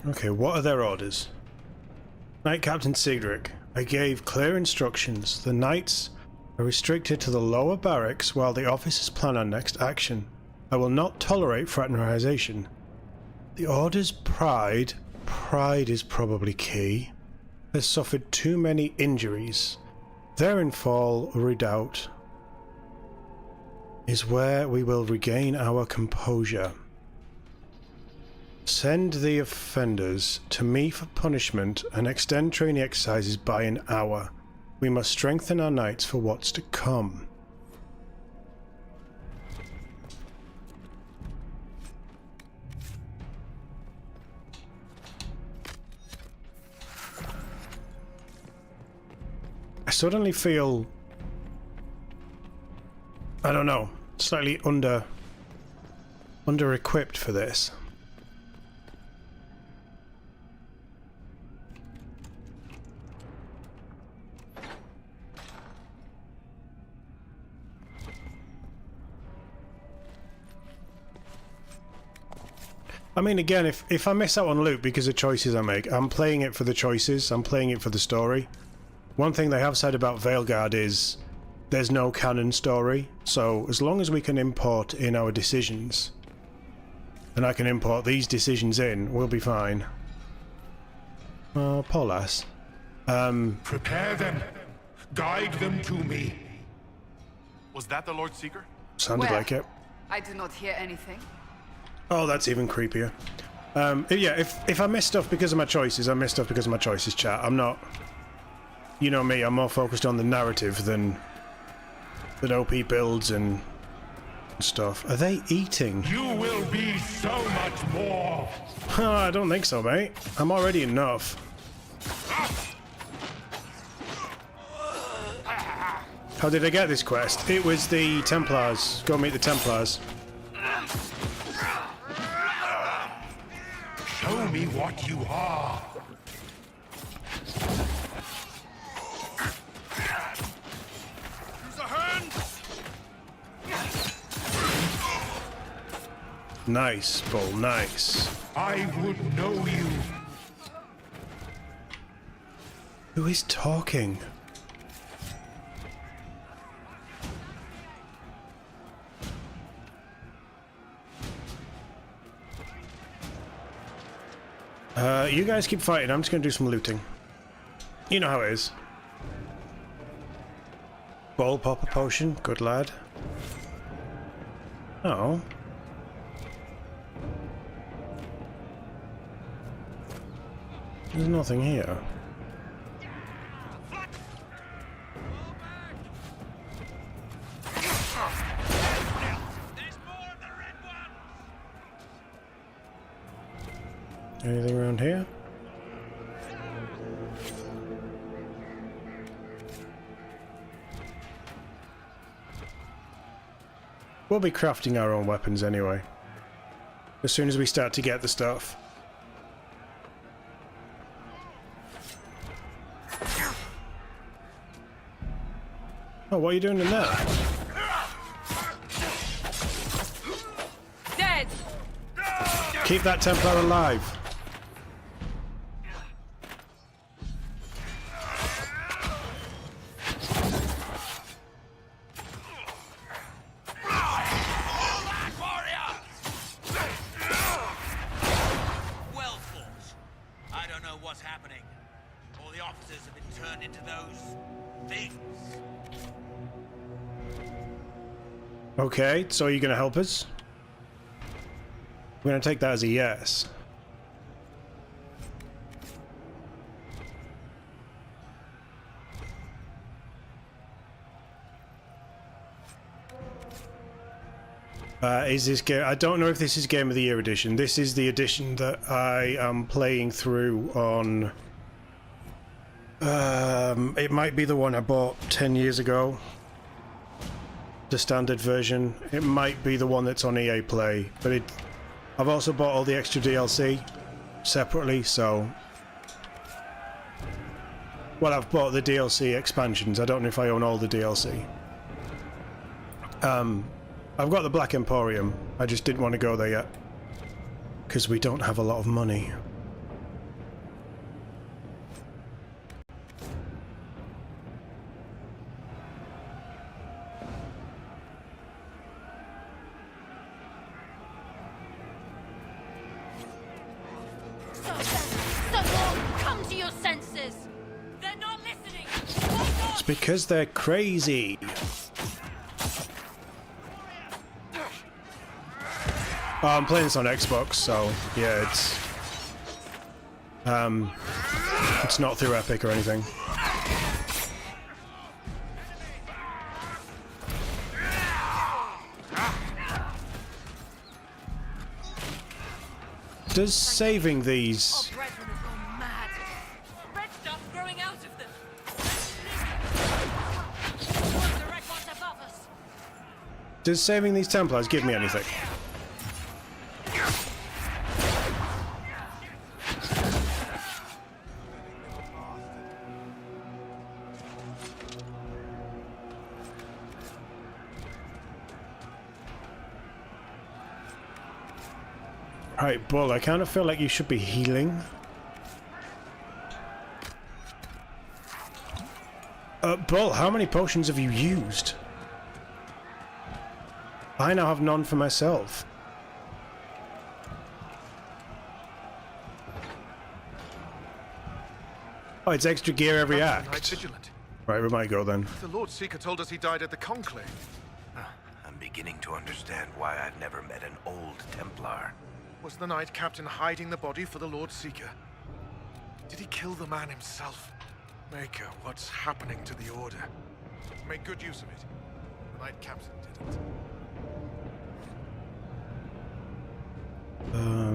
Okay, what are their orders? Knight Captain Sigric, I gave clear instructions. The knights are restricted to the lower barracks while the officers plan our next action. I will not tolerate fraternization. The order's pride is probably key, has suffered too many injuries. Therein fall redoubt is where we will regain our composure. Send the offenders to me for punishment and extend training exercises by an hour. We must strengthen our knights for what's to come. I suddenly feel, I don't know, slightly under-equipped for this. I mean, again, if I miss out on loot because of choices I make, I'm playing it for the choices, I'm playing it for the story. One thing they have said about Veilguard is there's no canon story, so as long as we can import in our decisions, and I can import these decisions in, we'll be fine. Oh, poor lass. Prepare them. Guide them to me. Was that the Lord Seeker? Sounded like it. I do not hear anything. Oh, that's even creepier. Yeah, if I miss stuff because of my choices, I miss stuff because of my choices, chat. I'm not... You know me, I'm more focused on the narrative than OP builds and stuff. Are they eating? You will be so much more. I don't think so, mate. I'm already enough. How did I get this quest? It was the Templars. Go meet the Templars. Show me what you are. Use a hand. Nice, Bull, nice. I would know you. Who is talking? You guys keep fighting. I'm just going to do some looting. You know how it is. Ball pop a potion. Good lad. Oh. There's nothing here. Anything around here? We'll be crafting our own weapons anyway. As soon as we start to get the stuff. Oh, what are you doing in there? Dead! Keep that Templar alive. Well fought. I don't know what's happening. All the officers have been turned into those things. Okay, so are you going to help us? We're going to take that as a yes. Is this game? I don't know if this is Game of the Year edition. This is the edition that I am playing through on. It might be the one I bought 10 years ago. The standard version. It might be the one that's on EA Play, but I've also bought all the extra DLC separately, so... Well, I've bought the DLC expansions. I don't know if I own all the DLC. I've got the Black Emporium. I just didn't want to go there yet. Because we don't have a lot of money. Come to your senses! They're not listening! It's because they're crazy. Oh, I'm playing this on Xbox, so yeah, it's not through Epic or anything. Does saving these... Does saving these Templars give me anything? Right, Bull, I kind of feel like you should be healing. Bull, how many potions have you used? I now have none for myself. Oh, it's extra gear every act. Vigilant. Right, we might go then. The Lord Seeker told us he died at the Conclave. I'm beginning to understand why I've never met an old Templar. Was the Knight Captain hiding the body for the Lord Seeker? Did he kill the man himself? Maker, what's happening to the Order? Make good use of it. The Knight Captain didn't.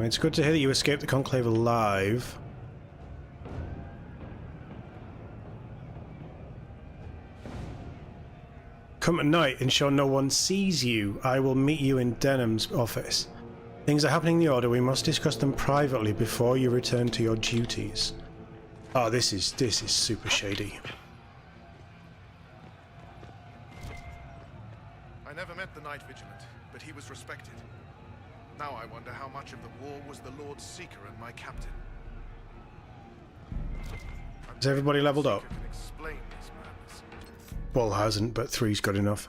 It's good to hear that you escaped the Conclave alive. Come at night, ensure no one sees you. I will meet you in Denham's office. Things are happening in the Order. We must discuss them privately before you return to your duties. Oh, this is super shady. I never met the Night Vigilant, but he was respected. Now I wonder how much of the war was the Lord Seeker and my captain. Is everybody leveled up? Can explain this madness. Well, hasn't, but 3's good enough.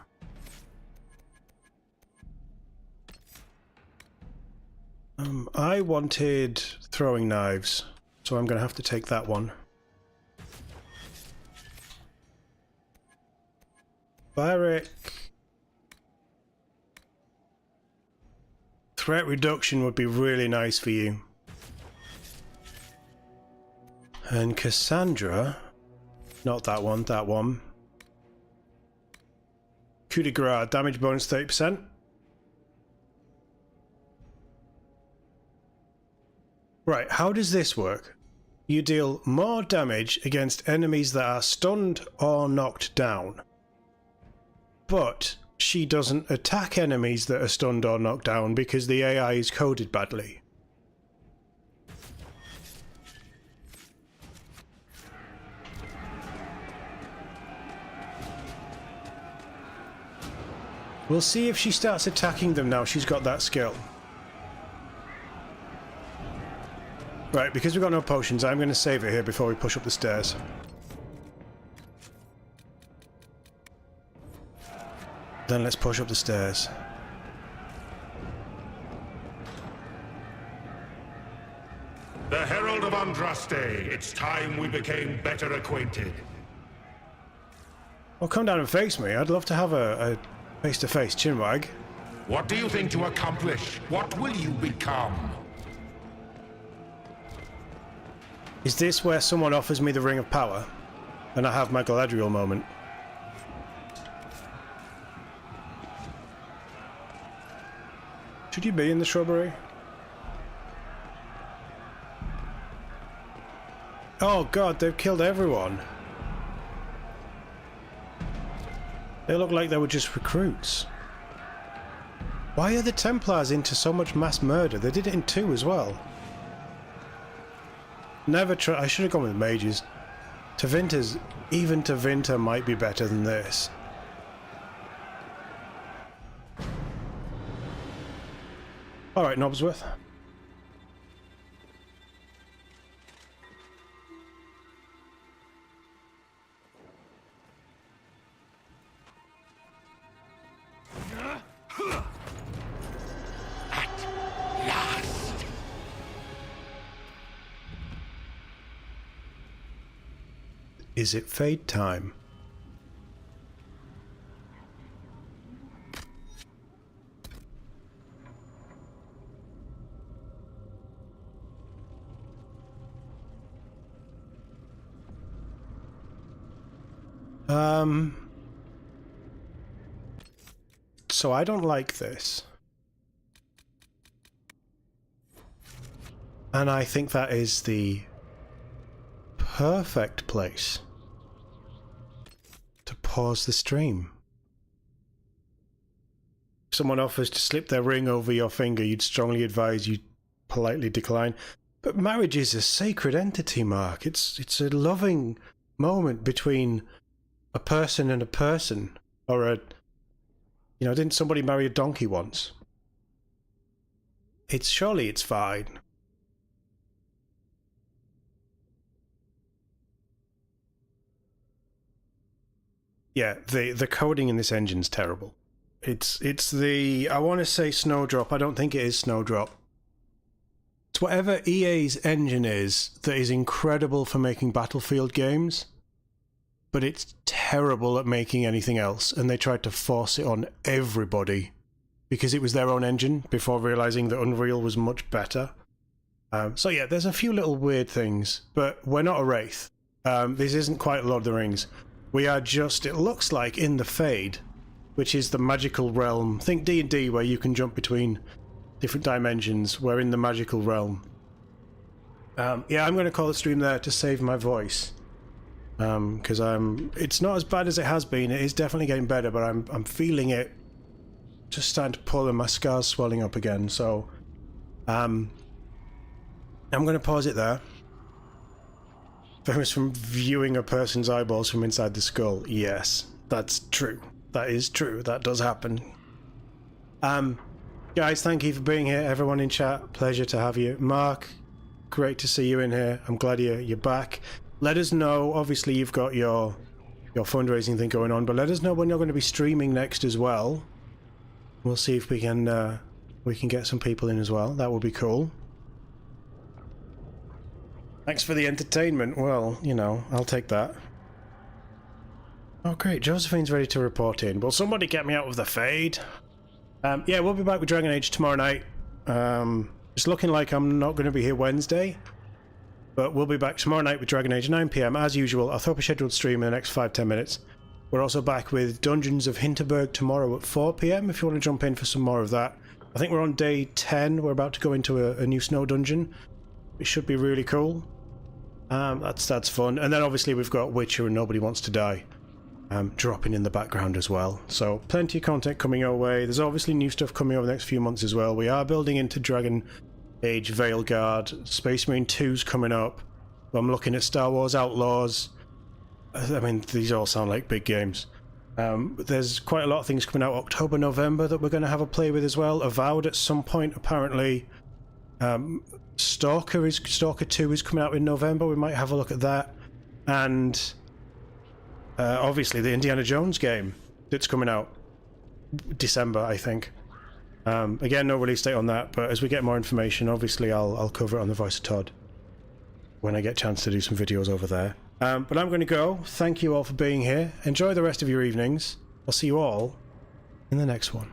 I wanted throwing knives, so I'm going to have to take that one. Barrick. Threat reduction would be really nice for you. And Cassandra. Not that one, that one. Coup de grace, damage bonus 30%. Right, how does this work? You deal more damage against enemies that are stunned or knocked down. But she doesn't attack enemies that are stunned or knocked down because the AI is coded badly. We'll see if she starts attacking them now she's got that skill. Right, because we've got no potions, I'm going to save it here before we push up the stairs. Then let's push up the stairs. The Herald of Andraste, it's time we became better acquainted. Well, come down and face me. I'd love to have a face-to-face chinwag. What do you think to accomplish? What will you become? Is this where someone offers me the Ring of Power and I have my Galadriel moment? Should you be in the shrubbery? Oh god, they've killed everyone. They look like they were just recruits. Why are the Templars into so much mass murder? They did it in 2 as well. Never try. I should have gone with mages. Even Tevinter might be better than this. Alright, Knobsworth. Is it fade time? So I don't like this. And I think that is the perfect place to pause the stream. If someone offers to slip their ring over your finger, you'd strongly advise you politely decline. But marriage is a sacred entity, Mark. It's a loving moment between a person and a person. Or a... You know, didn't somebody marry a donkey once? Surely it's fine. Yeah, the coding in this engine's terrible. It's the... I want to say Snowdrop. I don't think it is Snowdrop. It's whatever EA's engine is that is incredible for making Battlefield games, but it's terrible at making anything else, and they tried to force it on everybody because it was their own engine before realizing that Unreal was much better. So yeah, there's a few little weird things, but we're not a Wraith. This isn't quite Lord of the Rings. We are just, it looks like, in the Fade, which is the magical realm. Think D&D, where you can jump between different dimensions. We're in the magical realm. Yeah, I'm going to call the stream there to save my voice. Because it's not as bad as it has been. It is definitely getting better, but I'm feeling it just starting to pull and my scar's swelling up again. So, I'm going to pause it there. Famous from viewing a person's eyeballs from inside the skull. Yes, that's true. That is true. That does happen. Guys, thank you for being here. Everyone in chat, pleasure to have you. Mark, great to see you in here. I'm glad you're back. Let us know. Obviously, you've got your fundraising thing going on, but let us know when you're going to be streaming next as well. We'll see if we can get some people in as well. That would be cool. Thanks for the entertainment. Well, you know, I'll take that. Oh, great. Josephine's ready to report in. Will somebody get me out of the fade? Yeah, we'll be back with Dragon Age tomorrow night. It's looking like I'm not going to be here Wednesday. But we'll be back tomorrow night with Dragon Age 9 PM. As usual, I'll throw up a scheduled stream in the next 5-10 minutes. We're also back with Dungeons of Hinterberg tomorrow at 4 PM if you want to jump in for some more of that. I think we're on day 10. We're about to go into a new snow dungeon. It should be really cool. That's fun. And then obviously we've got Witcher and Nobody Wants to Die dropping in the background as well. So plenty of content coming our way. There's obviously new stuff coming over the next few months as well. We are building into Dragon Age Veilguard. Space Marine 2's coming up. I'm looking at Star Wars Outlaws. I mean, these all sound like big games. There's quite a lot of things coming out October, November that we're going to have a play with as well. Avowed at some point, apparently. Stalker 2 is coming out in November. We might have a look at that. And obviously the Indiana Jones game that's coming out December, I think. Again, no release date on that, but as we get more information, obviously I'll cover it on the Voice of TOD when I get a chance to do some videos over there. But I'm going to go. Thank you all for being here. Enjoy the rest of your evenings. I'll see you all in the next one.